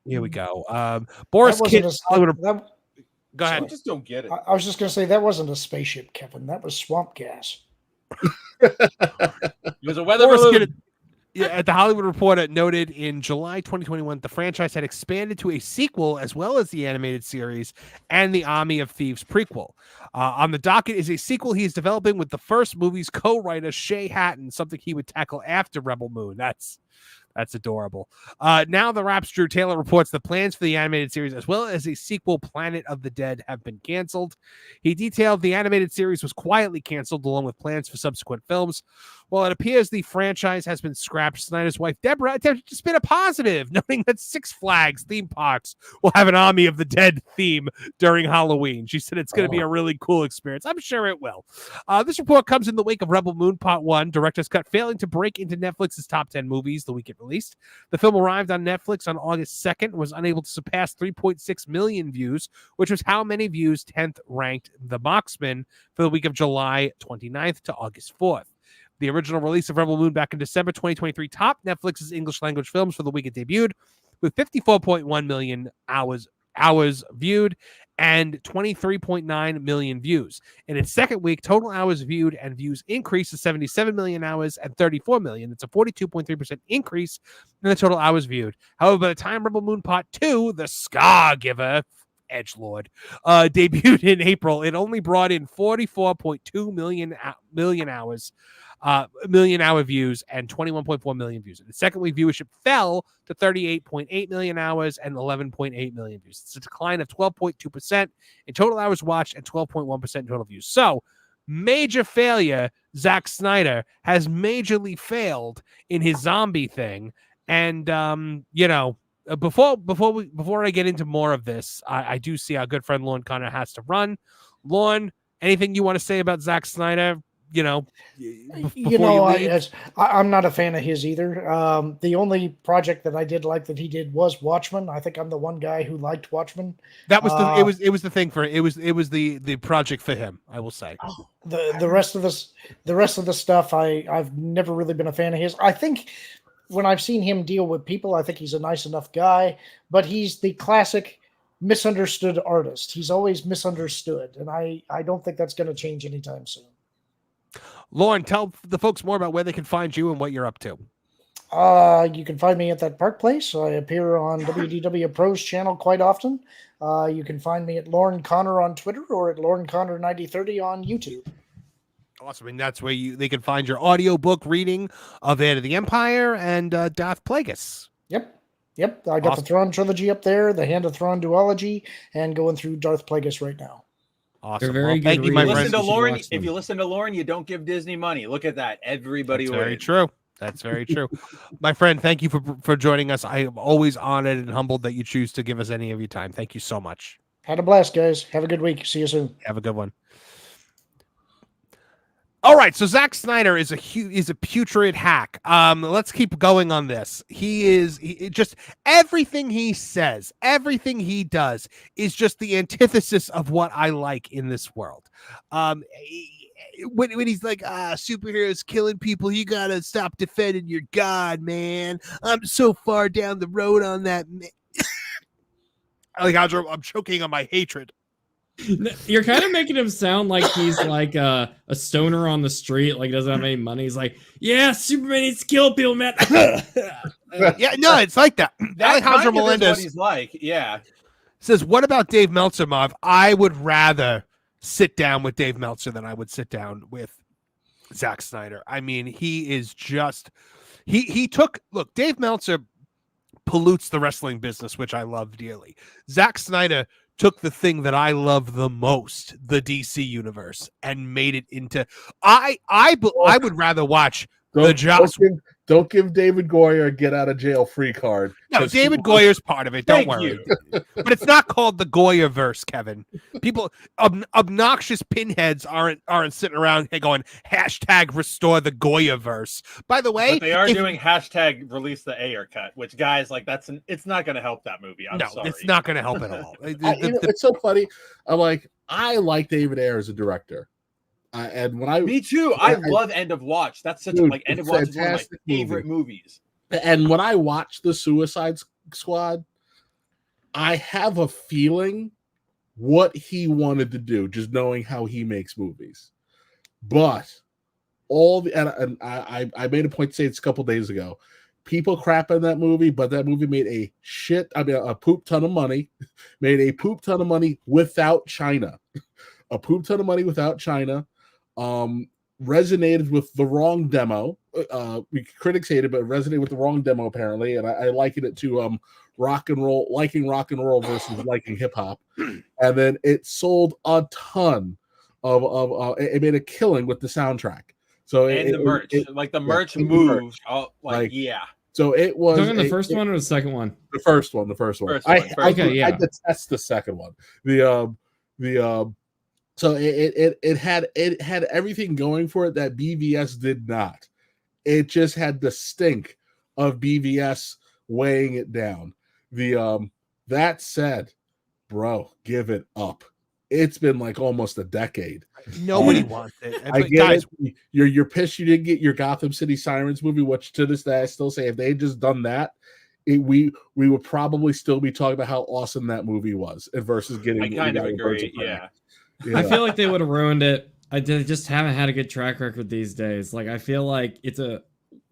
Here we go. Boris Kidd. Go ahead. I just don't get it. I was just going to say that wasn't a spaceship, Kevin. That was swamp gas. It was a weather Boris balloon. Kidd, at the Hollywood Reporter noted in July 2021, the franchise had expanded to a sequel as well as the animated series and the Army of Thieves prequel. On the docket is a sequel he is developing with the first movie's co-writer Shay Hatton, something he would tackle after Rebel Moon. That's adorable. Now the Rap's Drew Taylor reports the plans for the animated series as well as a sequel, Planet of the Dead, have been canceled. He detailed the animated series was quietly canceled along with plans for subsequent films. While it appears the franchise has been scrapped, Snyder's wife Deborah attempted to spin a positive, noting that Six Flags theme parks will have an Army of the Dead theme during Halloween. She said it's going to be a really cool experience. I'm sure it will. This report comes in the wake of Rebel Moon Part 1, director's cut, failing to break into Netflix's top 10 movies the week it released. The film arrived on Netflix on August 2nd and was unable to surpass 3.6 million views, which was how many views 10th ranked The Marksman for the week of July 29th to August 4th. The original release of Rebel Moon back in December 2023 topped Netflix's English language films for the week it debuted, with 54.1 million hours viewed and 23.9 million views. In its second week, total hours viewed and views increased to 77 million hours and 34 million. It's a 42.3% increase in the total hours viewed. However, by the time Rebel Moon Part 2, The Scar Giver, edgelord, debuted in April, it only brought in 44.2 million hour views and 21.4 million views. In the second week, viewership fell to 38.8 million hours and 11.8 million views. It's a decline of 12.2% in total hours watched and 12.1% in total views. So, major failure. Zack Snyder has majorly failed in his zombie thing. And, before I get into more of this, I do see our good friend Lorne Connor has to run. Lorne, anything you want to say about Zack Snyder? You know, I'm not a fan of his either. The only project that I did like that he did was Watchmen. I think I'm the one guy who liked Watchmen. That was it was the thing for it was the project for him. I will say the rest of the stuff I've never really been a fan of his. I think when I've seen him deal with people, I think he's a nice enough guy, but he's the classic misunderstood artist. He's always misunderstood, and I don't think that's going to change anytime soon. Lauren, tell the folks more about where they can find you and what you're up to. You can find me at that Park Place. I appear on WDW Pro's channel quite often. You can find me at Lauren Connor on Twitter or at Lauren Connor 9030 on YouTube. Awesome. And that's where they can find your audiobook reading of Heir to the Empire and Darth Plagueis. Yep. I got the Thrawn trilogy up there, the Hand of Thrawn duology, and going through Darth Plagueis right now. Awesome. Thank you, my friend. friend. If you listen to Lauren, you don't give Disney money. Look at that. Everybody That's wins. very true. That's very true. My friend, thank you for joining us. I am always honored and humbled that you choose to give us any of your time. Thank you so much. Had a blast, guys. Have a good week. See you soon. Have a good one. All right, so Zack Snyder is a putrid hack. Let's keep going on this. He just everything he says, everything he does is just the antithesis of what I like in this world. When he's like, superheroes killing people, you gotta stop defending your god, man. I'm so far down the road on that. Alejandro, I'm choking on my hatred. You're kind of making him sound like he's like a stoner on the street, like he doesn't have any money. He's like, yeah, Superman needs to kill people, man. Yeah, no, it's like that. Alejandro Melendez, what he's like, yeah. Says, what about Dave Meltzer, Marv? I would rather sit down with Dave Meltzer than I would sit down with Zack Snyder. I mean, he is just look, Dave Meltzer pollutes the wrestling business, which I love dearly. Zack Snyder took the thing that I love the most, the DC universe, and made it into. I would rather watch the Joss. Don't give David Goyer a get out of jail free card. No, David Goyer's part of it. Don't worry. But it's not called the Goyer-verse, Kevin. People, obnoxious pinheads aren't sitting around going hashtag restore the Goyer-verse. By the way, but they are doing hashtag release the Ayer cut, which guys like it's not going to help that movie. I'm sorry. It's not going to help at all. It's so funny. I like David Ayer as a director. And when me too. I love End of Watch. That's such End of Watch is one of my favorite movies. And when I watch the Suicide Squad, I have a feeling what he wanted to do, just knowing how he makes movies. But I made a point to say this a couple days ago. People crap on that movie, but that movie made a poop ton of money. Made a poop ton of money without China. A poop ton of money without China. Resonated with the wrong demo. Critics hated, but resonated with the wrong demo apparently, and I likened it to rock and roll versus liking hip hop. And then it sold a ton of it made a killing with the soundtrack. So the merch, the merch moved. Yeah. So it was the first one or the second one? The first one. I detest the second one. So it had everything going for it that BVS did not. It just had the stink of BVS weighing it down. That said, bro, give it up. It's been like almost a decade. Nobody wants it. I get guys, it. You're pissed you didn't get your Gotham City Sirens movie, which to this day I still say if they had just done that, we would probably still be talking about how awesome that movie was versus getting. I kind of agree. Yeah. I feel like they would have ruined it. They just haven't had a good track record these days. Like I feel like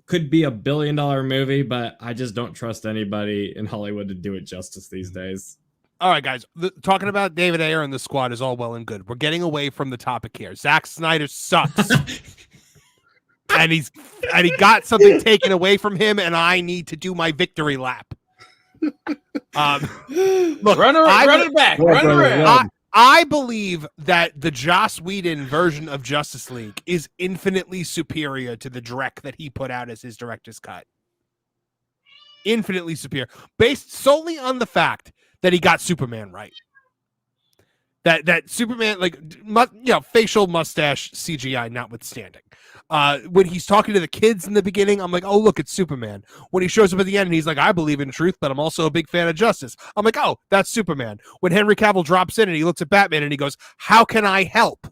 could be $1 billion movie, but I just don't trust anybody in Hollywood to do it justice these days. All right, guys. Talking about David Ayer and the squad is all well and good. We're getting away from the topic here. Zack Snyder sucks, and he got something taken away from him, and I need to do my victory lap. Look, run it back. Run around. I believe that the Joss Whedon version of Justice League is infinitely superior to the direct that he put out as his director's cut. infinitely superior, based solely on the fact that he got Superman right. That Superman, like, facial mustache CGI notwithstanding. When he's talking to the kids in the beginning, I'm like, oh, look, it's Superman. When he shows up at the end and he's like, I believe in truth, but I'm also a big fan of justice. I'm like, oh, that's Superman. When Henry Cavill drops in and he looks at Batman and he goes, how can I help?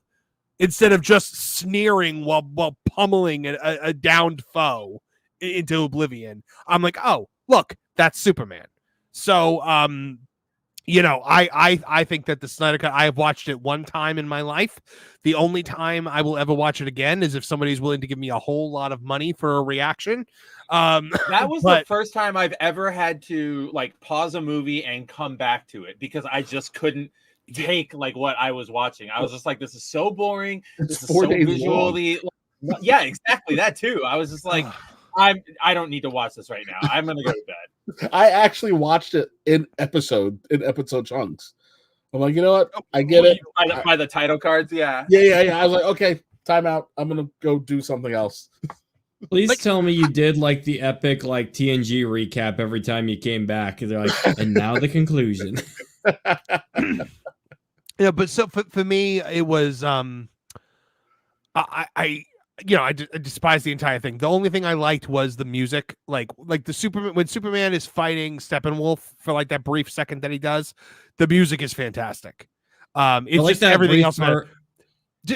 Instead of just sneering while pummeling a downed foe into oblivion. I'm like, oh, look, that's Superman. So, I think that the Snyder Cut, I have watched it one time in my life. The only time I will ever watch it again is if somebody's willing to give me a whole lot of money for a reaction. That was the first time I've ever had to like pause a movie and come back to it because I just couldn't take like what I was watching. I was just like, this is so boring. This is so visually. Yeah, exactly. That too. I was just like, I don't need to watch this right now. I'm gonna go to bed. I actually watched it in episode chunks. I'm like, you know what? I get it. By the title cards, yeah. Yeah. I was like, okay, time out. I'm gonna go do something else. Please tell me you did like the epic like TNG recap every time you came back. They're like, and now the conclusion. Yeah, but so for me, it was I despise the entire thing. The only thing I liked was the music, like the Superman when Superman is fighting Steppenwolf for like that brief second that he does. The music is fantastic. It's like just everything else. I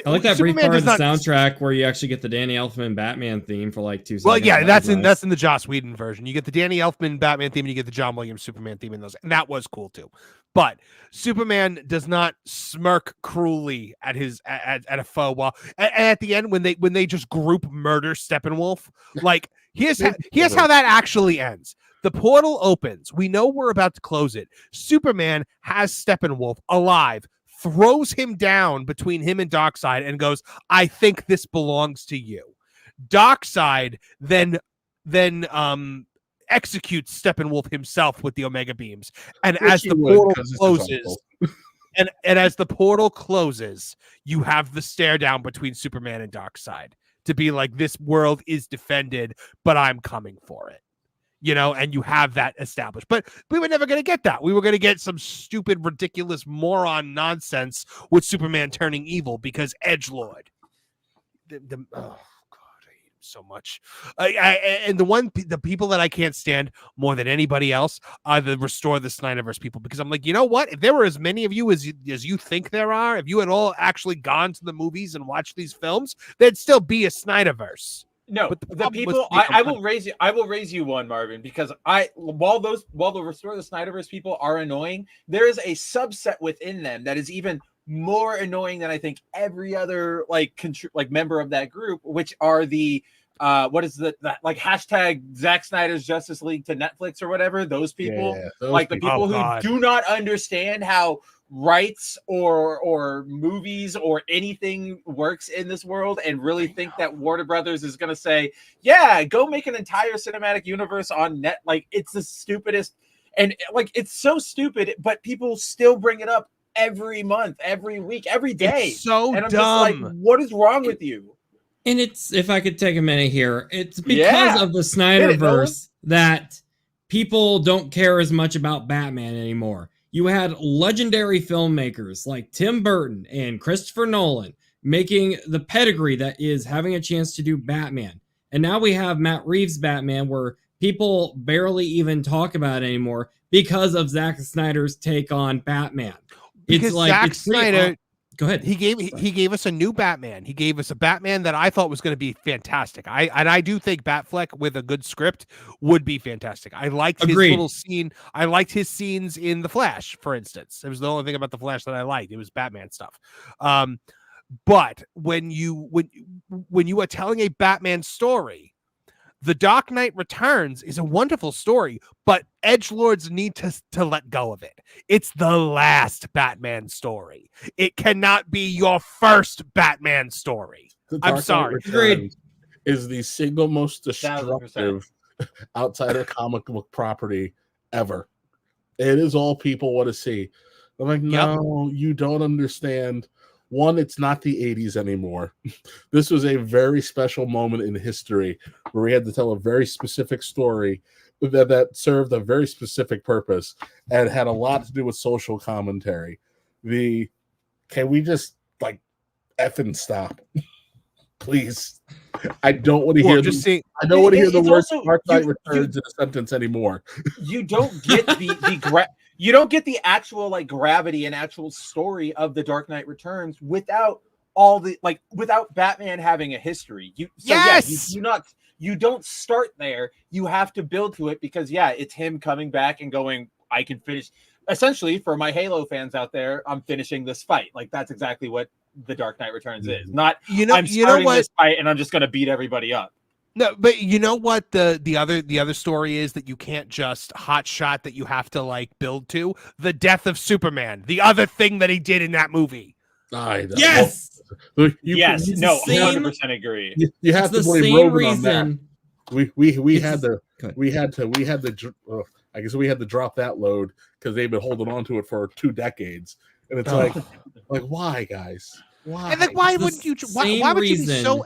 like that Superman brief part of the not... soundtrack where you actually get the Danny Elfman Batman theme for like 2 seconds. Well, yeah, that's in the Joss Whedon version. You get the Danny Elfman Batman theme, and you get the John Williams Superman theme in those, and that was cool too. But Superman does not smirk cruelly at his at a foe. While at the end, when they just group murder Steppenwolf, like here's how that actually ends. The portal opens. We know we're about to close it. Superman has Steppenwolf alive, throws him down between him and Darkseid and goes, I think this belongs to you. Darkseid then executes Steppenwolf himself with the Omega beams. And as the portal closes, and as the portal closes, you have the stare down between Superman and Darkseid to be like, this world is defended, but I'm coming for it. And you have that established. But we were never going to get that. We were going to get some stupid, ridiculous, moron nonsense with Superman turning evil because Edgelord. Oh, God, I hate him so much. And the people that I can't stand more than anybody else are the Restore the Snyderverse people, because I'm like, you know what? If there were as many of you as you think there are, if you had all actually gone to the movies and watched these films, there'd still be a Snyderverse. No, the people I will raise you one, Marvin, because while the Restore the Snyderverse people are annoying, there is a subset within them that is even more annoying than I think every other like member of that group, which are the what is the hashtag Zack Snyder's Justice League to Netflix or whatever. Those people, the people who do not understand how rights or movies or anything works in this world and really think that Warner Brothers is going to say, yeah, go make an entire cinematic universe on net. Like, it's the stupidest, and like, it's so stupid, but people still bring it up every month, every week, every day. It's so and I'm dumb. just like, what is wrong with you? And it's, if I could take a minute here, it's because of the Snyderverse that people don't care as much about Batman anymore. You had legendary filmmakers like Tim Burton and Christopher Nolan making the pedigree that is having a chance to do Batman. And now we have Matt Reeves' Batman, where people barely even talk about it anymore because of Zack Snyder's take on Batman. Because Zack Snyder, go ahead. He gave us a new Batman. He gave us a Batman that I thought was going to be fantastic. I do think Batfleck with a good script would be fantastic. I liked his little scene. I liked his scenes in The Flash, for instance. It was the only thing about The Flash that I liked. It was Batman stuff. But when you are telling a Batman story, The Dark Knight Returns is a wonderful story, but edgelords need to let go of it. It's the last Batman story. It cannot be your first Batman story. I'm sorry. Is the single most destructive outside of comic book property ever. It is all people want to see. I'm like, no, you don't understand. One, it's not the 80s anymore. This was a very special moment in history where we had to tell a very specific story, that served a very specific purpose and had a lot to do with social commentary. Can we just like effing stop, please? I don't want to hear. I don't want to hear the words "Dark Knight Returns" in a sentence anymore. You don't get you don't get the actual like gravity and actual story of the Dark Knight Returns without without Batman having a history. You don't start there. You have to build to it because it's him coming back and going, I can finish. Essentially, for my Halo fans out there, I'm finishing this fight. Like that's exactly what the Dark Knight Returns is. Not I'm starting this fight and I'm just going to beat everybody up. No, but you know what the other story is that you can't just hot shot, that you have to like build to? The death of Superman, the other thing that he did in that movie. Yes. Yes. No, 100% agree. You have to blame Roman on that. I guess we had to drop that load because they've been holding on to it for 2 decades, and it's like why, guys? Why? And then why would you be so?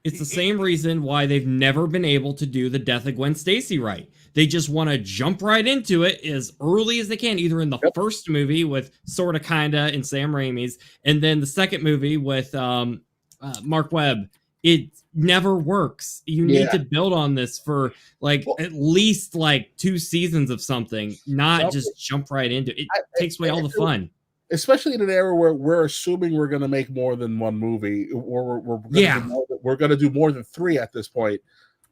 It's the same reason why they've never been able to do the death of Gwen Stacy right. They just want to jump right into it as early as they can, either in the first movie with sorta kinda in Sam Raimi's, and then the second movie with Mark Webb. It never works. You need to build on this for at least 2 seasons of something, not just jump right into it. It takes away all the fun. Especially in an era where we're assuming we're going to make more than one movie, or we're going to do more than 3 at this point.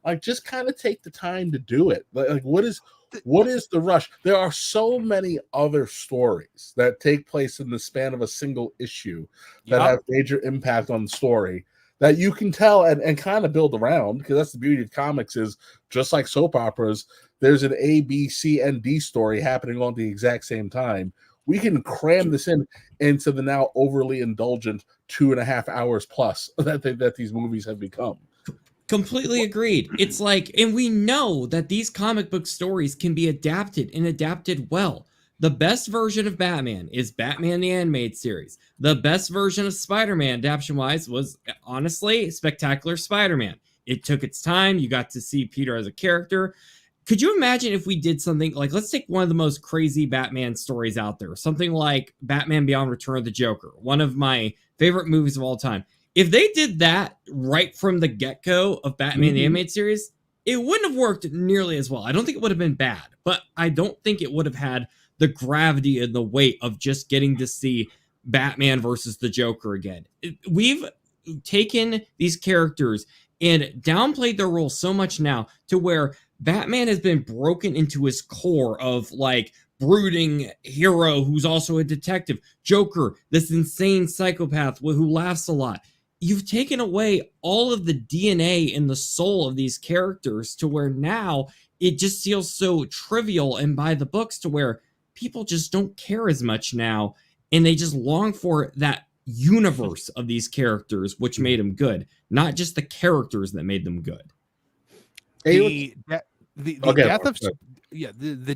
Like, just kind of take the time to do it. Like, what is the rush? There are so many other stories that take place in the span of a single issue that have major impact on the story that you can tell and kind of build around, because that's the beauty of comics is, just like soap operas, there's an A, B, C, and D story happening all at the exact same time. We can cram this into the now overly indulgent 2.5 hours plus that these movies have become. Completely agreed. It's and we know that these comic book stories can be adapted and adapted well. The best version of Batman is Batman the Animated Series. The best version of Spider-Man, adaptation-wise, was honestly Spectacular Spider-Man. It took its time. You got to see Peter as a character. Could you imagine if we did something let's take one of the most crazy Batman stories out there, something like Batman Beyond Return of the Joker, one of my favorite movies of all time. If they did that right from the get-go of Batman the Animated Series, it wouldn't have worked nearly as well. I don't think it would have been bad, but I don't think it would have had the gravity and the weight of just getting to see Batman versus the Joker again. We've taken these characters and downplayed their role so much now to where Batman has been broken into his core of brooding hero who's also a detective. Joker, this insane psychopath who laughs a lot. You've taken away all of the DNA and the soul of these characters to where now it just feels so trivial and by the books to where people just don't care as much now, and they just long for that universe of these characters, which made them good, not just the characters that made them good. The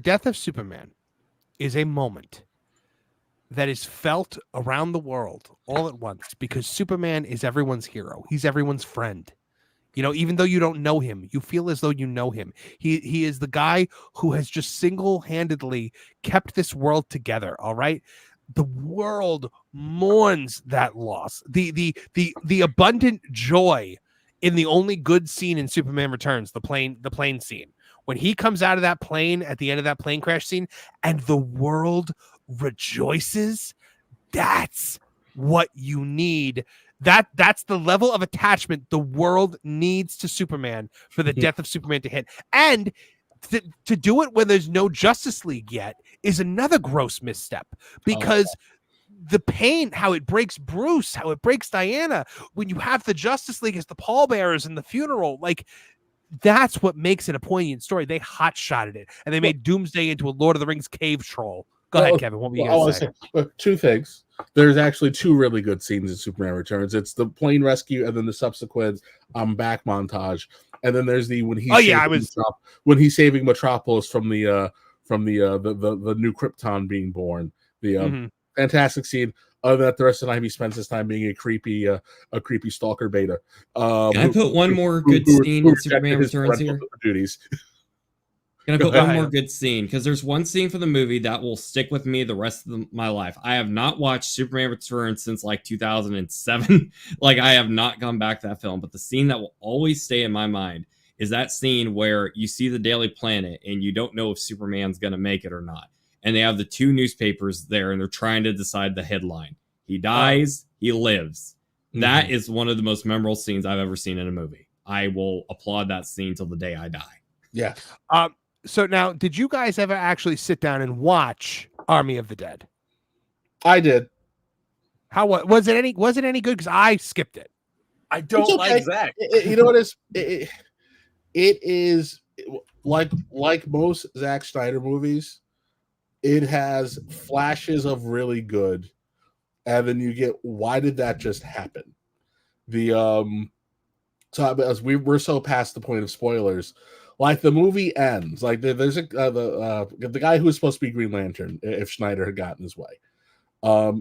death of Superman is a moment that is felt around the world all at once, because Superman is everyone's hero. He's everyone's friend. Even though you don't know him, you feel as though you know him. He is the guy who has just single-handedly kept this world together. All right. The world mourns that loss. The abundant joy in the only good scene in Superman Returns, the plane scene, when he comes out of that plane at the end of that plane crash scene and the world rejoices, that's what you need. That's the level of attachment the world needs to Superman for the death of Superman to hit. And to do it when there's no Justice League yet is another gross misstep, because the pain, how it breaks Bruce, how it breaks Diana, when you have the Justice League as the pallbearers in the funeral, that's what makes it a poignant story. They hot-shotted it, and they made Doomsday into a Lord of the Rings cave troll. Go ahead, Kevin. What were you going to say? 2 things. There's actually 2 really good scenes in Superman Returns. It's the plane rescue, and then the subsequent "I'm back" montage. And then there's the when he's saving Metropolis from the new Krypton being born. The fantastic scene. Other than that, the rest of the time he spends his time being a creepy stalker beta. Can I put one more good scene in Superman Returns here? Duties. Can I Go put ahead. one more good scene? Because there's one scene for the movie that will stick with me the rest of my life. I have not watched Superman Returns since like 2007. Like, I have not gone back to that film. But the scene that will always stay in my mind is that scene where you see the Daily Planet and you don't know if Superman's going to make it or not. And they have the two newspapers there and they're trying to decide the headline. He dies, he lives. That is one of the most memorable scenes I've ever seen in a movie. I will applaud that scene till the day I die. Yeah. So now, did you guys ever actually sit down and watch Army of the Dead? I did. How was it any good? Because I skipped it. I don't It's okay. like Zach. You know what it is like most Zack Snyder movies. It has flashes of really good, and then you get, why did that just happen? So as we're so past the point of spoilers, like the movie ends, like there's the guy who was supposed to be Green Lantern, if Schneider had gotten his way. I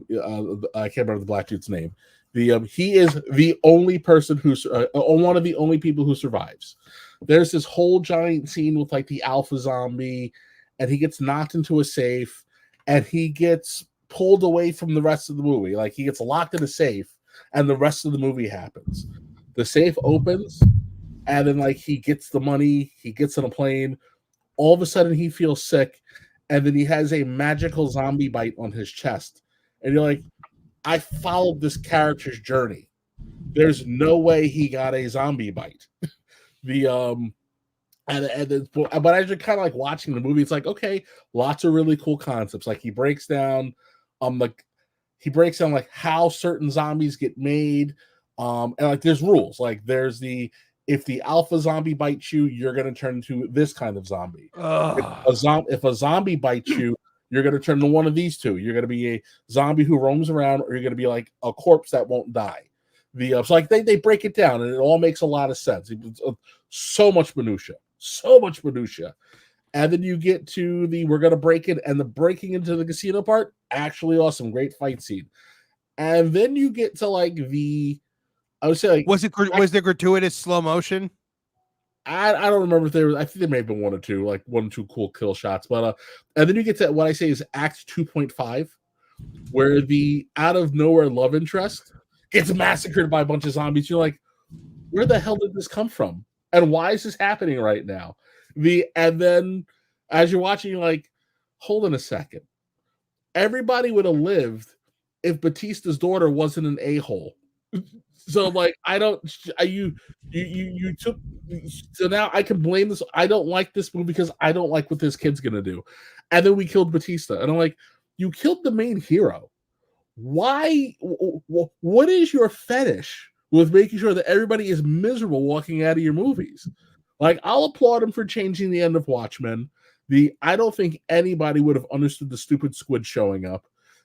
can't remember the black dude's name. He is the only person who's one of the only people who survives. There's this whole giant scene with like the alpha zombie, and he gets knocked into a safe, and he gets pulled away from the rest of the movie. Like, he gets locked in a safe, and the rest of the movie happens. The safe opens, and then like he gets the money, he gets on a plane. All of a sudden, he feels sick, and then he has a magical zombie bite on his chest, and you're like, I followed this character's journey. There's no way he got a zombie bite. But as you're kind of like watching the movie, it's like, okay, lots of really cool concepts. Like, he breaks down like how certain zombies get made. And like, there's rules. Like, there's if the alpha zombie bites you, you're going to turn into this kind of zombie. If a zombie bites you, you're going to turn into one of these two. You're going to be a zombie who roams around, or you're going to be like a corpse that won't die. So like they break it down, and it all makes a lot of sense. It's so much minutia. And then you get to we're going to break it, and the breaking into the casino part, actually awesome, great fight scene. And then you get to like I would say, like, was there gratuitous slow motion? I don't remember if there was. I think there may have been one or two cool kill shots, but and then you get to what I say is Act 2.5, where the out of nowhere love interest gets massacred by a bunch of zombies. You're like, where the hell did this come from? And why is this happening right now? And then as you're watching, you're like, hold on a second. Everybody would have lived if Batista's daughter wasn't an a-hole. So like, you took, so now I can blame this. I don't like this movie because I don't like what this kid's gonna do. And then we killed Batista, and I'm like, you killed the main hero. Why? What is your fetish with making sure that everybody is miserable walking out of your movies? Like, I'll applaud him for changing the end of Watchmen. I don't think anybody would have understood the stupid squid showing up.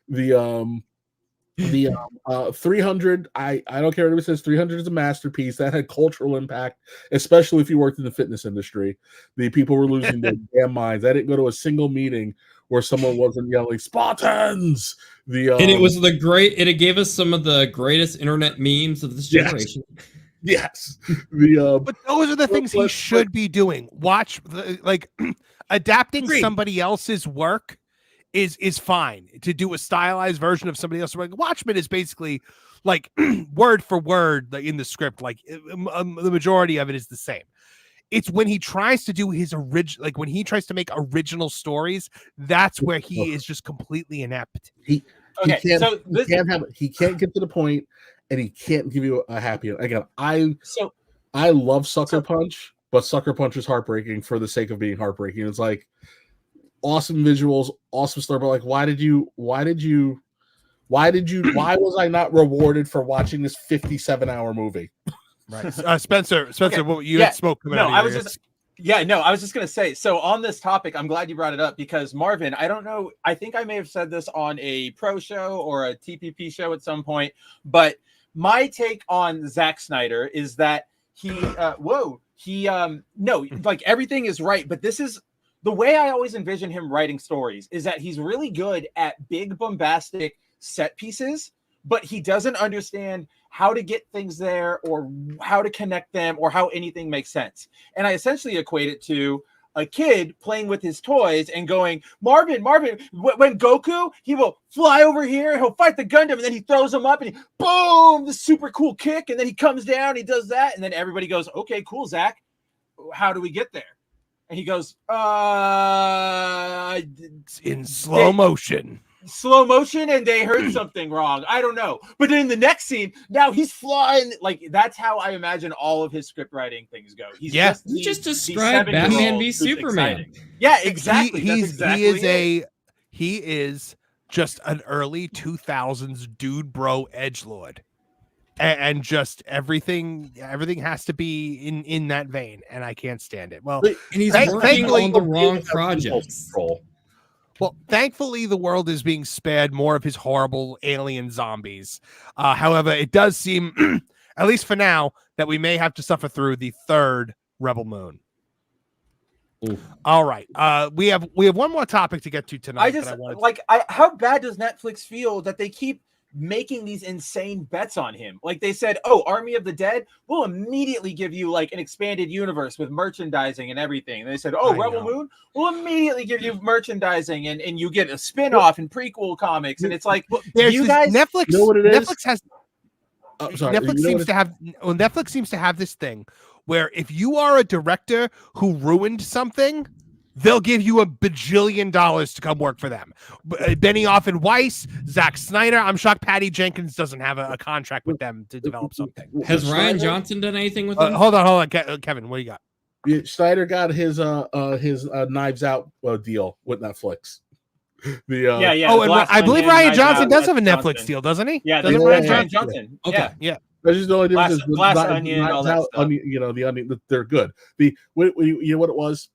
300, I don't care what anybody says, 300 is a masterpiece that had cultural impact, especially if you worked in the fitness industry. The people were losing their damn minds. I didn't go to a single meeting where someone wasn't yelling Spartans. And it was it gave us some of the greatest internet memes of this generation. Yes. But those are the things he should be doing. Watch, like, adapting somebody else's work is fine. To do a stylized version of somebody else, like Watchmen is basically like word for word in the script. Like, the majority of it is the same. It's when he tries to do his original, like when he tries to make original stories, that's where he is just completely inept. He can't get to the point, and he can't give you a happy end. Again, I love Sucker Punch, but Sucker Punch is heartbreaking for the sake of being heartbreaking. It's like awesome visuals, awesome story, but like, why was I not rewarded for watching this 57-hour movie? Right. Spencer, what you had smoke coming out of your ears. I was just going to say, so on this topic, I'm glad you brought it up, because Marvin, I don't know, I think I may have said this on a pro show or a TPP show at some point, but my take on Zack Snyder is that like, everything is right, but this is the way I always envision him writing stories, is that he's really good at big bombastic set pieces, but he doesn't understand how to get things there or how to connect them or how anything makes sense. And I essentially equate it to a kid playing with his toys and going, Marvin, when Goku, he will fly over here, he'll fight the Gundam, and then he throws him up and he, boom, the super cool kick, and then he comes down, he does that, and then everybody goes, okay, cool, Zach, how do we get there? And he goes, in slow motion. Slow motion, and they heard something wrong. I don't know. But then in the next scene, now he's flying. Like, that's how I imagine all of his script writing things go. You just described Batman v Superman. Exciting. Yeah, exactly. He is just an early 2000s dude bro edgelord. And just everything has to be in that vein, and I can't stand it. Well, and he's working on the wrong projects. Well, thankfully, the world is being spared more of his horrible alien zombies. However, it does seem, at least for now, that we may have to suffer through the third Rebel Moon. Ooh. All right, we have one more topic to get to tonight. How bad does Netflix feel that they keep making these insane bets on him? Like they said, oh, Army of the Dead will immediately give you like an expanded universe with merchandising and everything. And they said, oh, Rebel Moon will immediately give you merchandising and you get a spin-off and prequel comics. And it's like, you guys, Netflix, you know what it is? Netflix has Netflix seems to have this thing where if you are a director who ruined something, they'll give you $1 bajillion to come work for them. Benioff and Weiss, Zack Snyder. I'm shocked Patty Jenkins doesn't have a contract with them to develop something. Has Rian Johnson done anything with them? Hold on, Kevin. What do you got? Snyder got his Knives Out deal with Netflix. I believe Rian Johnson does have a Netflix deal, doesn't he? Yeah, Rian Johnson. Okay, yeah. That's just the only difference. Glass Onion, all that stuff. The Onion, they're good. You know what it was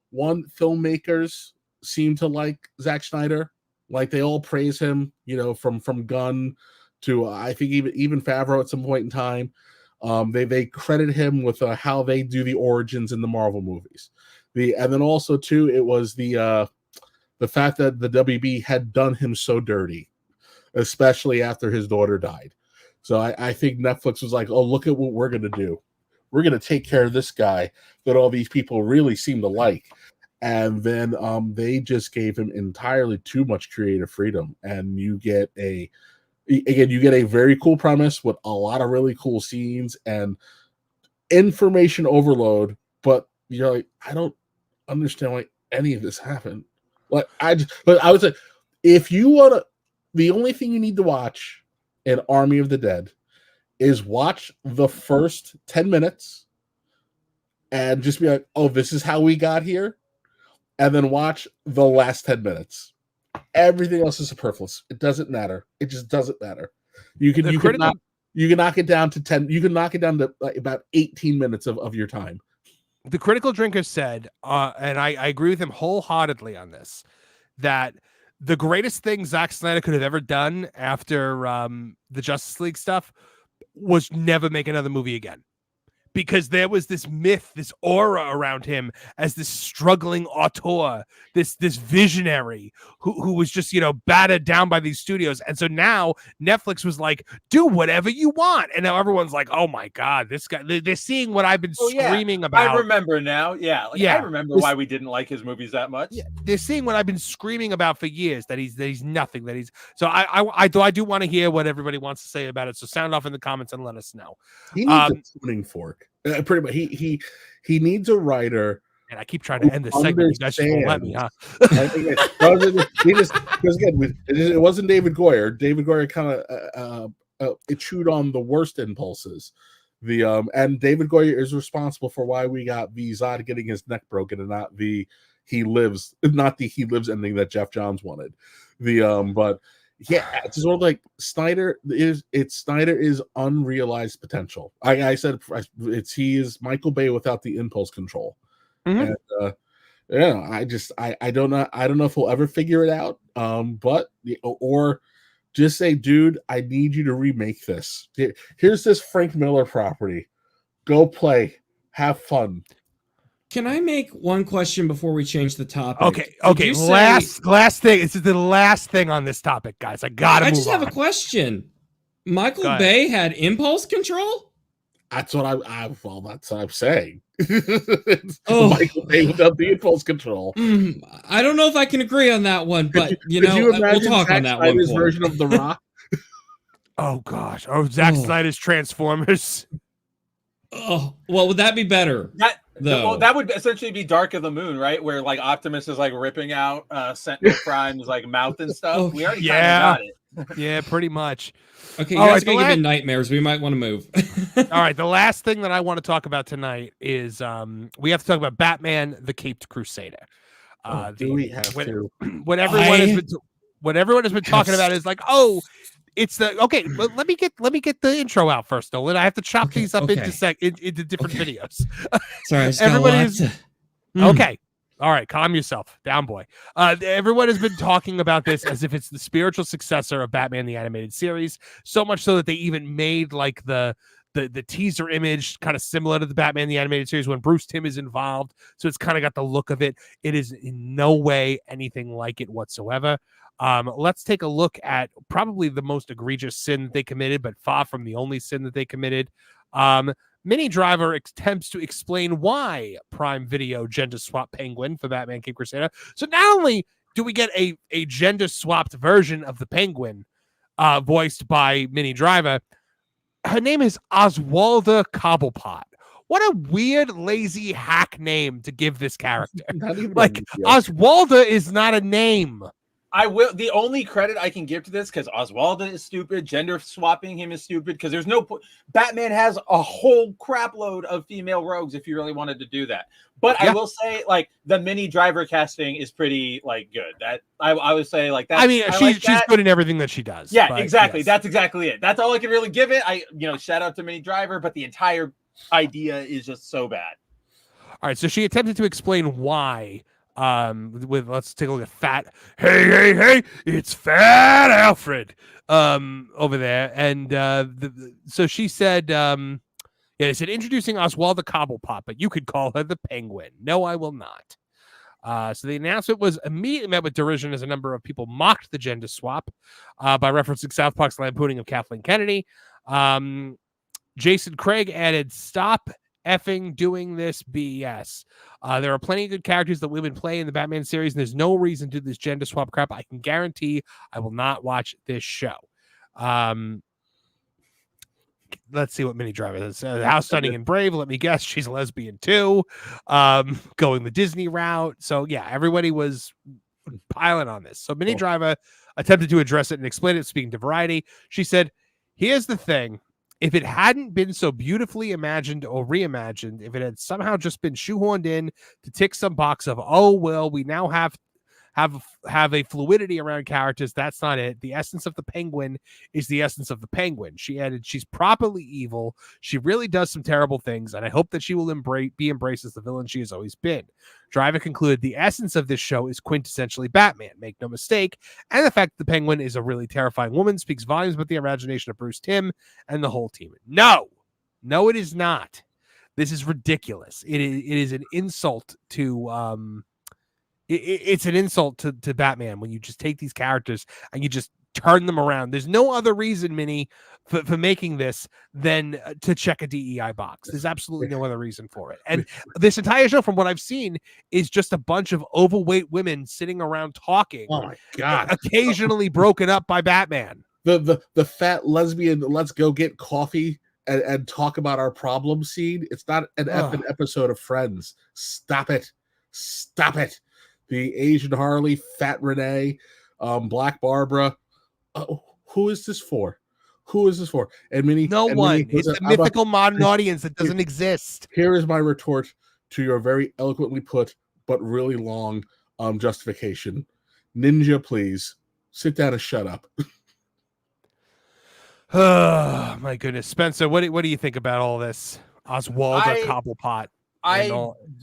one, filmmakers seem to like Zack Snyder. Like they all praise him, from Gunn to I think even Favreau at some point in time. They credit him with how they do the origins in the Marvel movies. And then also too, it was the fact that the WB had done him so dirty, especially after his daughter died. So I think Netflix was like, oh, look at what we're going to do. We're going to take care of this guy that all these people really seem to like. And then they just gave him entirely too much creative freedom. And you get a very cool premise with a lot of really cool scenes and information overload. But you're like, I don't understand why any of this happened. But I would say, if you want to, the only thing you need to watch in Army of the Dead is watch the first 10 minutes and just be like, oh, this is how we got here. And then watch the last 10 minutes. Everything else is superfluous. It doesn't matter. It just doesn't matter. You can knock it down to 10. You can knock it down to about 18 minutes of your time. The Critical Drinker said, and I agree with him wholeheartedly on this, that the greatest thing Zack Snyder could have ever done after the Justice League stuff was never make another movie again. Because there was this myth, this aura around him as this struggling auteur, this visionary who was just, battered down by these studios. And so now Netflix was like, do whatever you want. And now everyone's like, oh my God, this guy, they're seeing what I've been screaming about. I rememmer now. Yeah. I remember why we didn't like his movies that much. Yeah, they're seeing what I've been screaming about for years, that he's nothing, so I do want to hear what everybody wants to say about it. So sound off in the comments and let us know. He needs a tuning fork. Pretty much, he needs a writer. And I keep trying to end this segment. You guys just won't let me, huh? Because again, it wasn't David Goyer. David Goyer kind of it chewed on the worst impulses. And David Goyer is responsible for why we got the Zod getting his neck broken and not the he lives ending that Jeff Johns wanted. But yeah, it's sort of like Snyder is unrealized potential. I said he is Michael Bay without the impulse control. Mm-hmm. And I don't know if we'll ever figure it out. But just say, dude, I need you to remake this. Here's this Frank Miller property. Go play, have fun. Can I make one question before we change the topic? Okay. Last thing. This is the last thing on this topic, guys. I just have a question. Michael Bay had impulse control? That's what well, that's what I'm saying. Oh. Michael Bay without the impulse control. I don't know if I can agree on that one, but Could you you know, we'll imagine talk Zack on that Snyder's one. version of The Rock? Oh gosh. Oh, Zack Snyder's Transformers. Oh, well, would that be better? Well, that would essentially be Dark of the Moon, right? Where like Optimus is like ripping out Sentinel Prime's like mouth and stuff. Okay. We already kind of got it. Yeah, pretty much. Okay, you All guys right, are gonna give me nightmares. We might want to move. All right, the last thing that I want to talk about tonight is we have to talk about Batman: The Caped Crusader. Do we have to? What everyone has been talking about is like, oh, it's the okay. Well, let me get the intro out first, Nolan. I have to chop these up into different videos. Sorry, everybody is okay. All right, calm yourself down, boy. Everyone has been talking about this as if it's the spiritual successor of Batman the Animated Series, so much so that they even made like the teaser image kind of similar to the Batman the Animated Series when Bruce Timm is involved. So it's kind of got the look of it. It is in no way anything like it whatsoever. Let's take a look at probably the most egregious sin that they committed, but far from the only sin that they committed. Mini Driver attempts to explain why Prime Video gender swap Penguin for Batman Caped Crusader. So not only do we get a gender swapped version of the Penguin, voiced by Mini Driver, her name is Oswalda Cobblepot. What a weird, lazy hack name to give this character. Like Oswalda is not a name. The only credit I can give to this, because Oswalda is stupid, gender swapping him is stupid, because there's no Batman has a whole crap load of female rogues if you really wanted to do that. But I will say, like, the Mini Driver casting is pretty like good. That I would say like that. I mean, she's good in everything that she does. Yeah, exactly. Yes. That's exactly it. That's all I can really give it. Shout out to Mini Driver, but the entire idea is just so bad. All right, so she attempted to explain why. Let's take a look at Fat. Hey, it's Fat Alfred over there, and so she said, they said introducing Oswalda Cobblepot, but you could call her the Penguin. No, I will not. So the announcement was immediately met with derision as a number of people mocked the gender swap by referencing South Park's lampooning of Kathleen Kennedy. Jason Craig added, "Stop effing doing this BS. There are plenty of good characters that women play in the Batman series, and there's no reason to do this gender swap crap. I can guarantee I will not watch this show." Let's see what Mini Driver is. How Stunning and Brave. Let me guess, she's a lesbian too. Going the Disney route. So yeah, everybody was piling on this. So Mini Driver attempted to address it and explain it, speaking to Variety. She said, "Here's the thing. If it hadn't been so beautifully imagined or reimagined, if it had somehow just been shoehorned in to tick some box of, oh, well, we now have a fluidity around characters, that's not it. The essence of the Penguin is the essence of the Penguin." She added, "She's properly evil. She really does some terrible things, and I hope that she will be embraced as the villain she has always been." Driver concluded, "The essence of this show is quintessentially Batman, make no mistake, and the fact that the Penguin is a really terrifying woman speaks volumes about the imagination of Bruce Timm and the whole team." No, it is not. This is ridiculous. It is an insult to it's an insult to Batman when you just take these characters and you just turn them around. There's no other reason, Minnie, for making this than to check a DEI box. There's absolutely no other reason for it. And this entire show, from what I've seen, is just a bunch of overweight women sitting around talking. Oh my God. Occasionally broken up by Batman. The fat lesbian, let's go get coffee and talk about our problem scene. It's not an effing episode of Friends. Stop it. The Asian Harley, Fat Renee, Black Barbara. Who is this for? And Minnie, no one. Minnie, it's a mythical modern audience that doesn't exist. Here is my retort to your very eloquently put but really long justification. Ninja, please sit down and shut up. Oh my goodness, Spencer, what do you think about all this? Oswalda Cobblepot. I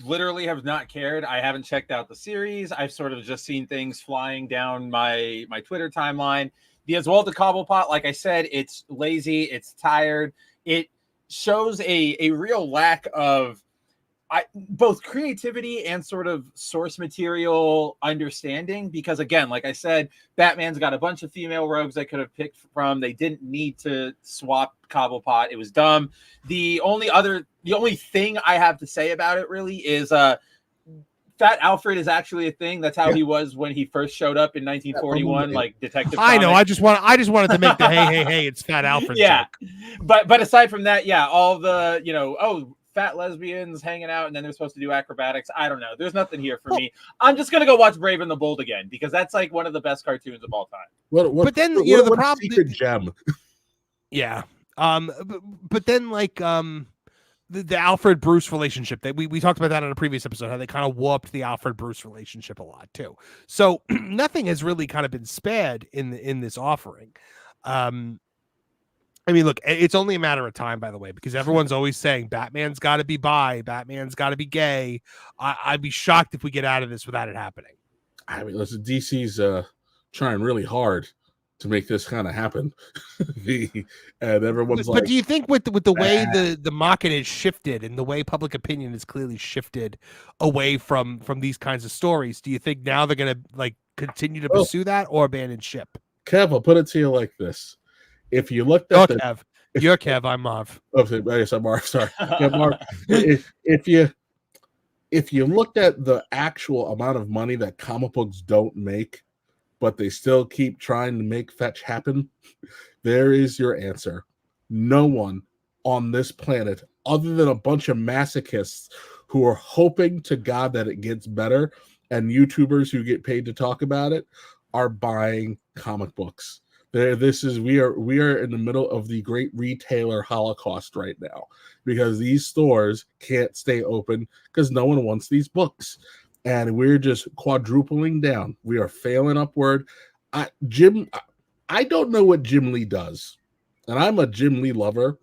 literally have not cared. I haven't checked out the series. I've sort of just seen things flying down my Twitter timeline. The Oswalda Cobblepot, like I said, it's lazy. It's tired. It shows a real lack of both creativity and sort of source material understanding, because again, like I said, Batman's got a bunch of female rogues they could have picked from. They didn't need to swap Cobblepot. It was dumb. The only thing I have to say about it really is Fat Alfred is actually a thing. That's how he was when he first showed up in 1941, like Detective I know. Comics. I just wanted to make the hey, it's Fat Alfred joke. But aside from that, all the fat lesbians hanging out and then they're supposed to do acrobatics. I don't know. There's nothing here for me. I'm just gonna go watch Brave and the Bold again because that's like one of the best cartoons of all time. But then the problem, secret gem. Yeah. But then like the Alfred Bruce relationship that we talked about that on a previous episode, how they kind of warped the Alfred Bruce relationship a lot too. So nothing has really kind of been spared in this offering. I mean, look, it's only a matter of time, by the way, because everyone's always saying Batman's got to be bi, Batman's got to be gay. I'd be shocked if we get out of this without it happening. I mean, listen, DC's trying really hard to make this kind of happen. And everyone's but do you think with the way the market is shifted and the way public opinion is clearly shifted away from these kinds of stories, do you think now they're going to like continue to pursue that or abandon ship? Kev, I'll put it to you like this. If you looked at Kev. You're Kev, I'm Marv. Okay, I guess I'm Marv. Sorry. Yeah, Marv. if you looked at the actual amount of money that comic books don't make, but they still keep trying to make fetch happen, there is your answer. No one on this planet, other than a bunch of masochists who are hoping to God that it gets better, and YouTubers who get paid to talk about it, are buying comic books. We are in the middle of the great retailer holocaust right now because these stores can't stay open because no one wants these books, and we're just quadrupling down. We are failing upward. I don't know what Jim Lee does, and I'm a Jim Lee lover,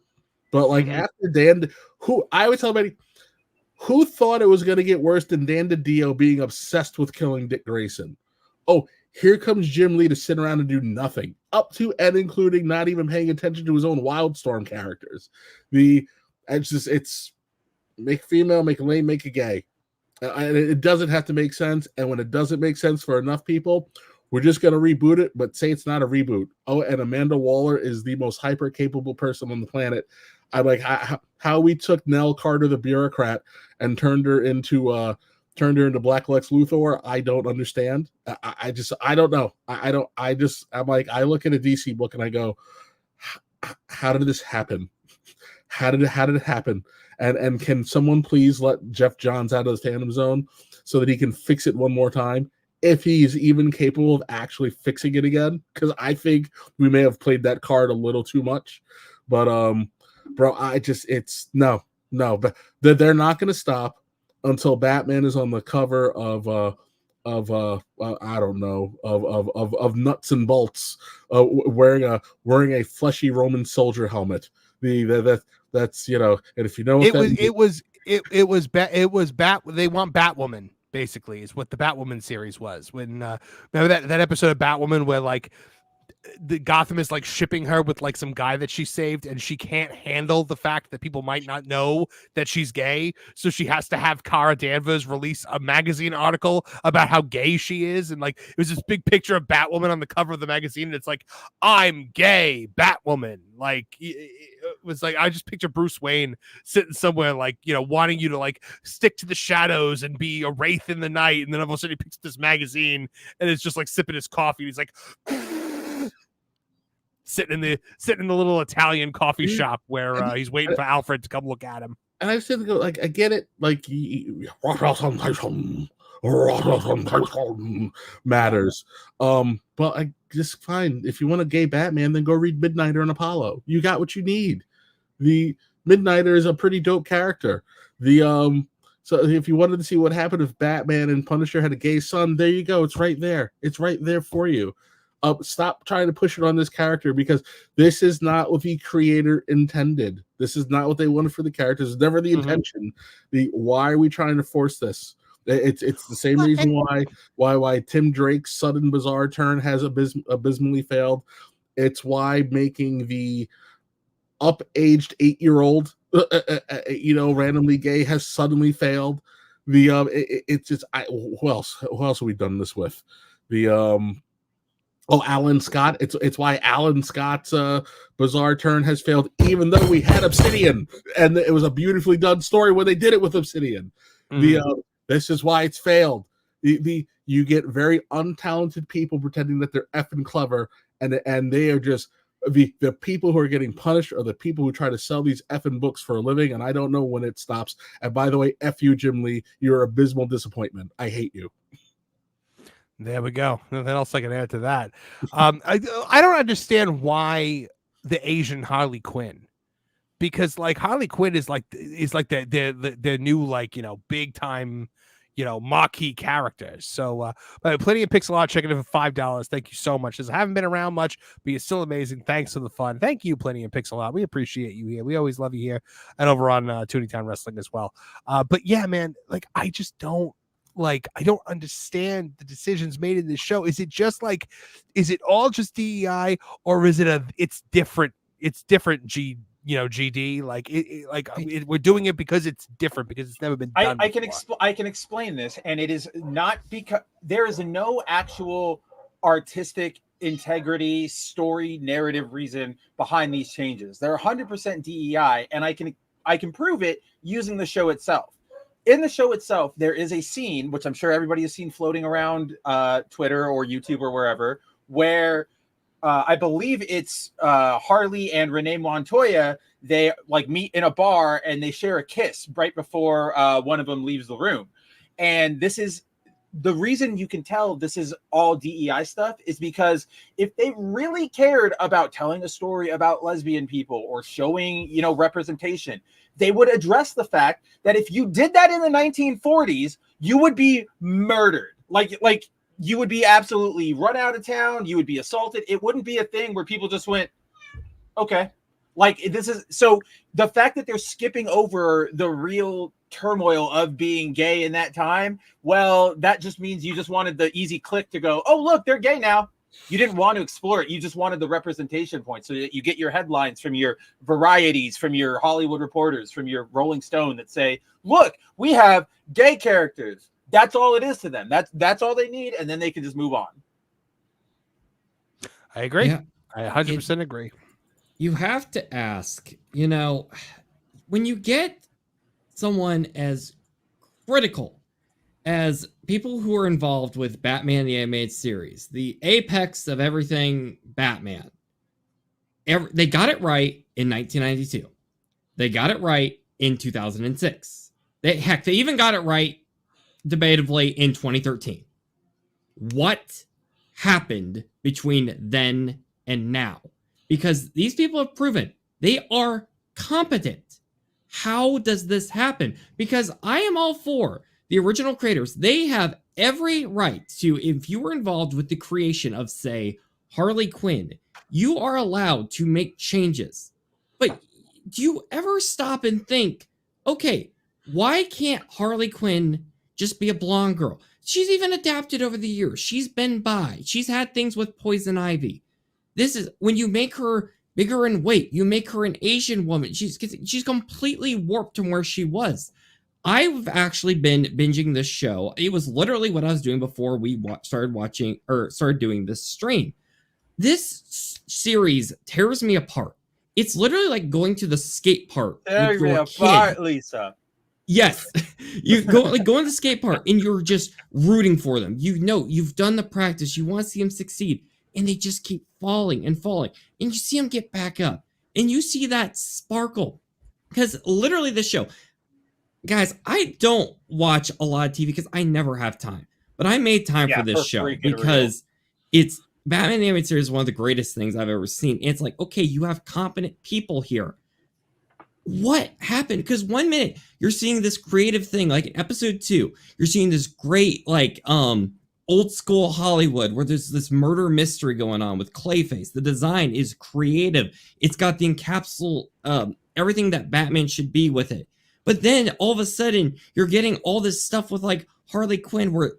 but like after Dan, I would tell anybody who thought it was going to get worse than Dan DiDio being obsessed with killing Dick Grayson. Oh, here comes Jim Lee to sit around and do nothing, up to and including not even paying attention to his own Wildstorm characters. It's make female, make a lame, make a gay. And it doesn't have to make sense. And when it doesn't make sense for enough people, we're just going to reboot it, but say it's not a reboot. Oh, and Amanda Waller is the most hyper capable person on the planet. I like how we took Nell Carter, the bureaucrat, and turned her into Black Lex Luthor. I don't understand. I don't know. I'm like, I look at a DC book and I go, how did this happen? How did it happen? And can someone please let Jeff Johns out of the Phantom Zone so that he can fix it one more time? If he's even capable of actually fixing it again, because I think we may have played that card a little too much. But bro, it's no, but they're not going to stop until Batman is on the cover of I don't know, of nuts and bolts, wearing a fleshy Roman soldier helmet. That's and if you know what they want Batwoman. Basically, is what the Batwoman series was. When remember that episode of Batwoman where like the Gotham is like shipping her with like some guy that she saved, and she can't handle the fact that people might not know that she's gay, so she has to have Cara Danvers release a magazine article about how gay she is, and like it was this big picture of Batwoman on the cover of the magazine, and it's like, I'm gay, Batwoman. Like it was like I just picture Bruce Wayne sitting somewhere like wanting you to like stick to the shadows and be a wraith in the night, and then all of a sudden he picks up this magazine and it's just like sipping his coffee. He's like sitting in the little Italian coffee shop where he's waiting for Alfred to come look at him. And I said, like, I get it, like matters. But I just fine. If you want a gay Batman, then go read Midnighter and Apollo. You got what you need. The Midnighter is a pretty dope character. So if you wanted to see what happened if Batman and Punisher had a gay son, there you go. It's right there. It's right there for you. Stop trying to push it on this character because this is not what the creator intended. This is not what they wanted for the characters. It's never the intention. Why are we trying to force this? It's the same reason why Tim Drake's sudden bizarre turn has abysmally failed. It's why making the up-aged 8-year-old randomly gay has suddenly failed. It's just who else have we done this with? Alan Scott. It's why Alan Scott's bizarre turn has failed, even though we had Obsidian and it was a beautifully done story when they did it with Obsidian. This is why it's failed. You get very untalented people pretending that they're effing clever, and they are just the people who are getting punished are the people who try to sell these effing books for a living, and I don't know when it stops. And by the way, F you, Jim Lee. You're abysmal disappointment. I hate you. There we go. Nothing else I can add to that. I don't understand why the Asian Harley Quinn, because like Harley Quinn is like the new big time marquee characters. So plenty of pixel art checking in for $5. Thank you so much. I haven't been around much, but you're still amazing. Thanks for the fun. Thank you, plenty of pixel art. We appreciate you here. We always love you here and over on Tooney Town Wrestling as well. But yeah, man, like I just don't. I don't understand the decisions made in this show. Is it all just DEI, or is it's different? It's different GD. We're doing it because it's different, because it's never been done. I can explain this, and it is not because there is no actual artistic integrity, story, narrative reason behind these changes. They're 100% DEI, and I can prove it using the show itself. In the show itself, there is a scene, which I'm sure everybody has seen floating around Twitter or YouTube or wherever, where I believe it's Harley and Renee Montoya. They meet in a bar and they share a kiss right before one of them leaves the room. And this is the reason you can tell this is all DEI stuff, is because if they really cared about telling a story about lesbian people or showing, representation, they would address the fact that if you did that in the 1940s, you would be murdered. Like you would be absolutely run out of town. You would be assaulted. It wouldn't be a thing where people just went, okay. So the fact that they're skipping over the real turmoil of being gay in that time, well, that just means you just wanted the easy click to go, oh, look, they're gay now. You didn't want to explore it. You just wanted the representation point so that you get your headlines from your varieties, from your Hollywood Reporters, from your Rolling Stone that say, look, we have gay characters. That's all it is to them. That's all they need. And then they can just move on. I agree. Yeah, I 100% agree. You have to ask, when you get someone as critical as people who are involved with Batman the Animated Series, the apex of everything Batman, they got it right in 1992. They got it right in 2006. They even got it right, debatably, in 2013. What happened between then and now? Because these people have proven they are competent. How does this happen? Because I am all for the original creators. They have every right to, if you were involved with the creation of, say, Harley Quinn, you are allowed to make changes. But do you ever stop and think, okay, why can't Harley Quinn just be a blonde girl? She's even adapted over the years. She's been by. She's had things with Poison Ivy. This is when you make her bigger in weight, you make her an Asian woman. She's completely warped from where she was. I've actually been binging this show. It was literally what I was doing before we started doing this stream. This series tears me apart. It's literally like going to the skate park. Tear me apart, Lisa. Yes, you go to the skate park and you're just rooting for them. You've done the practice. You want to see them succeed. And they just keep falling and falling. And you see them get back up. And you see that sparkle. Because literally the show... Guys, I don't watch a lot of TV because I never have time. But I made time for this show because it's... Batman the Animated Series is one of the greatest things I've ever seen. And it's like, okay, you have competent people here. What happened? Because 1 minute, you're seeing this creative thing, like in episode 2, you're seeing this great, old school Hollywood where there's this murder mystery going on with Clayface. The design is creative. It's got the everything that Batman should be with it. But then all of a sudden you're getting all this stuff with Harley Quinn, where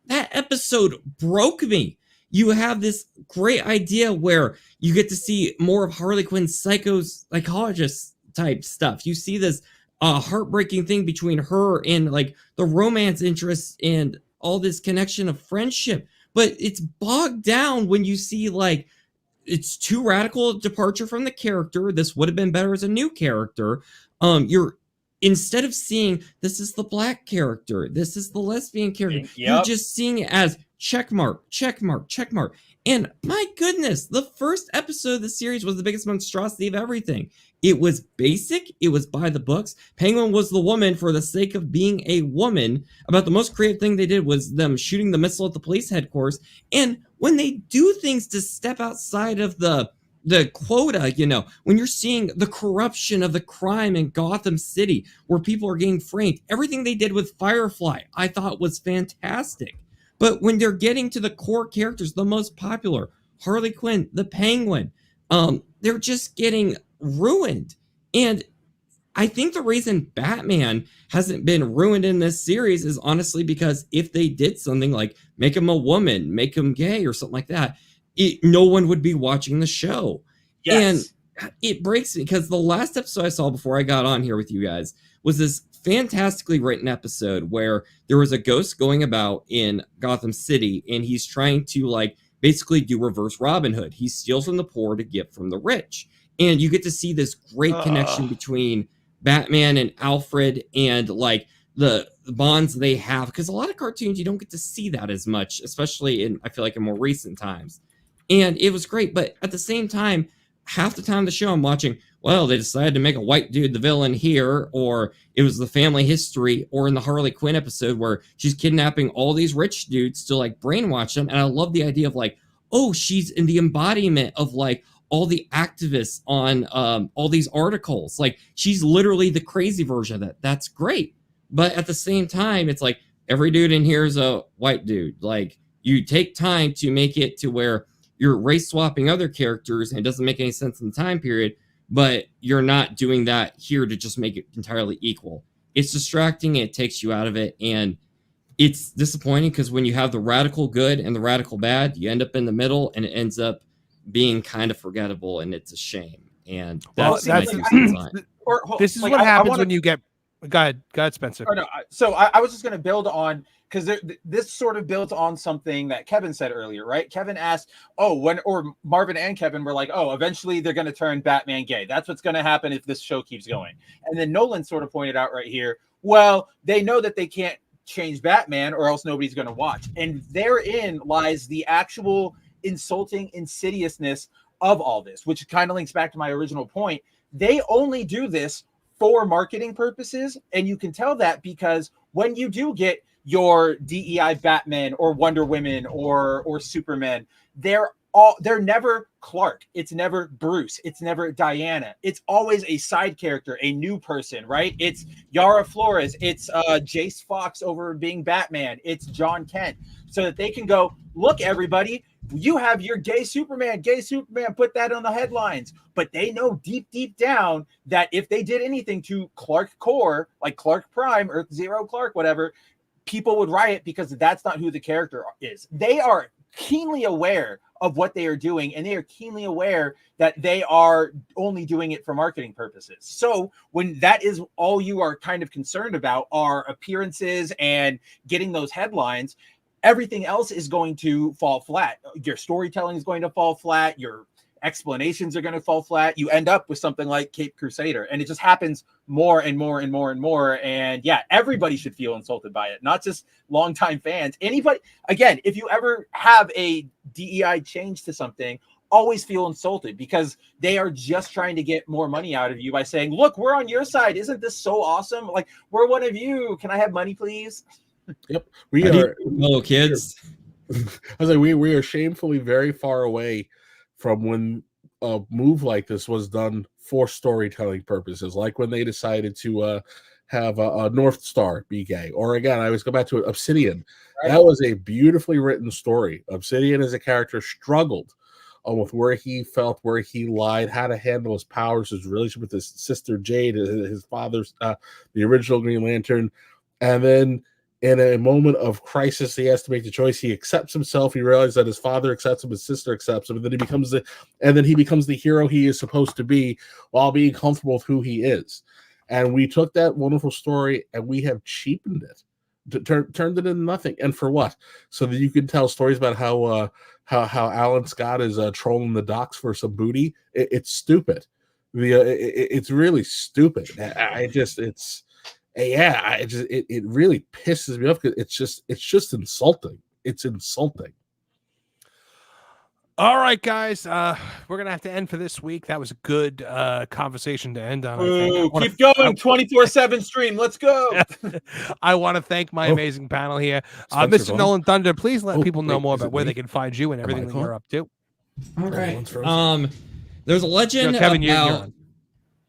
that episode broke me. You have this great idea where you get to see more of Harley Quinn's psychologist type stuff. You see this heartbreaking thing between her and like the romance interests and all this connection of friendship, but it's bogged down when you see like it's too radical departure from the character. This would have been better as a new character. You're instead of seeing this is the black character, this is the lesbian character, you're just seeing it as check mark, check mark, check mark. And my goodness, the first episode of the series was the biggest monstrosity of everything. It was basic. It was by the books. Penguin was the woman for the sake of being a woman. About the most creative thing they did was them shooting the missile at the police headquarters. And when they do things to step outside of the quota, you know, when you're seeing the corruption of the crime in Gotham City, where people are getting framed, everything they did with Firefly, I thought was fantastic. But when they're getting to the core characters, the most popular, Harley Quinn, the Penguin, they're just getting ruined. And I think the reason Batman hasn't been ruined in this series is honestly because if they did something like make him a woman, make him gay or something like that, no one would be watching the show. Yes. And it breaks me because the last episode I saw before I got on here with you guys was this fantastically written episode where there was a ghost going about in Gotham City and he's trying to like basically do reverse Robin Hood. He steals from the poor to get from the rich. And you get to see this great connection between Batman and Alfred and like the bonds they have. Because a lot of cartoons, you don't get to see that as much, especially in, I feel like in more recent times. And it was great. But at the same time, half the time of the show I'm watching, well, they decided to make a white dude the villain here, or it was the family history, or in the Harley Quinn episode where she's kidnapping all these rich dudes to like brainwash them. And I love the idea of like, oh, she's in the embodiment of like all the activists on all these articles. Like she's literally the crazy version of that. That's great. But at the same time, it's like every dude in here is a white dude. Like you take time to make it to where you're race swapping other characters and it doesn't make any sense in the time period, but you're not doing that here to just make it entirely equal. It's distracting. It takes you out of it. And it's disappointing because when you have the radical good and the radical bad, you end up in the middle and it ends up being kind of forgettable, and it's a shame. And this is what happens when you get. Go ahead, Spencer. No, so I was just going to build on because this sort of builds on something that Kevin said earlier, right? Kevin asked, or Marvin and Kevin were like, eventually they're going to turn Batman gay. That's what's going to happen if this show keeps going. And then Nolan sort of pointed out right here, well, they know that they can't change Batman or else nobody's going to watch. And therein lies the actual insulting insidiousness of all this, which kind of links back to my original point. They only do this for marketing purposes, and you can tell that because when you do get your DEI Batman or Wonder Woman or Superman, they're never Clark, it's never Bruce, it's never Diana, it's always a side character, a new person, right? It's Yara Flores, it's Jace Fox over being Batman, it's John Kent, so that they can go, look, everybody, you have your gay Superman, put that on the headlines. But they know deep down that if they did anything to Clark Core, like Clark Prime, Earth Zero Clark, whatever, people would riot because that's not who the character is. They are keenly aware of what they are doing, and they are keenly aware that they are only doing it for marketing purposes. So when that is all you are kind of concerned about are appearances and getting those headlines, everything else is going to fall flat. Your storytelling is going to fall flat. Your explanations are going to fall flat. You end up with something like Cape Crusader, and it just happens more and more and more and more. And yeah, everybody should feel insulted by it, not just longtime fans. Anybody, again, if you ever have a DEI change to something, always feel insulted because they are just trying to get more money out of you by saying, look, we're on your side. Isn't this so awesome? Like, we're one of you. Can I have money, please? Yep. We are little kids. I was like, we are shamefully very far away from when a move like this was done for storytelling purposes, like when they decided to have a North Star be gay. Or again, I always go back to it, Obsidian. Right. That was a beautifully written story. Obsidian as a character struggled with where he felt, where he lied, how to handle his powers, his relationship with his sister Jade, his father's, the original Green Lantern. And then in a moment of crisis, he has to make the choice. He accepts himself. He realizes that his father accepts him, his sister accepts him, and then he becomes the hero he is supposed to be while being comfortable with who he is. And we took that wonderful story and we have cheapened it, turned it into nothing. And for what? So that you can tell stories about how Alan Scott is trolling the docks for some booty. It's stupid. It's really stupid. It really pisses me off because it's just insulting. It's insulting. All right, guys, we're gonna have to end for this week. That was a good conversation to end on. Keep going, 24/7 stream. Let's go. I want to thank my amazing panel here, Mr. Nolan Thunder. Please let people know more about where they can find you and everything that you're up to. All right. There's a legend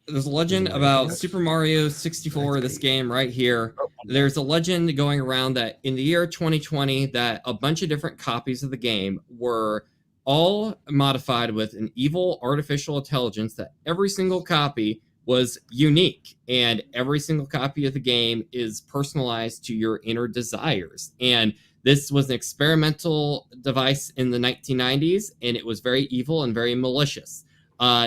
There's a legend about Super Mario 64, this game right here. There's a legend going around that in the year 2020 that a bunch of different copies of the game were all modified with an evil artificial intelligence, that every single copy was unique and every single copy of the game is personalized to your inner desires. And this was an experimental device in the 1990s, and it was very evil and very malicious.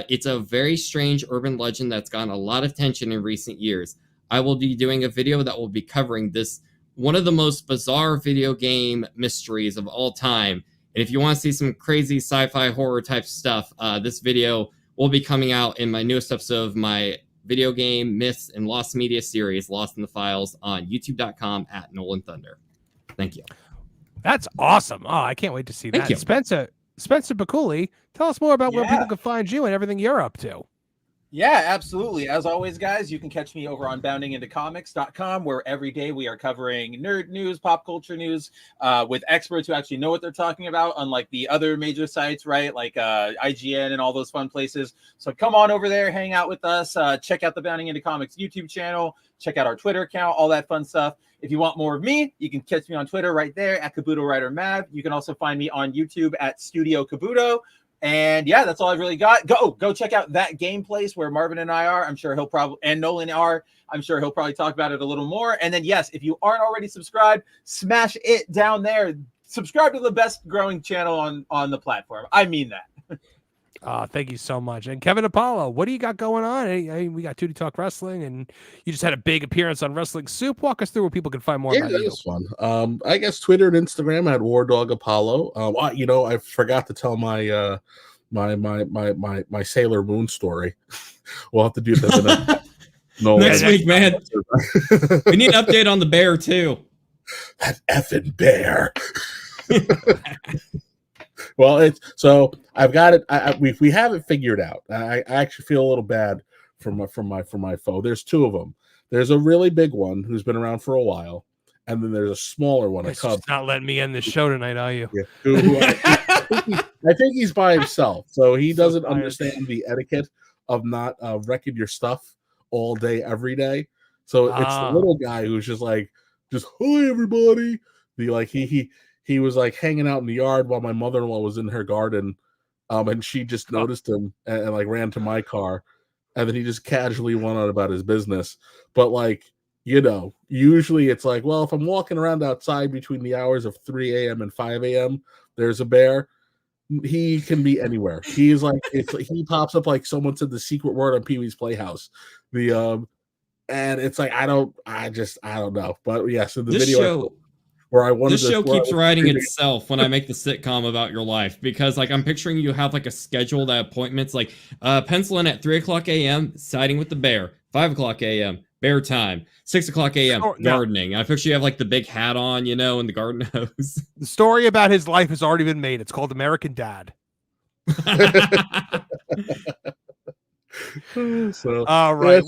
It's a very strange urban legend that's gotten a lot of attention in recent years. I will be doing a video that will be covering this, one of the most bizarre video game mysteries of all time. And if you want to see some crazy sci-fi horror type stuff, this video will be coming out in my newest episode of my video game myths and lost media series, Lost in the Files, on youtube.com/NolanThunder. Thank you. That's awesome. Oh, I can't wait to see that. Spencer Baculi, tell us more about where people can find you and everything you're up to. Yeah, absolutely. As always, guys, you can catch me over on boundingintocomics.com, where every day we are covering nerd news, pop culture news, with experts who actually know what they're talking about, unlike the other major sites, right? Like IGN and all those fun places. So come on over there, hang out with us, check out the Bounding Into Comics YouTube channel, check out our Twitter account, all that fun stuff. If you want more of me, you can catch me on Twitter right there at Kabuto Rider Mav. You can also find me on YouTube at Studio Kabuto. And yeah, that's all I've really got. Go check out That Game Place, where Marvin and I are. I'm sure he'll probably, and Nolan are. I'm sure he'll probably talk about it a little more. And then yes, if you aren't already subscribed, smash it down there. Subscribe to the best growing channel on the platform. I mean that. Thank you so much. And Kevin Apollo, what do you got going on? We got Tooney Talk Wrestling, and you just had a big appearance on Wrestling Soup. Walk us through where people can find more about you. That was fun. I guess Twitter and Instagram at War Dog Apollo. I forgot to tell my my Sailor Moon story. We'll have to do that next week, man. We need an update on the bear too. That effing bear. Well, I've got it. We have it figured out. I actually feel a little bad for my foe. There's two of them. There's a really big one who's been around for a while, and then there's a smaller one. You're not letting me end this show tonight, are you? Yeah, I think he's by himself, so he doesn't understand the etiquette of not wrecking your stuff all day, every day. So it's the little guy who's just hi everybody. He was like hanging out in the yard while my mother-in-law was in her garden, and she just noticed him and like ran to my car, and then he just casually went on about his business. But usually it's like, well, if I'm walking around outside between the hours of 3 a.m. and 5 a.m., there's a bear. He can be anywhere. He's like, he pops up like someone said the secret word on Pee-wee's Playhouse. And it's like I don't know. But yes, in the video. This show keeps writing itself when I make the sitcom about your life, because I'm picturing you have a scheduled appointments, pencil in at 3:00 a.m. siding with the bear, 5:00 a.m. bear time, 6:00 a.m. gardening. I picture you have the big hat on, and the garden hose. The story about his life has already been made. It's called American Dad. So all right,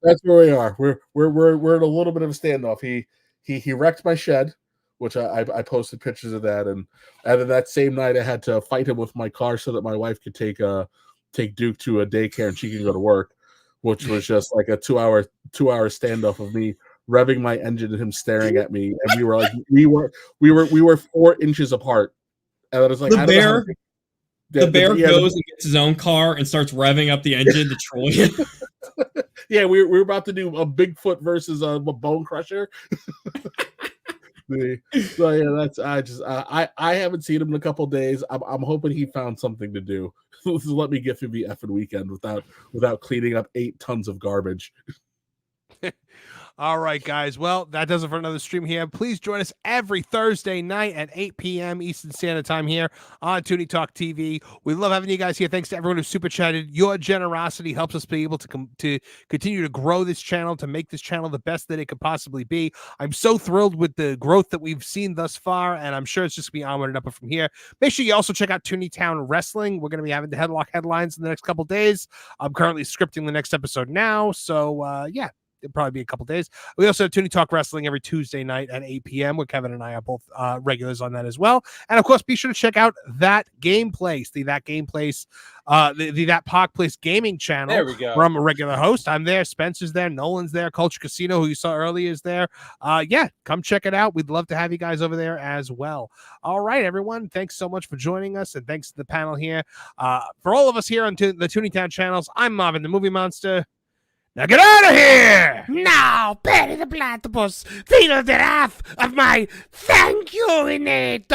that's where we are. We're in a little bit of a standoff. He wrecked my shed, which I posted pictures of that, and then that same night I had to fight him with my car so that my wife could take Duke to a daycare and she can go to work, which was just like a two hour standoff of me revving my engine and him staring at me, and we were 4 inches apart, and I was like, the bear goes and gets his own car and starts revving up the engine to troll you. Yeah, we were about to do a Bigfoot versus a Bone Crusher. So yeah, that's I haven't seen him in a couple days. I'm hoping he found something to do. Let me give him the effing weekend without cleaning up 8 tons of garbage. All right, guys. Well, that does it for another stream here. Please join us every Thursday night at 8 p.m. Eastern Standard Time here on Tooney Talk TV. We love having you guys here. Thanks to everyone who super chatted. Your generosity helps us be able to continue to grow this channel, to make this channel the best that it could possibly be. I'm so thrilled with the growth that we've seen thus far, and I'm sure it's just going to be onward and upward from here. Make sure you also check out Tooney Town Wrestling. We're going to be having the Headlock headlines in the next couple days. I'm currently scripting the next episode now, so yeah. It'll probably be a couple days. We also have Tooney Talk Wrestling every Tuesday night at 8 p.m. where Kevin and I are both regulars on that as well. And of course, be sure to check out That Game Place, the That Park Place gaming channel. There we go. Where I'm a regular host. I'm there. Spencer's there. Nolan's there. Culture Casino, who you saw earlier, is there. Yeah, come check it out. We'd love to have you guys over there as well. All right, everyone. Thanks so much for joining us, and thanks to the panel here. For all of us here on the Tooney Town channels, I'm Marvin the Movie Monster. Now get out of here! Now, Betty the Platypus, feel the wrath of my thank you-inator!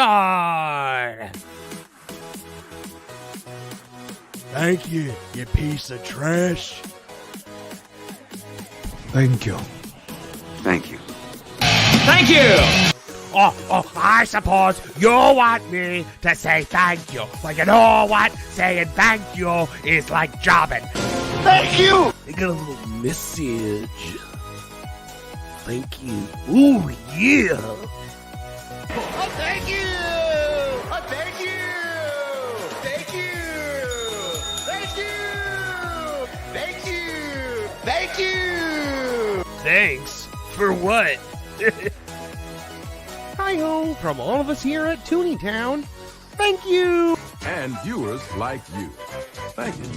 Thank you, you piece of trash. Thank you. Thank you. Thank you! Oh, I suppose you want me to say thank you. But you know what? Saying thank you is like jobbing. Thank you! I got a little message. Thank you. Ooh, yeah. Oh, thank you! Oh, thank you! Thank you! Thank you! Thank you! Thank you! Thanks? For what? Hi-ho from all of us here at Tooney Town. Thank you! And viewers like you. Thank you.